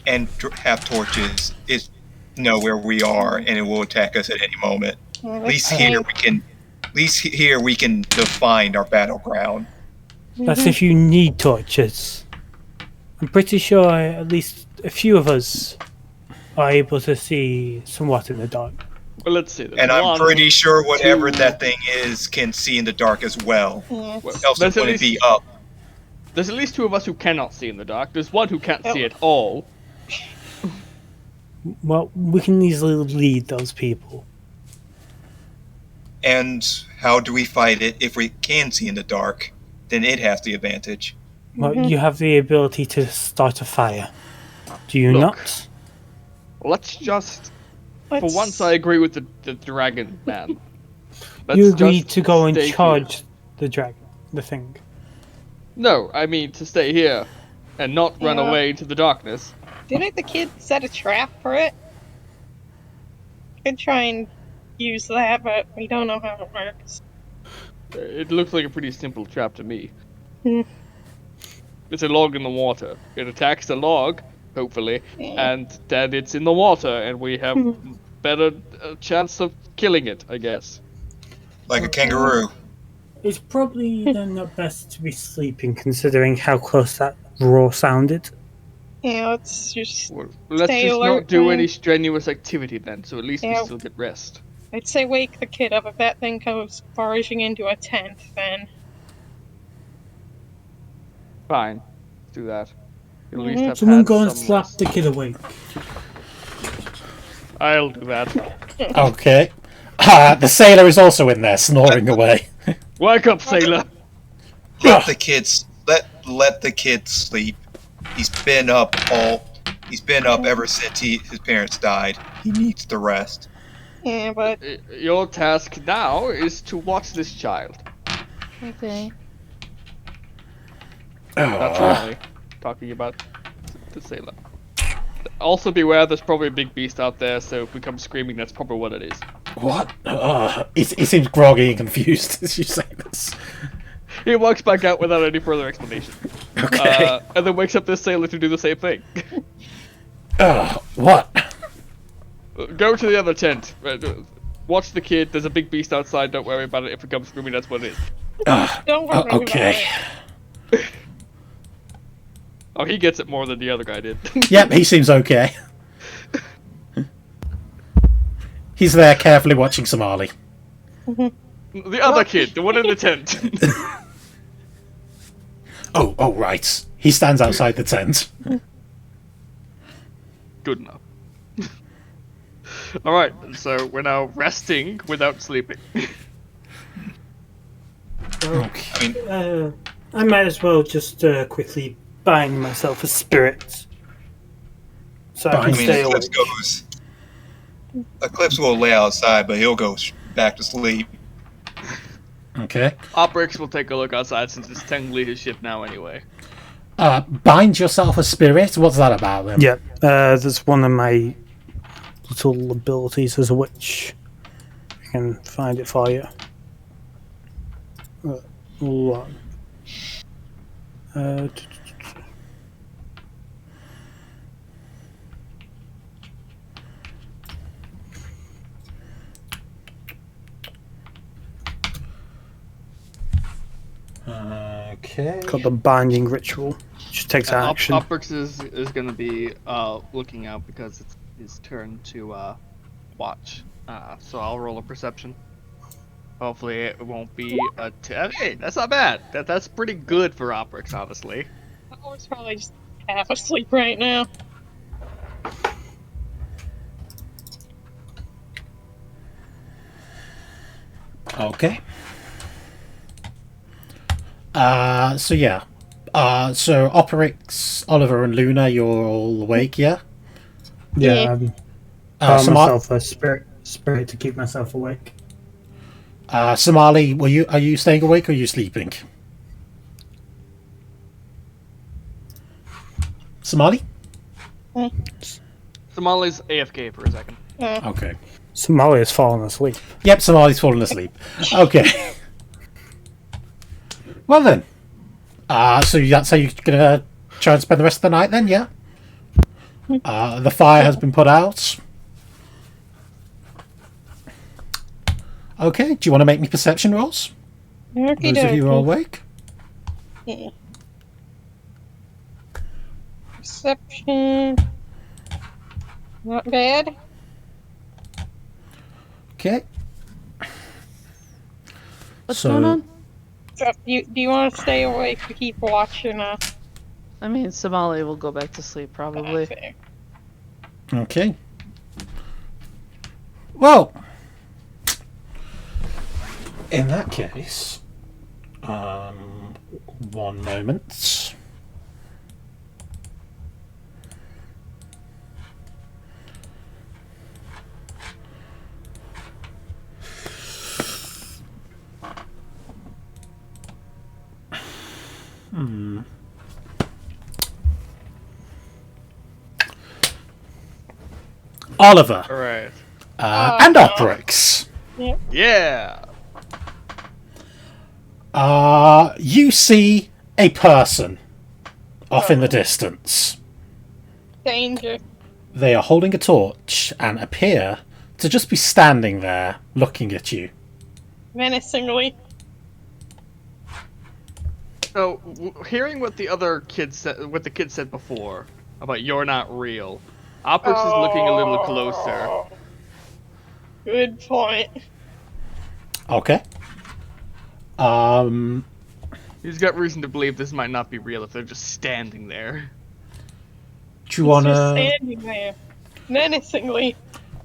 and have torches, it's know where we are and it will attack us at any moment. At least here we can define our battleground. That's if you need torches. I'm pretty sure at least a few of us are able to see somewhat in the dark. Well, let's see. There's And I'm one, pretty sure whatever two- that thing is can see in the dark as well. Well, Else there's it at wouldn't least be up. There's at least two of us who cannot see in the dark. There's one who can't see at all. Well, we can easily lead those people. And how do we fight it if we can see in the dark? Then it has the advantage. Well, you have the ability to start a fire. Do you Look. not? Let's just. For Let's- once, I agree with the dragon man. Let's You agreed just to go and stay here. charge the dragon, the thing. No, I mean to stay here and not run Yeah. away into the darkness. Didn't the kid set a trap for it? Could try and use that, but we don't know how it works. It looks like a pretty simple trap to me. Hmm. It's a log in the water. It attacks the log, hopefully, Yeah. and then it's in the water, and we have Hmm. better chance of killing it, I guess. Like a kangaroo. It's probably then not best to be Sleeping, considering how close that roar sounded. Yeah, let's just. Well, let's Stay just alert, not do man. any strenuous activity then, so at least we Yeah. still get rest. I'd say wake the kid up if that thing goes barging into a tent, then. Fine, let's do that. At least have Someone had go and some slap rest. the kid awake. I'll do that. Okay. The sailor is also in there, snoring away. Wake up, sailor! Let the kids let the kid sleep. He's been up ever since his parents died. He needs the rest. Yeah, but. Your task now is to watch this child. Okay. That's only talking about the sailor. Also beware, there's probably a big beast out there, so if we come screaming, that's probably what it is. What? He seems groggy and confused as you say this. He walks back out without any further explanation. Okay. And then wakes up this sailor to do the same thing. What? Go to the other tent. Watch the kid. There's a big beast outside. Don't worry about it. If it comes screaming, that's what it is. Don't worry Okay. about it. Oh, he gets it more than the other guy did. Yep, he seems okay. He's there carefully watching Somali. The other kid, the one in the tent. Oh, right. He stands outside the tent. Good enough. Alright, so we're now resting without sleeping. Okay. I might as well just quickly bind myself a spirit. So I Bind can me. stay Eclipse awake. goes. Eclipse will lay outside, but he'll go back to sleep. Okay. Oprix will take a look outside since it's technically his ship now anyway. Bind yourself a spirit? What's that about then? Yeah, that's one of my little abilities as a witch. I can find it for you. Hold on. Okay. Called the binding ritual. Just takes action. Oprix is going to be looking out because it's his turn to watch. So I'll roll a perception. Hopefully it won't be a 10. Hey, that's not bad. That's pretty good for Oprix, honestly. I was probably just half asleep right now. Okay. So yeah. So Operix, Oliver, and Luna, you're all awake, yeah? Yeah, Uh, Somali, myself a spirit to keep myself awake. Somali, are you staying awake or are you sleeping? Somali? Somali's AFK for a second. Okay. Somali has fallen asleep. Yep, Somali's fallen asleep. Okay. Well then. So that's how you're gonna try and spend the rest of the night then, yeah? The fire has been put out. Okay, do you want to make me perception rolls? Those of you who are awake? Yeah. Perception. Not bad. Okay. What's going on? So, do you want to stay awake to keep watching? I mean, Somali will go back to sleep probably. Fair. Okay. Well, in that case, one moment. Oliver Alright. and Oprix. Yeah! You see a person off in the distance. Danger. They are holding a torch and appear to just be standing there looking at you. Menacingly. So, hearing what the other kid said, what the kid said before about you're not real, Oprix is looking a little closer. Good point. Okay. He's got reason to believe this might not be real if they're just standing there. Do you Just wanna standing there. Menacingly.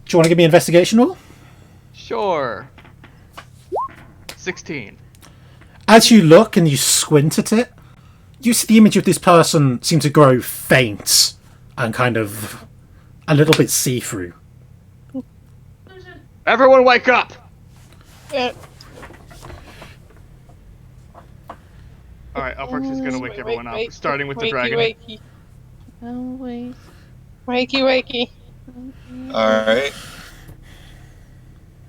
give me an investigation roll? Sure. 16. As you look and you squint at it, you see the image of this person seem to grow faint and kind of a little bit see-through. Everyone wake up! Alright, Oprix is gonna wake everyone up, starting with the dragon. Wakey. Oh, wait. Wakey. Alright.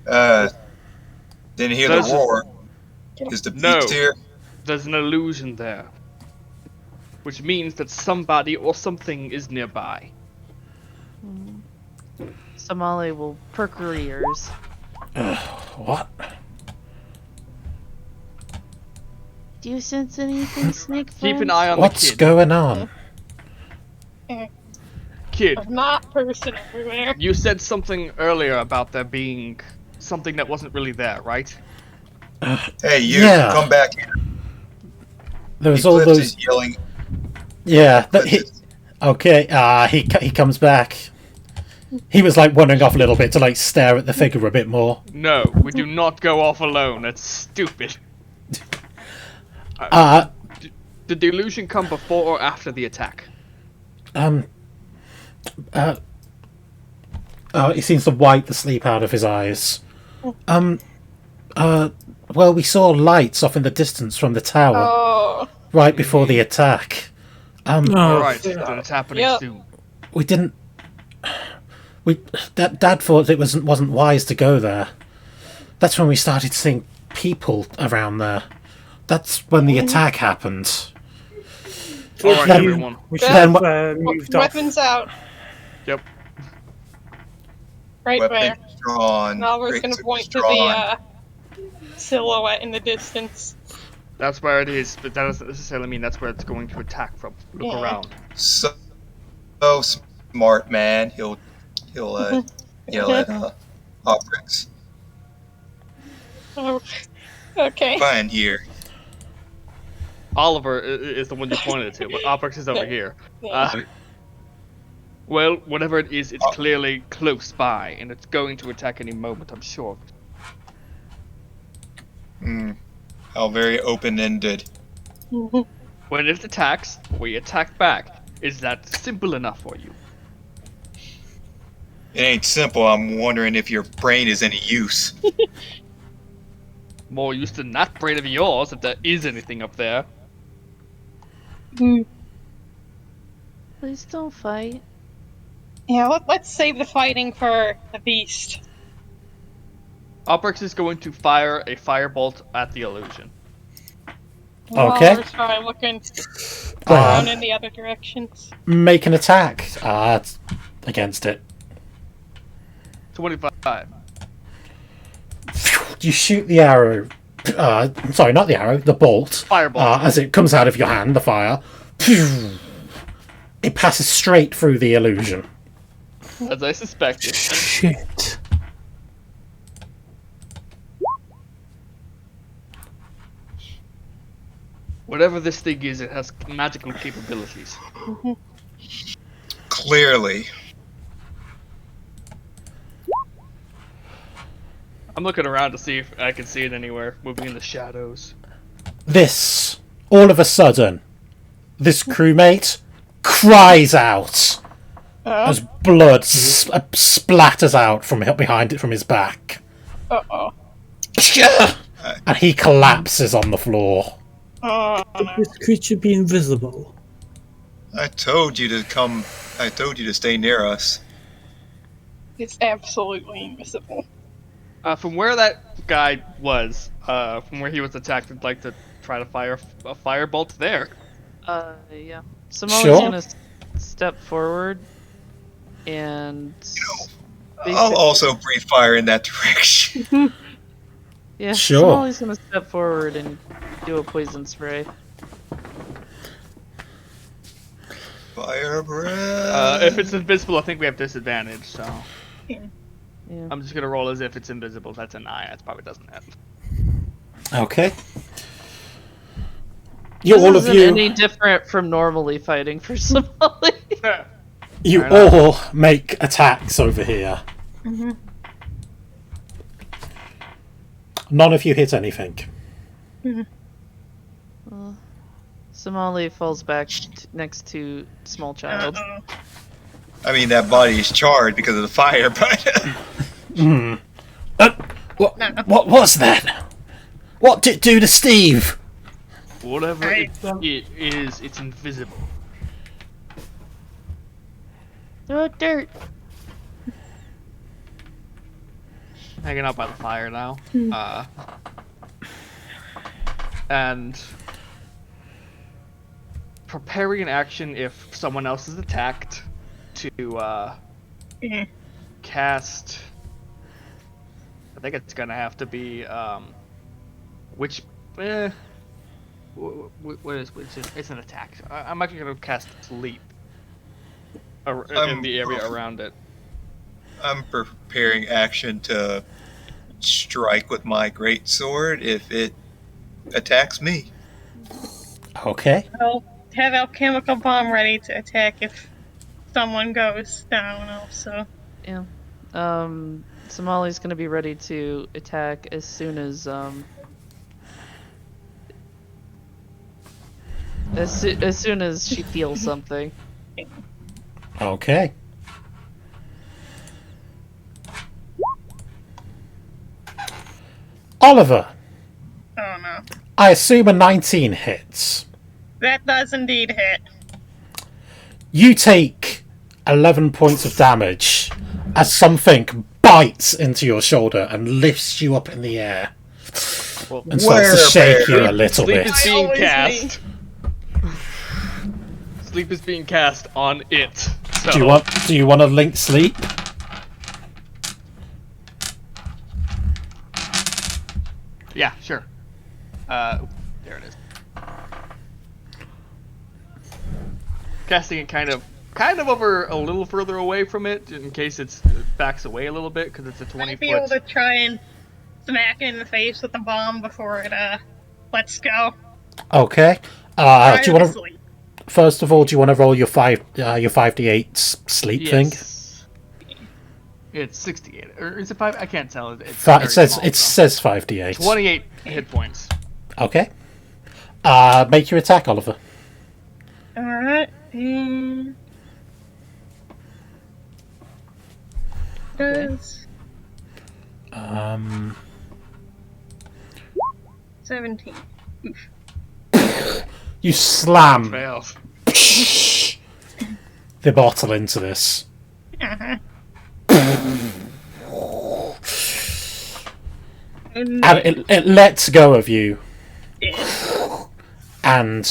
Didn't hear Does the it- roar. Is the No. beast here? There's an illusion there. Which means that somebody or something is nearby. Somali will perk her ears. What? Do you sense anything, snake Keep an friend? eye on What's the kid. going on? Kid, I'm not person everywhere. you said something earlier about there being something that wasn't really there, right? Hey, you, Yeah. come back here. There was all Eclipse those. is yelling. Yeah. Okay. He comes back. He was like wandering off a little bit to like stare at the figure a bit more. No, we do not go off alone. That's stupid. Did the illusion come before or after the attack? He seems to wipe the sleep out of his eyes. Well, we saw lights off in the distance from the tower Oh. right before the attack. Alright, then it's happening Yep. soon. We didn't. Dad thought it wasn't wise to go there. That's when we started seeing people around there. That's when the attack happened. Alright, Then- everyone. We should Then have what- moved off. Weapons out. Yep. Right Weapon there. drawn. Nalvar's Great gonna sword point to drawn. the silhouette in the distance. That's where it is, but that doesn't necessarily mean that's where it's going to attack from. Look Yeah. around. So smart, man. He'll yell at Oprix. Oh. Okay. Fine here. Oliver is the one you pointed to, but Oprix is over here. Yeah. Well, whatever it is, it's clearly close by, and it's going to attack any moment, I'm sure. How very open-ended. When it attacks, we attack back. Is that simple enough for you? It ain't simple. I'm wondering if your brain is any use. More use than that brain of yours, if there is anything up there. Please don't fight. Yeah, let's save the fighting for the beast. Oprix is going to fire a firebolt at the illusion. Okay. Nalvar's trying looking around in the other directions. Make an attack against it. 25. You shoot the arrow. Sorry, not the arrow. The bolt. Firebolt. As it comes out of your hand, the fire. It passes straight through the illusion. As I suspected. Shit. Whatever this thing is, it has magical capabilities. Clearly. I'm looking around to see if I can see it anywhere, moving in the shadows. All of a sudden, this crewmate cries out as blood splatters out from behind it from his back. Uh-oh. And he collapses on the floor. Oh, Could this creature be invisible? I told you to come. I told you to stay near us. it's absolutely invisible. From where that guy was, from where he was attacked, I'd like to try to fire a firebolt there. Yeah. Somali's Sure. gonna step forward and. I'll also breathe fire in that direction. Yeah, Sure. Somali's gonna step forward and do a poison spray. Fire breath. If it's invisible, I think we have disadvantage, so... Yeah. I'm just gonna roll as if it's invisible. That's an eye. That probably doesn't hit. Okay. This All of isn't you, any different from normally fighting for Somali. you Fair enough. all make attacks over here. None of you hit anything. Somali falls back next to small child. I mean, that body is charred because of the fire, but What was that? What did it do to Steve? Whatever it is, it's invisible. Throw dirt. hanging out by the fire now. And preparing an action if someone else is attacked to cast. I think it's gonna have to be which. What is it's an attack. I'm actually gonna cast sleep in the area around it. I'm preparing action to strike with my great sword if it attacks me. Okay. I'll have alchemical bomb ready to attack if someone goes down also. Yeah. Somali's gonna be ready to attack as soon as as soon as she feels something. Okay. Oliver, Oh no. I assume a 19 hits. That does indeed hit. You take 11 points of damage as something bites into your shoulder and lifts you up in the air Well, and starts to shake you a little sleep bit. is being Always cast. Sleep is being cast on it. So. Do you want to link sleep? Yeah, sure. There it is. Casting it kind of over a little further away from it, in case it backs away a little bit, because it's a 20 I'd be able foot. to try and smack it in the face with the bomb before it lets go. Okay. Do you want to? Sleep. First of all, do you want to roll your 5d8 sleep thing? It's 68, or is it 5? I can't tell. It's It says small, it so. says 5d8. 28 hit points. Okay. Make your attack, Oliver. Alright, and... Does 17. You slam Fails. the bottle into this. Uh-huh. And it lets go of you. Yeah. And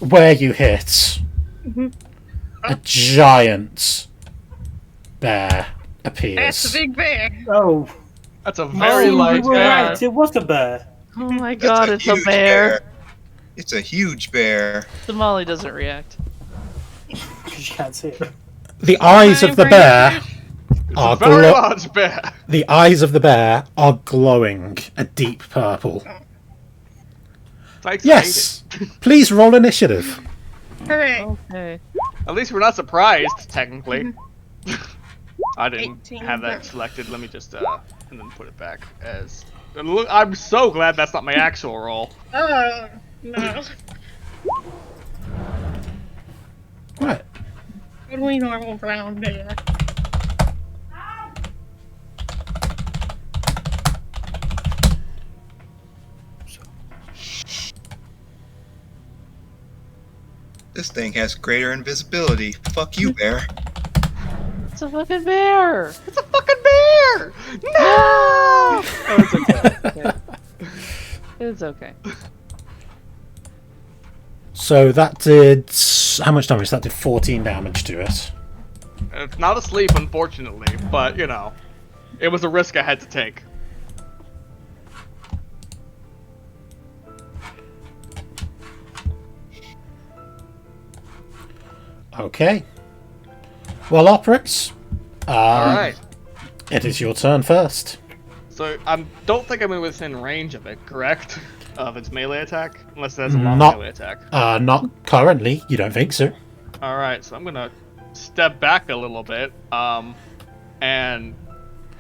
where you hit, a giant bear appears. That's a big bear. Oh, That's a very large you were bear. right. It was a bear. Oh my That's god, it's a huge bear. It's a huge bear. Somali doesn't react. Because you can't see it. The eyes of the bear are Very large bear. the eyes of the bear are glowing a deep purple. So excited. Yes. Please roll initiative. Hooray. Okay. At least we're not surprised, technically. I didn't 18. have that selected. Let me just and then put it back as. Look, I'm so glad that's not my actual roll. Oh, no. Right. Totally normal brown bear. This thing has greater invisibility. Fuck you, bear. It's a fucking bear! It's a fucking bear! No! Oh, it's okay. It's okay. So that did how much damage? That did 14 damage to it. It's not asleep, unfortunately, but you know, it was a risk I had to take. Okay. Well, Operix, Alright. it is your turn first. So I don't think I'm within range of it, correct? Of its melee attack? Unless it has a long Not- melee attack. Not currently. You don't think so? Alright, so I'm gonna step back a little bit, and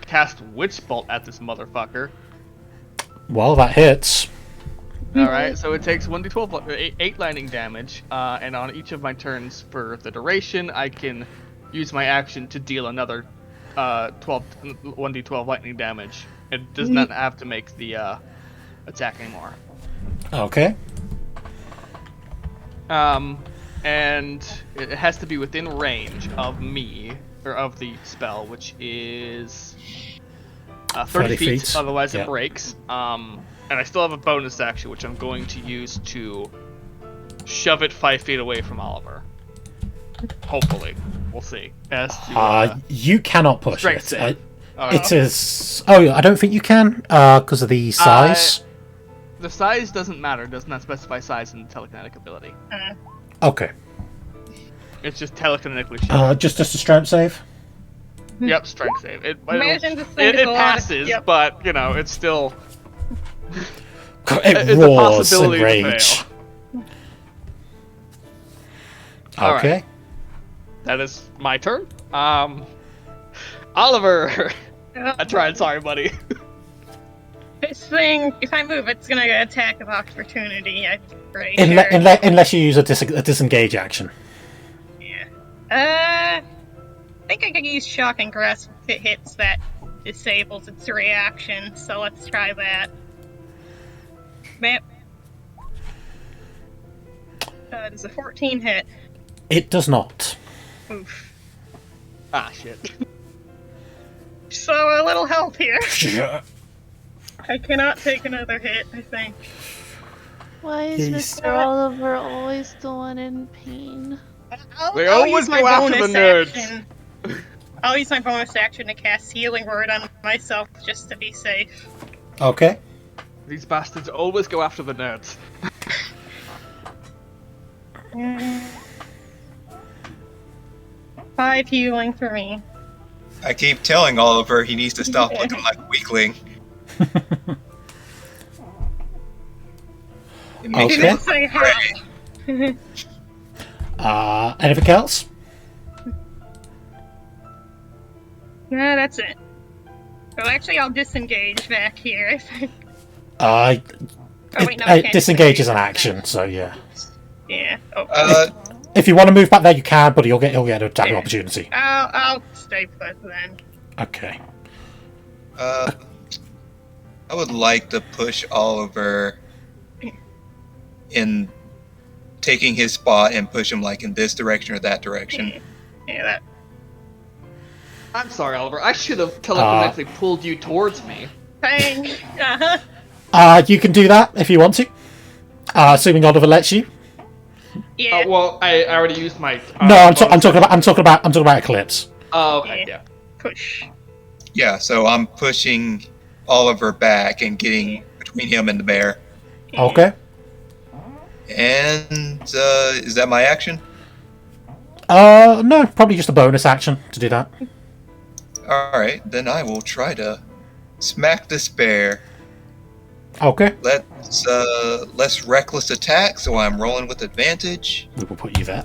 cast Witch Bolt at this motherfucker. Well, that hits. Alright, so it takes 1d12, 8 lightning damage, and on each of my turns for the duration, I can use my action to deal another 1d12 lightning damage. It does not have to make the attack anymore. Okay. And it has to be within range of me, or of the spell, which is 30 30 feet. feet. Otherwise, Yeah. it breaks. And I still have a bonus action, which I'm going to use to shove it 5 feet away from Oliver. Hopefully, we'll see. As to You cannot push strength it. save. It is. Oh, I don't think you can because of the size. The size doesn't matter. It does not specify size in the telekinetic ability. Okay. It's just telekinetically shoved. Just a strength save. Yep, strength save. Imagine this thing It is a lot of- passes, yep. but you know, it's still It it's a roars in possibility to rage. fail. All right. Okay. That is my turn. Oliver, I tried. Sorry, buddy. This thing, if I move, it's gonna get attack of opportunity. I'm pretty sure. Unless you use a disengage action. I think I could use shock and grasp if it hits that disables its reaction. So let's try that. Map. Does a 14 hit? It does not. Oof. Ah, shit. So a little help here. Yeah. I cannot take another hit, I think. Why is Yes. Mr. Oliver always the one in pain? They I'll always use my go after the bonus nerds. action. I'll use my bonus action to cast Healing Word on myself just to be safe. Okay. These bastards always go after the nerds. 5 healing for me. I keep telling Oliver he needs to stop looking like a weakling. It makes Okay. him Say afraid. how. Anything else? Yeah, that's it. Well, actually, I'll disengage back here. I think. Uh, Oh, wait, no, I can't disengage is an disengage. action, so yeah. Yeah. Oh. If you want to move back there, you can, but he'll get an attack Yeah. opportunity. I'll stay put then. Okay. I would like to push Oliver in taking his spot and push him like in this direction or that direction. Yeah, that. I'm sorry, Oliver. I should have telekinetically pulled you towards me. Thing. Uh-huh. You can do that if you want to. Assuming Oliver lets you. Yeah. Well, I already used my. No, I'm talking about Eclipse. Oh, okay, yeah. Push. Yeah, so I'm pushing Oliver back and getting between him and the bear. Okay. And is that my action? No, probably just a bonus action to do that. Alright, then I will try to smack this bear. Okay. Less reckless attack, so I'm rolling with advantage. We will put you there.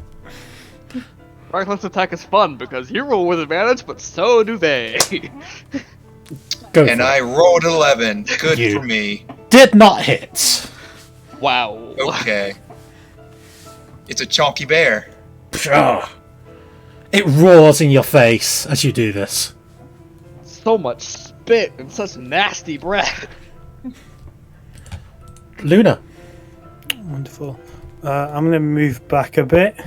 Reckless attack is fun because you roll with advantage, but so do they. Go And for I it. rolled 11. Good You- for me. Did not hit. Wow. Okay. It's a chonky bear. Pshaw. It roars in your face as you do this. So much spit and such nasty breath. Luna. Wonderful. I'm going to move back a bit.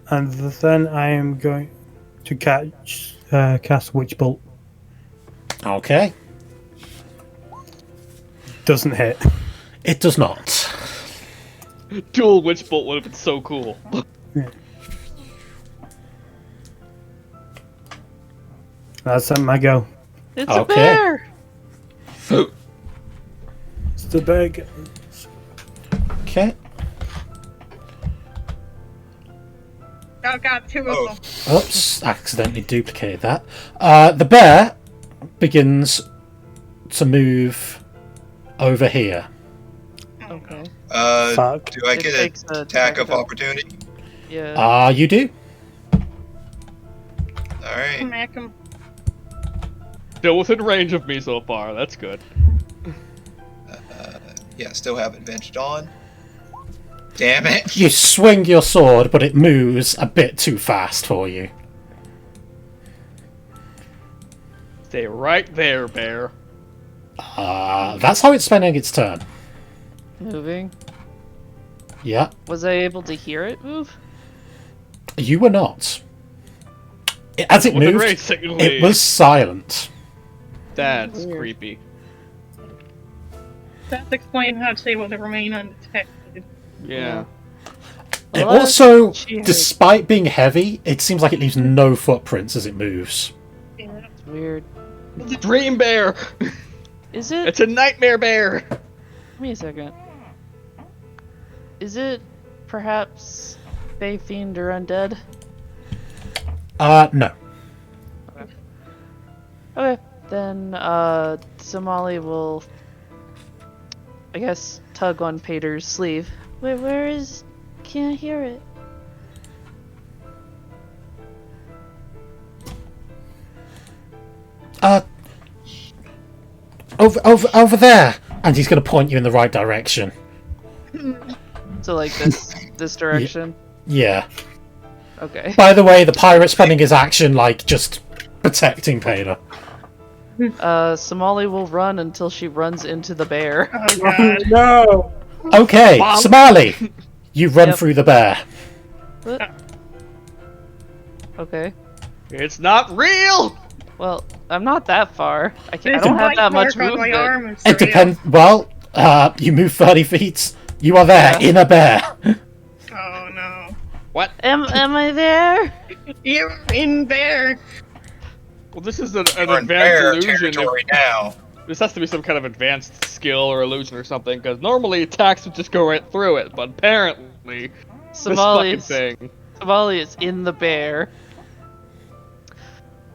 And then I am going to cast Witch Bolt. Okay. Doesn't hit. It does not. Dual Witch Bolt would have been so cool. That's my go. It's Okay. a bear! It's the big. Okay. Oh god, 2 of them. Oops, accidentally duplicated that. The bear begins to move over here. Okay. Fuck. Do I It get takes an a attack of attack. opportunity? Yeah. You do? Alright. Smack him. Still within range of me so far. That's good. Yeah, still have advantage on. Damn it. You swing your sword, but it moves a bit too fast for you. Stay right there, bear. That's how it's spending its turn. Moving. Yeah. Was I able to hear it move? You were not. as it With a moved, great second it wave. was silent. That's Weird. creepy. That's explain how it's able to remain undetected. Yeah. It Unless also, she has- despite being heavy, it seems like it leaves no footprints as it moves. Yeah. It's weird. Dream bear! Is it? It's a nightmare bear! Give me a second. Is it perhaps Fae Fiend or Undead? No. Okay, then Somali will, I guess, tug on Pater's sleeve. Wait, where is? Can't hear it. Over there! And he's going to point you in the right direction. So like this direction. Yeah. Okay. By the way, the pirate spending his action, like, just protecting Pater. Somali will run until she runs into the bear. Oh god. No! Okay, Bonk. Somali! You run Yep. through the bear. What? Okay. It's not real! Well, I'm not that far. I There's don't a have bite that much mark on my movement. arm. It's It real. depends. Well, you move 30 feet. You are there, Yeah. in a bear. Oh no. What? Am I there? You're in bear. Well, this is an We're in bear advanced illusion. territory now. This has to be some kind of advanced skill or illusion or something, because normally attacks would just go right through it, but apparently, this fucking thing. Somali is in the bear.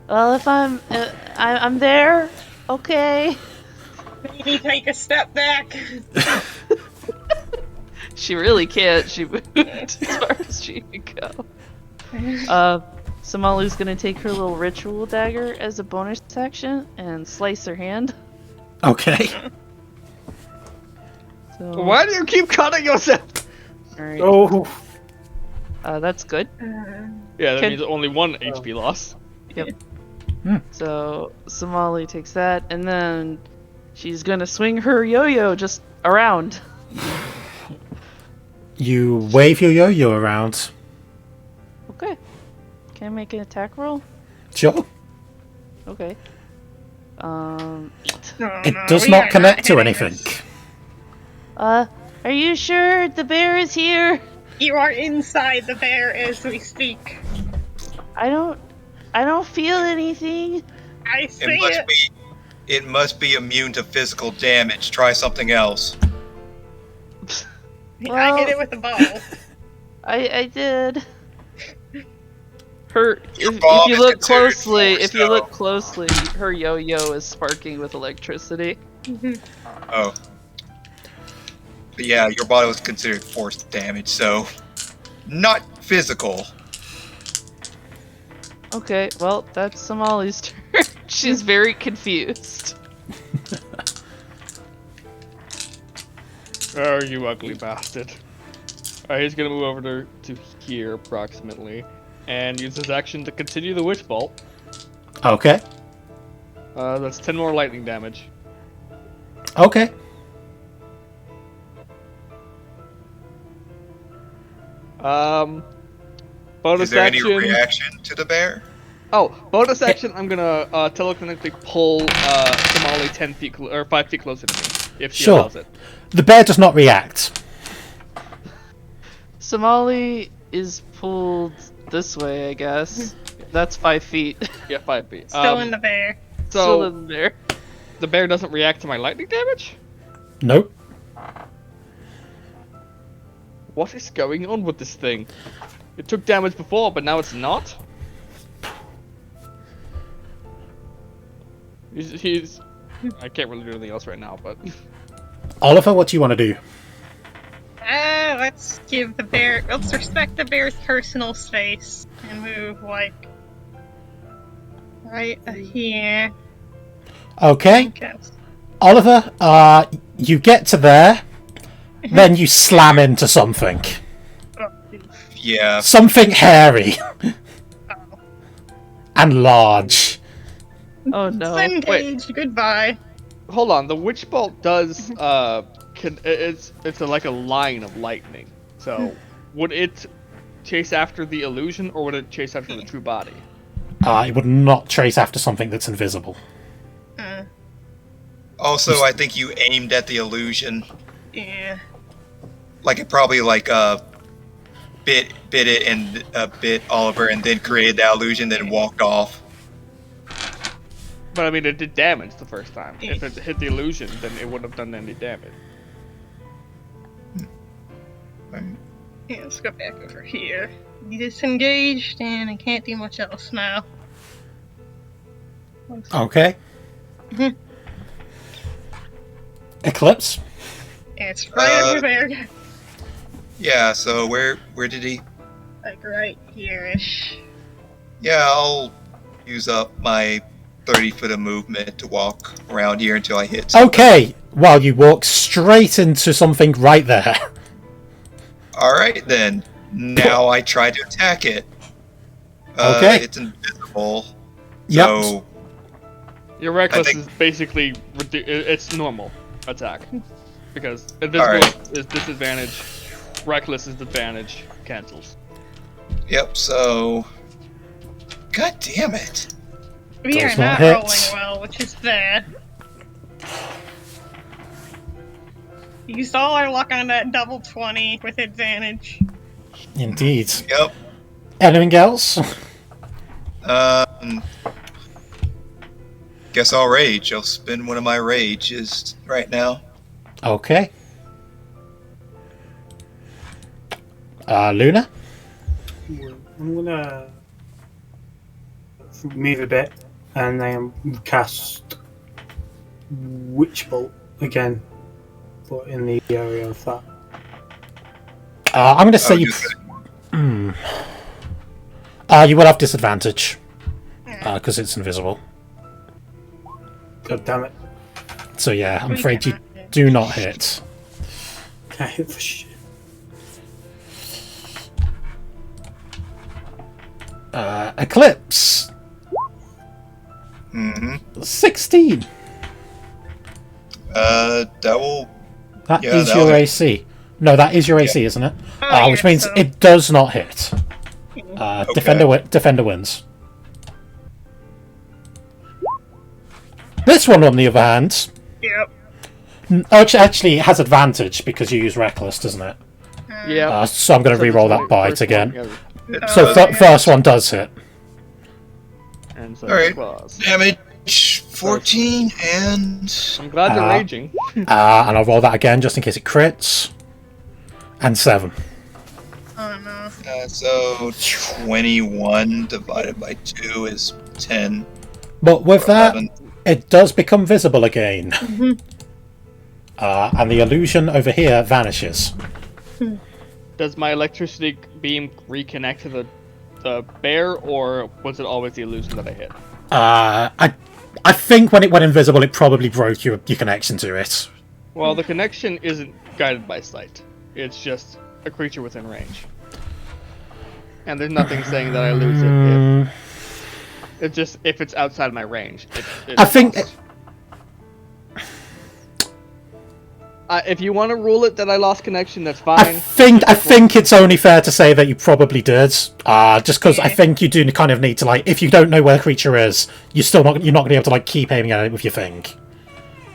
Well, if I'm there. Okay. Maybe take a step back. She really can't. She moved as far as she can go. Somali's gonna take her little ritual dagger as a bonus action and slice her hand. Okay. So, Why do you keep cutting yourself? Alright. Oh, That's good. Yeah, that Can- means only one HP loss. So Somali takes that, and then she's gonna swing her yo-yo just around. You wave your yo-yo around. Okay. Can I make an attack roll? Sure. Okay. Eat. Oh, It no, does we not are connect to hitting anything. this. Are you sure the bear is here? You are inside the bear as we speak. I don't feel anything. I see It must it. be. It must be immune to physical damage. Try something else. I hit it with a ball. I did. Her, Your if bomb you is look considered closely, force, if you look though. closely, her yo-yo is sparking with electricity. Oh. But yeah, your body was considered force damage, so not physical. Okay, well, that's Somali's turn. She's very confused. Oh, you ugly bastard. Alright, he's gonna move over to here, approximately, and use his action to continue the Witch Bolt. Okay. That's 10 more lightning damage. Okay. Bonus Is there action. any reaction to the bear? Oh, bonus action, I'm gonna telekinetically pull Somali 10 feet, or 5 feet closer to me, if she Sure. allows it. The bear does not react. Somali is pulled this way, I guess. That's 5 feet. Yeah, 5 feet. Still in the bear. Still So, in there. the bear doesn't react to my lightning damage? Nope. What is going on with this thing? It took damage before, but now it's not? He's... I can't really do anything else right now, but... Oliver, what do you want to do? Let's give the bear. Let's respect the bear's personal space and move like right here. Okay. Okay. Oliver, you get to there, then you slam into something. Oh, Yeah. Something hairy. oh. And large. Oh no. Disengage. Goodbye. Hold on, the Witch Bolt does, it's like a line of lightning. So, would it chase after the illusion, or would it chase after the true body? It would not trace after something that's invisible. Also, I think you aimed at the illusion. Yeah. Like it probably bit it and bit Oliver, and then created that illusion, then walked off. But I mean, it did damage the first time. If it hit the illusion, then it wouldn't have done any damage. Yeah, let's go back over here. Disengaged, and I can't do much else now. Okay. Mhm. Eclipse. It's right over there. Yeah. So where did he? Like right here-ish. Yeah, I'll use up my 30 foot of movement to walk around here until I hit something. Okay. Well, you walk straight into something right there. Alright then. Now I try to attack it. Okay. It's invisible. Yep. So Your reckless I think- is basically it's normal attack because invisible is disadvantage, reckless is advantage, cancels. yep, so God damn it. We are Does not not hit. rolling well, which is bad. Used all our luck on that double 20 with advantage. Indeed. Yep. Anything else? Guess I'll rage. I'll spend one of my rages right now. Okay. Luna? I'm gonna move a bit and then cast Witch Bolt again, but in the area of that. I'm going to say you... Just- you will have disadvantage. Because it's invisible. God damn it. So yeah, I'm afraid you do not hit. I hit for shit. Eclipse! Mm-hmm. 16! That will... That Yeah, is that'll your hit. AC. No, that is your AC, isn't it? Oh, Which yeah, means so- it does not hit. Okay. Defender wins. This one, on the other hand, Yep. actually it has advantage because you use Reckless, doesn't it? Yeah. So I'm going to re-roll that bite First again. one, yeah. So Okay. first one does hit. And so Alright. claws. Damage 14 and... I'm glad you're raging. And I'll roll that again just in case it crits. And 7. Oh no. So 21 divided by 2 is 10. But with or that, 11. it does become visible again. And the illusion over here vanishes. Does my electricity beam reconnect to the bear, or was it always the illusion that I hit? I think when it went invisible, it probably broke your connection to it. Well, the connection isn't guided by sight. It's just a creature within range. And there's nothing saying that I lose it it's just if it's outside my range. I think... if you want to rule it that I lost connection, that's I fine. think it's only fair to say that you probably did. Just because I think you do kind of need to, like, if you don't know where the creature is, you're not going to be able to, like, keep aiming at it with your thing.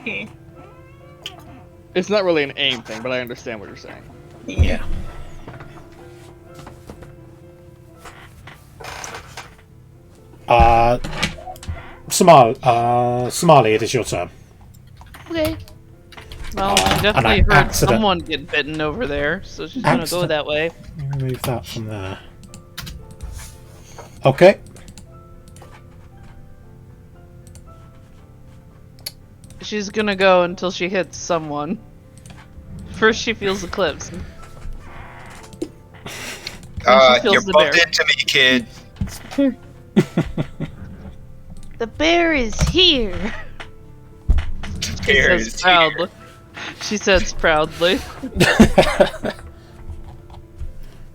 Okay. It's not really an aim thing, but I understand what you're saying. Yeah. Somali, it is your turn. Okay. Well, I and definitely I heard accident- someone get bitten over there, so she's gonna go Accident- that way. Remove that from there. Okay. She's gonna go until she hits someone. First, she feels Eclipse. she feels You the bumped bear. into me, kid. The bear is here. She Bear says is proudly. She says proudly.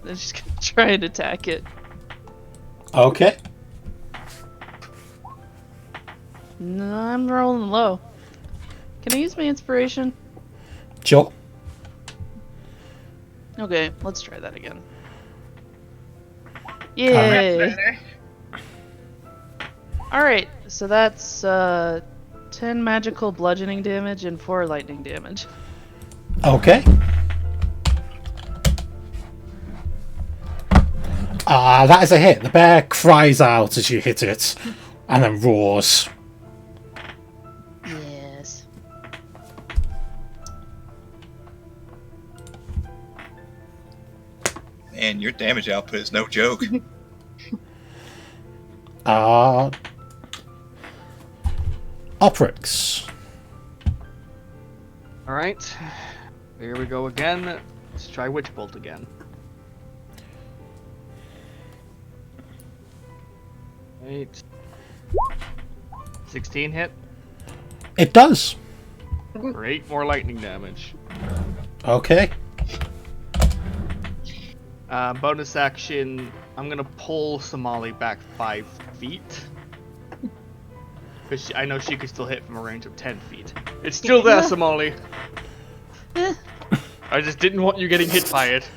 Then she's gonna try and attack it. Okay. No, I'm rolling low. Can I use my inspiration? Sure. Okay, let's try that again. That's Yay! better. Alright, so that's 10 magical bludgeoning damage and 4 lightning damage. Okay. That is a hit. The bear cries out as you hit it, and then roars. Yes. And your damage output is no joke. Oprix. Alright. Here we go again. Let's try Witch Bolt again. 8. 16 hit. It does. For 8 more lightning damage. Okay. Bonus action, I'm gonna pull Somali back 5 feet. Because I know she could still hit from a range of 10 feet. It's still there, Somali! I just didn't want you getting hit by it.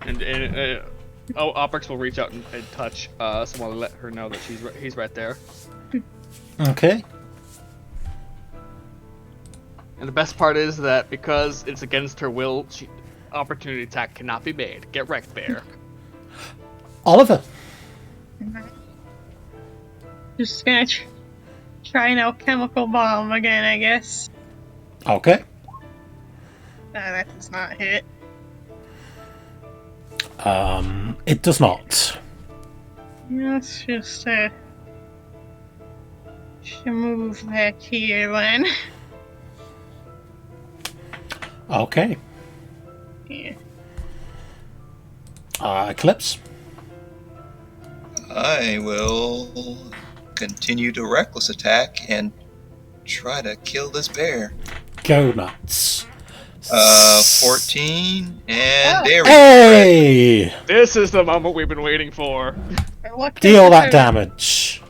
And Oprix will reach out and touch Somali, let her know that he's right there. Okay. And the best part is that because it's against her will, opportunity attack cannot be made. Get wrecked, bear. Oliver. Just gonna try an alchemical bomb again, I guess. Okay. That does not hit. It does not. Let's just move back here then. Okay. Yeah. Eclipse. I will continue to reckless attack and try to kill this bear. Go nuts. 14, and there we go. Hey! This is the moment we've been waiting for. Deal that damage.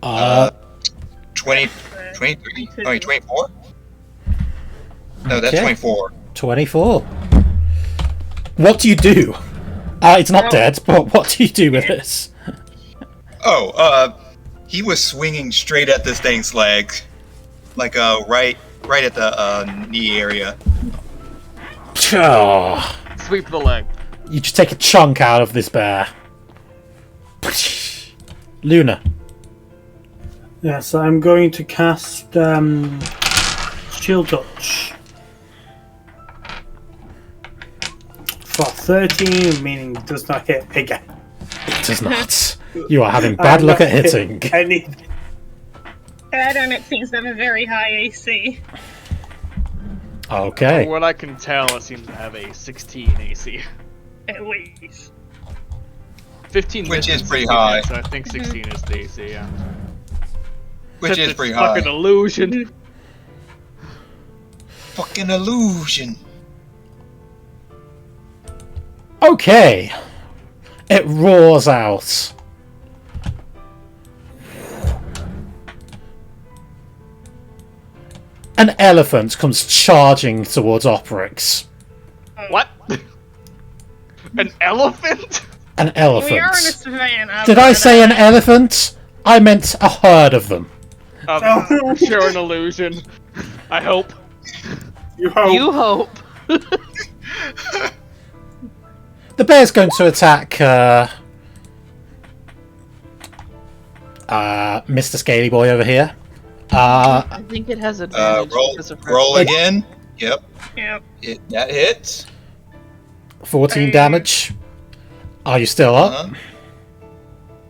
20, 23, I mean 24? No, that's Okay. 24. 24. What do you do? It's not dead, but what do you do with this? Oh, he was swinging straight at this thing's leg. Like, right at the, knee area. Oh, Sweep the leg. you just take a chunk out of this bear. Luna. Yes, I'm going to cast Shield Touch. For 13, meaning it does not hit again. It does not. You are having bad luck at hitting. I don't seems to have a very high AC. Okay. From what I can tell, it seems to have a 16 AC. At least. 15 Which misses, is pretty 16 high. hits, so I think 16 is the AC, yeah. Which Except is it's pretty high. fucking illusion. Fucking illusion. Okay. It roars out. An elephant comes charging towards Oprix. What? An elephant? An We are in a elephant. savannah. Did I but, say an elephant? I meant a herd of them. Sure, an illusion. I hope. You hope. You hope. The bear's going to attack Mr. Scaly Boy over here. I think it has advantage Roll, because of roll again. Yep. Yep. That hits. 14 damage. Are you still up? Uh-huh.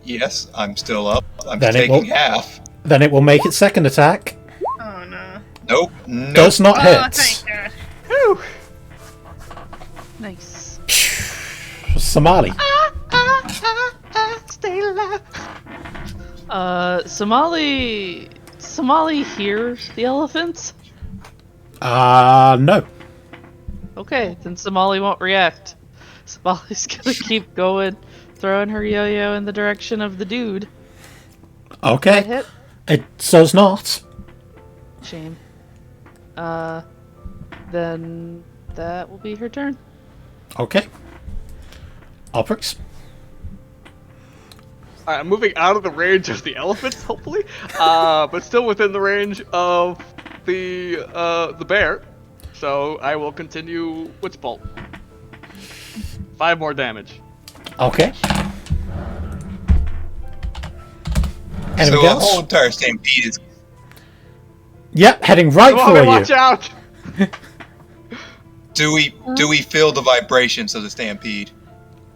Yes, I'm still up. I'm Then it taking will- half. Then it will make its second attack. Oh no. Nope. Nope. Does not Oh, hit. thank God. Whew. Nice. Somali. Stay alive. Somali hears the elephants? No. Okay, then Somali won't react. Somali's gonna keep going, throwing her yo-yo in the direction of the dude. That Okay. hit? It does not. Shame. Then that will be her turn. Okay. Oprix. I'm moving out of the range of the elephants, hopefully, but still within the range of the bear. So I will continue Witch Bolt. 5 more damage. Okay. So Anything the else? whole entire stampede is. Yep, heading right Come for on, you. watch out! Do we feel the vibrations of the stampede?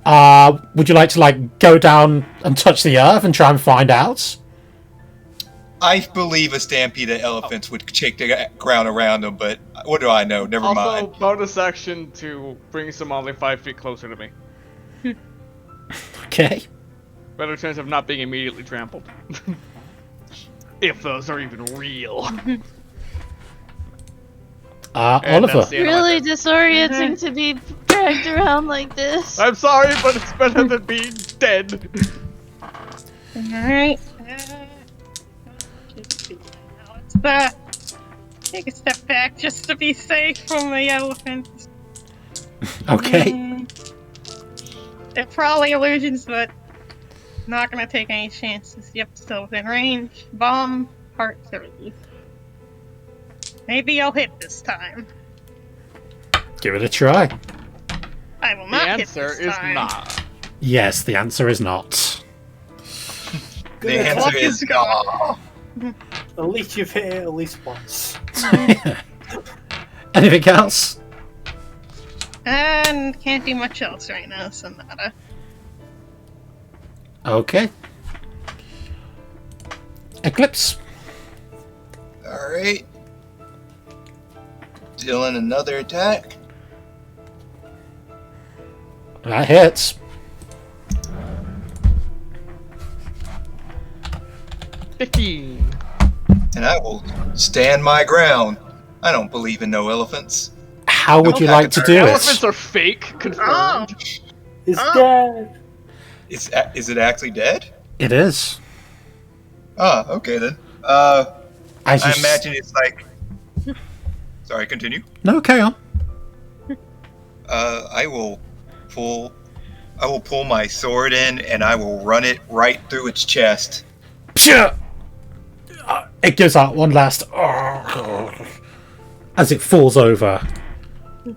Would you like to go down and touch the earth and try and find out? I believe a stampede of elephants would shake the ground around them, but what do I know? Never Also, mind. bonus action to bring Somali 5 feet closer to me. Okay. Better chance of not being immediately trampled. If those are even real. And Oliver. that's the end of my Really turn. disorienting to be dragged around like this. I'm sorry, but it's better than being dead. Alright. Let's take a step back just to be safe from the elephants. Okay. They're probably illusions, but not gonna take any chances. Yep, still within range. Bomb, heart 30. Maybe I'll hit this time. Give it a try. I will The not hit answer this is time. not. Yes, the answer is not. The answer luck is is gone. no. At least you've hit it at least once. Anything else? And can't do much else right now, so nada. Okay. Eclipse. Alright. Dealing another attack. That hits. 15. And I will stand my ground. I don't believe in no elephants. How would you Okay, like to do Elephants it? are fake, Oh! confirmed. It's Oh. dead. Is it actually dead? It is. Ah, okay then. As you I imagine it's like. Sorry, continue. No, carry on. I will pull my sword in and I will run it right through its chest. Pshh! It gives out one last as it falls over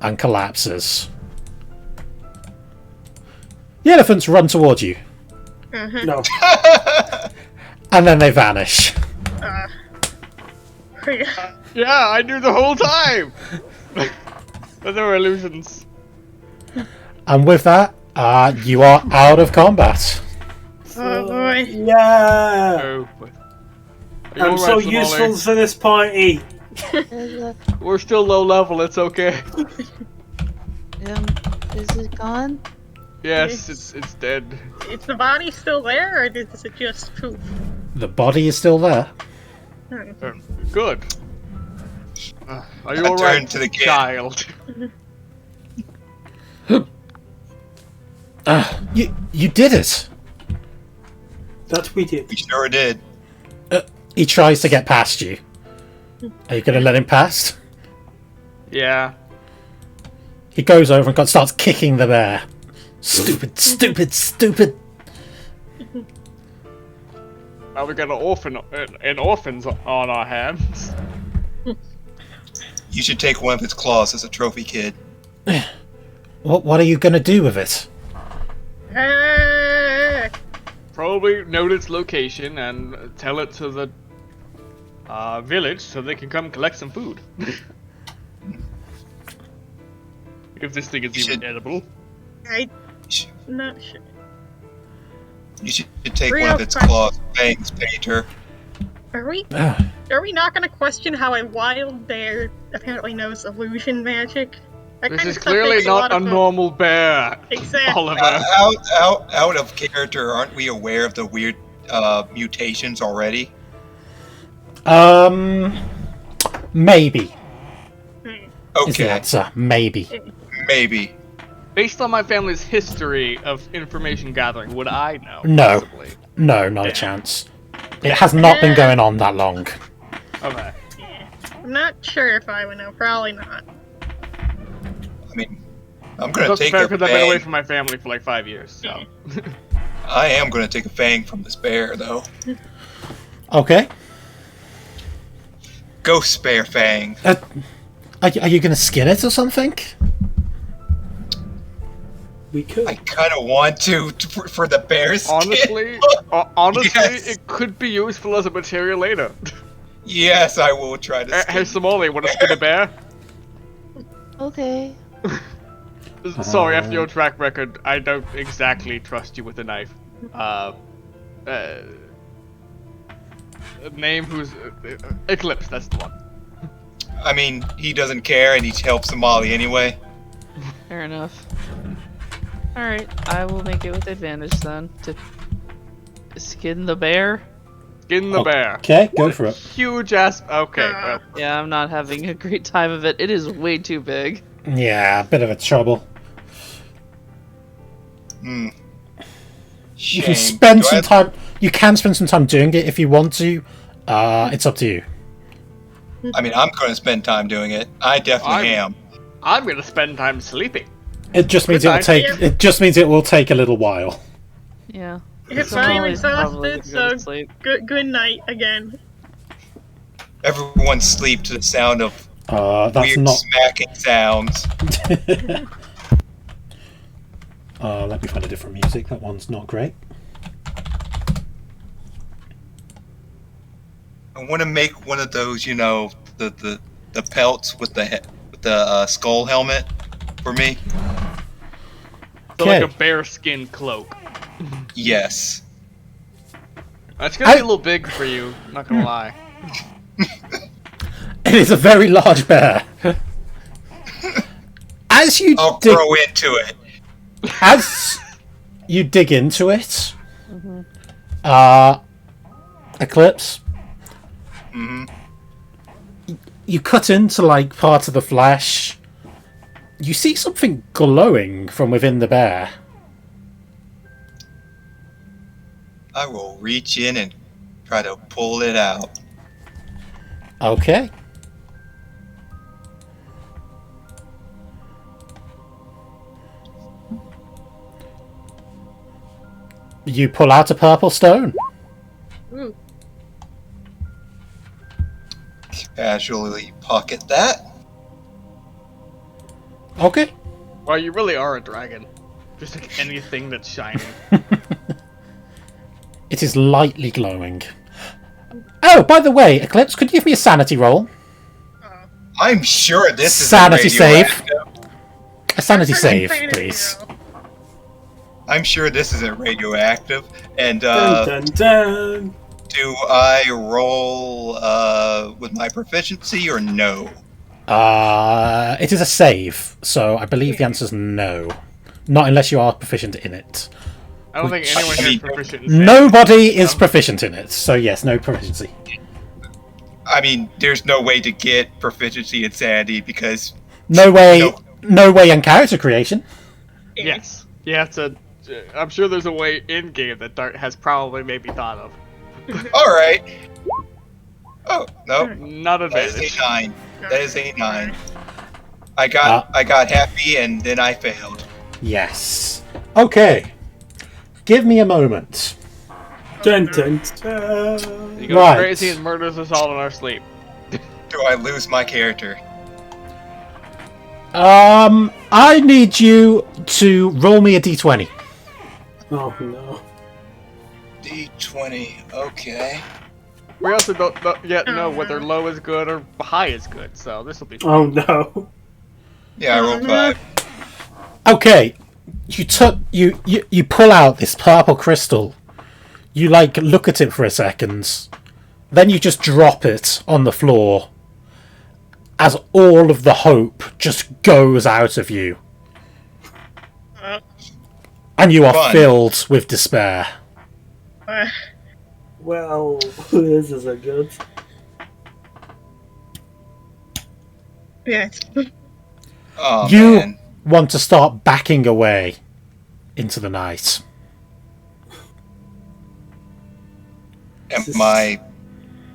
and collapses. The elephants run towards you, No. and then they vanish. Yeah, I knew the whole time! But they were illusions. And with that, you are out of combat. Oh boy. Yeah. Oh, but... I'm so useful for this party. We're still low level, it's okay. Is it gone? Yes, it's dead. Is the body still there, or is it just poof? The body is still there. Good. Are you I turn alright, to the kid. child? You did it. That we did. We sure did. He tries to get past you. Are you going to let him past? Yeah. He goes over and starts kicking the bear. Stupid, stupid, stupid. Now we got an orphans on our hands. You should take one of its claws as a trophy, kid. What are you going to do with it? Probably note its location and tell it to the village so they can come collect some food. If this thing is You even should- edible. I'm not sure. You should take Real one of its question. claws, fangs, painter. Are we Ah, not gonna question how a wild bear apparently knows illusion magic? That This kind is of stuff clearly takes not lot a of normal bear, Exactly. Oliver. Out of character, aren't we aware of the weird mutations already? Maybe is the Okay, answer. Maybe. maybe. Based on my family's history of information gathering, would I know? No. Possibly. No, not a chance. It has not been going on that long. Okay. I'm not sure if I would know. Probably not. I mean, I'm gonna That's take fair a because I've been away fang. from my family for like 5 years, so. I am going to take a fang from this bear, though. Okay. Ghost bear fang. Are you going to skin it or something? We could. I kind of want to for the bear's skin. Honestly, Yes. it could be useful as a material later. Yes, I will try to Hey, skin. Somali, want to skin a bear? Okay. Sorry, after your track record, I don't exactly trust you with a knife. Name who's Eclipse? That's the one. I mean, he doesn't care, and he helps Somali anyway. Fair enough. Alright, I will make it with advantage then. To skin the bear? Skin the bear. Okay, go for it. Huge ass. Okay, well, Yeah, I'm not having a great time of it. It is way too big. Yeah, a bit of a trouble. Hmm. You can spend some time. You can spend some time doing it if you want to. It's up to you. I mean, I'm going to spend time doing it. I definitely am. I'm gonna spend time sleeping. It just means it will take. It just means it will take a little while. Yeah. If So I'm Molly's probably exhausted, gonna go so to sleep. good night again. Everyone sleep to the sound of That's weird not. smacking sounds. Let me find a different music. That one's not great. I want to make one of those, you know, the pelts with the skull helmet for me. So like Okay. a bear skin cloak. Yes. That's gonna be a little big for you. Not gonna lie. It is a very large bear. As you I'll dig, grow into it. as you dig into it, Eclipse, you cut into like part of the flesh. You see something glowing from within the bear. I will reach in and try to pull it out. Okay. You pull out a purple stone. Ooh. Casually pocket that. Okay. Well, you really are a dragon. Just like anything that's shining. It is lightly glowing. Oh, by the way, Eclipse, could you give me a sanity roll? I'm sure this is Sanity save. radioactive. A sanity save, Insanity, please. though. I'm sure this isn't radioactive. And Dun dun dun. do I roll with my proficiency or no? It is a save, so I believe the answer is no. Not unless you are proficient in it. I don't think Which- anyone here is proficient in Nobody is proficient in it, so yes, no proficiency. I mean, there's no way to get proficiency in sanity because No way. No. No way in character creation. Yes. You have to. I'm sure there's a way in game that Dart has probably maybe thought of. all right. Oh no, Not that is advantage. a 9. That is a 9. I got happy and then I failed. Yes. Okay. Give me a moment. Dun dun dun. He goes Right. crazy and murders us all in our sleep. Do I lose my character? I need you to roll me a d20. Oh no. D20. Okay. We also don't yet know whether low is good or high is good, so this will be fun. Oh no. Yeah, I rolled 5. Okay. You pull out this purple crystal. You like look at it for a second. Then you just drop it on the floor. As all of the hope just goes out of you. And you are Fun. filled with despair. Well, this isn't good. Yes. Oh You man. want to start backing away into the night.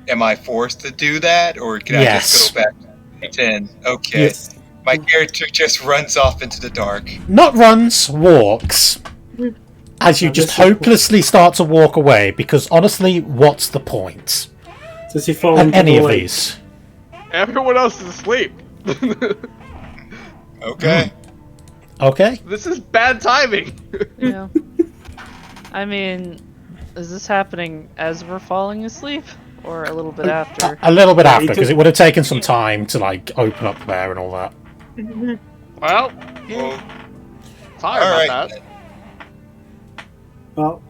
Am I forced to do that, or can I Yes. just go back to 10? Okay. Yes. My character just runs off into the dark. Not runs, walks. as you Now, just this is- hopelessly start to walk away, because honestly, what's the point Does he fall of into any the of lake? these? Everyone else is asleep. Okay. Okay. This is bad timing. Yeah. I mean, is this happening as we're falling asleep, or a little bit after? A little bit Yeah, after, he because took- it would have taken some time to like open up there and all that. Well, Well, sorry all about right. that. Well,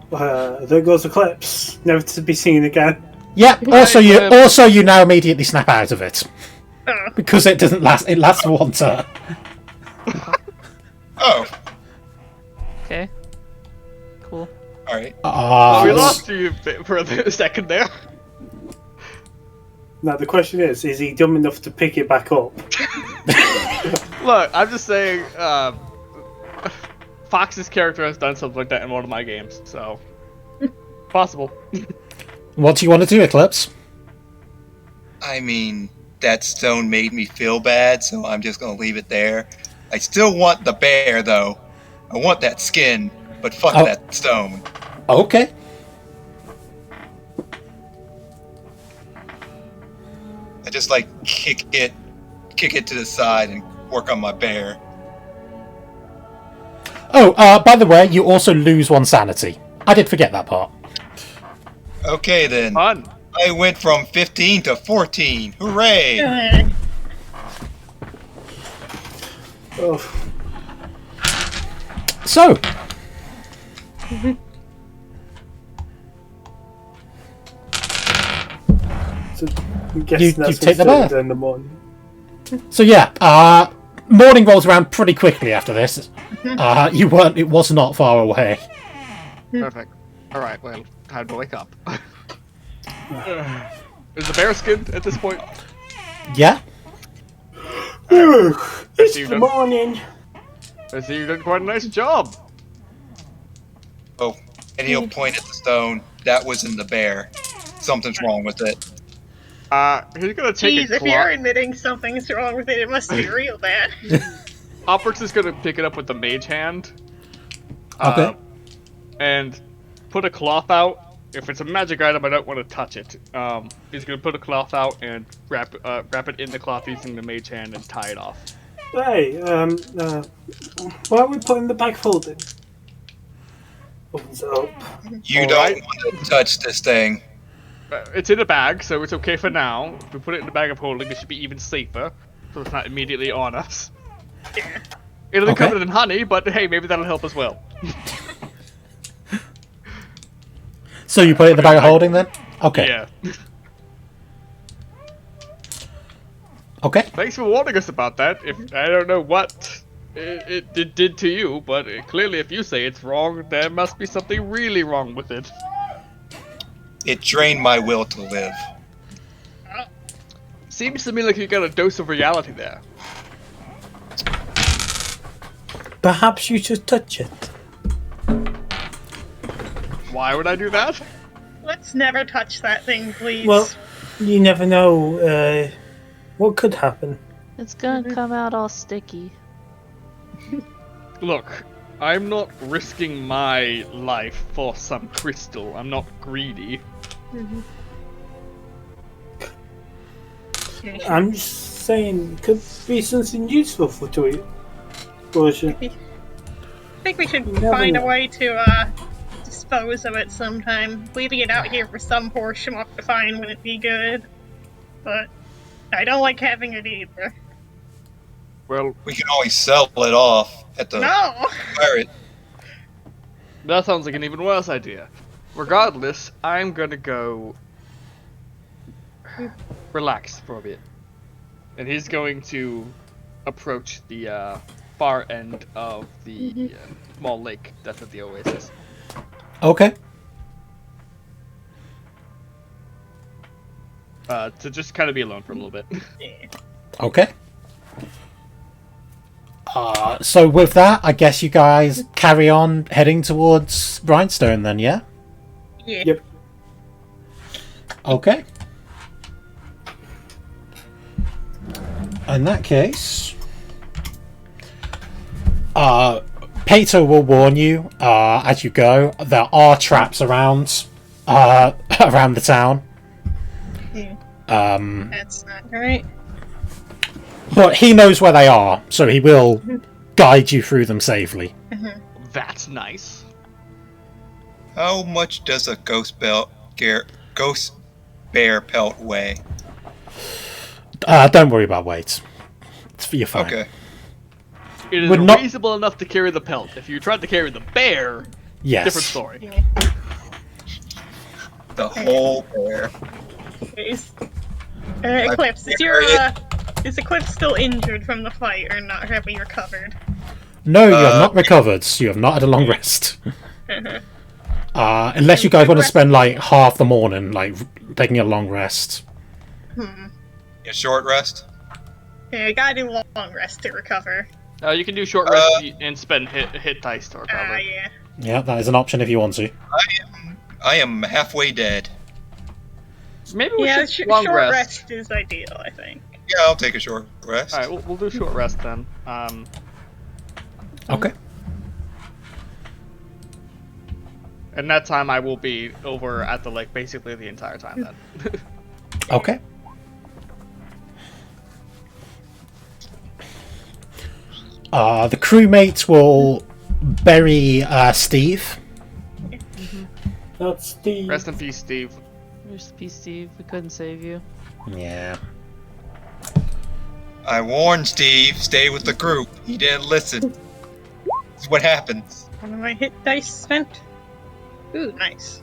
there goes Eclipse, never to be seen again. Yeah. Also, Right, you now immediately snap out of it because it doesn't last. It lasts for one turn. Oh, Okay. Cool. all right. We lost you for a second there. Now the question is he dumb enough to pick it back up? Look, I'm just saying, Fox's character has done something like that in one of my games, so possible. What do you want to do, Eclipse? I mean, that stone made me feel bad, so I'm just gonna leave it there. I still want the bear, though. I want that skin, but fuck Oh. that stone. Okay. I just like kick it to the side and work on my bear. Oh, by the way, you also lose one sanity. I did forget that part. Okay then. Fun. I went from 15 to 14. Hooray! Oh, So, so I'm guessing You that's take the what's bear. in the morning. morning rolls around pretty quickly after this. You weren't. It was not far away. Perfect. Alright, well, time to wake up. Is the bear skinned at this point? Yeah. It's see you the done. morning. I see you've done quite a nice job. Oh, and he'll point at the stone. That wasn't the bear. Something's wrong with it. He's gonna take Jeez, a if you're admitting something's wrong with it, it must be real bad. Oprix is gonna pick it up with the mage hand. Okay. And put a cloth out. If it's a magic item, I don't want to touch it. He's gonna put a cloth out and wrap it in the cloth using the mage hand and tie it off. Hey, why are we putting the bag folded? Opens it up. You All don't right. want to touch this thing. It's in a bag, so it's okay for now. If we put it in the bag of holding, it should be even safer, so it's not immediately on us. It'll be Okay. covered in honey, but hey, maybe that'll help as well. So you put it in the bag of holding then? Okay. Yeah. Okay. Thanks for warning us about that. If I don't know what it did to you, but clearly if you say it's wrong, there must be something really wrong with it. It drained my will to live. Seems to me like you got a dose of reality there. Perhaps you should touch it. Why would I do that? Let's never touch that thing, please. Well, you never know what could happen. It's gonna come out all sticky. Look, I'm not risking my life for some crystal. I'm not greedy. I'm just saying, it could be something useful for to it. Bullshit. I think we should never find a know. way to dispose of it sometime. Leaving it out here for some poor schmuck to find wouldn't be good. But I don't like having it either. Well, We can always sell it off at the No! pirate. that sounds like an even worse idea. Regardless, I'm gonna go relax for a bit. And he's going to approach the far end of the small lake that's at the oasis. Okay. To just kind of be alone for a little bit. Okay. So with that, I guess you guys carry on heading towards Rhinestone then, yeah? Yeah. Yep. Okay. In that case, Pato will warn you as you go. There are traps around around the town. Yeah, Um, that's not right. but he knows where they are, so he will guide you through them safely. That's nice. How much does a ghost bear pelt weigh? Don't worry about weight. You're fine. Okay. It is Would not- reasonable enough to carry the pelt. If you tried to carry the bear, Yes. different story. Yeah. The whole bear. Is, Eclipse, is Eclipse still injured from the fight or not? Have we recovered? No, you have not recovered. You have not had a long rest. Unless you guys want to spend like half the morning like taking a long rest. A short rest? Yeah, I gotta do long rest to recover. You can do short rest and spend hit dice to recover. Yeah. Yeah, that is an option if you want to. I am halfway dead. Maybe we Yeah, should long short rest. rest is ideal, I think. Yeah, I'll take a short rest. All right, we'll do short rest then. Okay. And that time I will be over at the lake basically the entire time then. Okay. The crewmates will bury Steve. That's the. Rest in peace, Steve. Rest in peace, Steve. We couldn't save you. Yeah. I warned Steve, stay with the group. He didn't listen. This is what happens. One of my hit dice spent. Ooh, nice.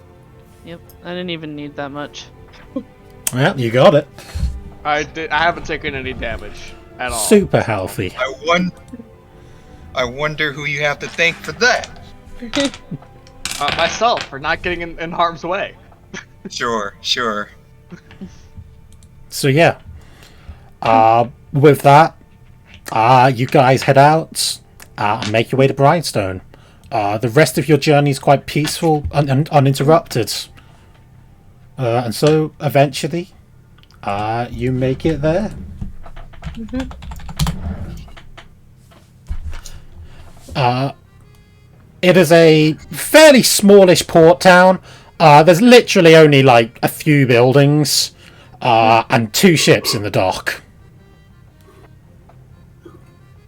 Yep, I didn't even need that much. Well, you got it. I haven't taken any damage at all. Super healthy. I wonder who you have to thank for that. Myself for not getting in harm's way. Sure. So yeah. With that, you guys head out and make your way to Brightstone. The rest of your journey is quite peaceful and uninterrupted. And so, eventually, you make it there. It is a fairly smallish port town. There's literally only like a few buildings and 2 ships in the dock.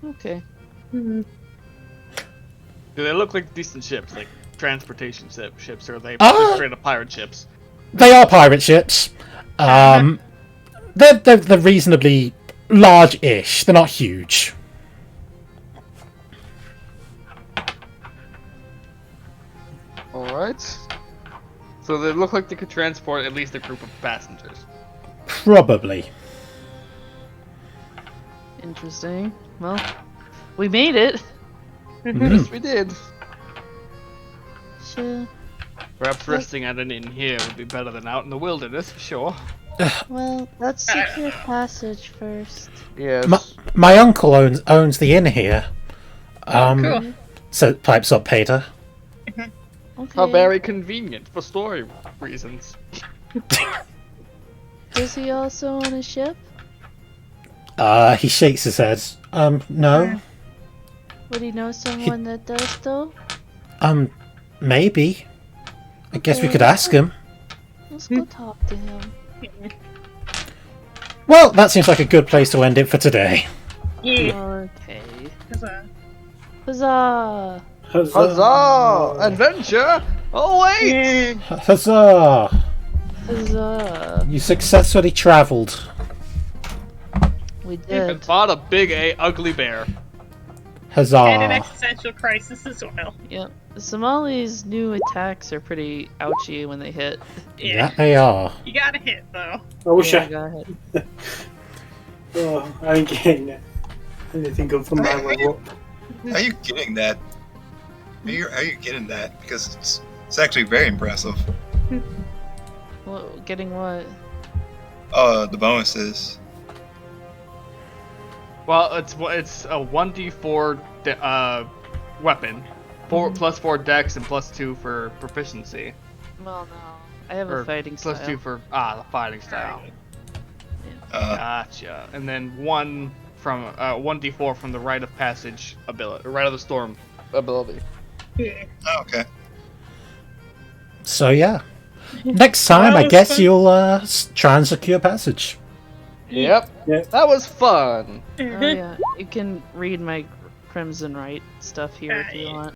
Okay. Do they look like decent ships, like transportation ships, or are they straight up pirate ships? They are pirate ships. They're reasonably large-ish. They're not huge. Alright. So they look like they could transport at least a group of passengers. Probably. Interesting. Well, we made it. Yes, we did. Sure. Perhaps resting at an inn here would be better than out in the wilderness, for sure. Well, let's secure passage first. Yes. My uncle owns the inn here. Cool. So pipes up Peter. Okay. How very convenient for story reasons. Does he also own a ship? He shakes his head. No. Would he know someone that does, though? Maybe. I guess we could ask him. Let's go talk to him. Well, that seems like a good place to end it for today. Yeah. Okay. Huzzah. Huzzah! Huzzah! Adventure! Oh wait! Yeah. Huzzah! Huzzah! You successfully travelled. We And did. fought a big ugly bear. And an Huzzah! existential crisis as well. Yep. Somali's new attacks are pretty ouchy when they hit. Yeah, they are. You gotta hit, though. I wish Yeah, I. go ahead. Oh, I ain't getting anything good from my level up. How are you getting that? How are you getting that? Because it's actually very impressive. Well, getting what? The bonuses. Well, it's a 1d4 weapon, plus 4 dex and plus 2 for proficiency. Well, no. I have Or a fighting plus style. 2 for the fighting style. Gotcha. And then 1d4 from the rite of passage ability, rite of the storm ability. Yeah. Oh, okay. So yeah, next time Well, I that was guess fun. you'll try and secure passage. Yep. Yeah. That was fun. Oh yeah, you can read my Crimson Right stuff here if you want.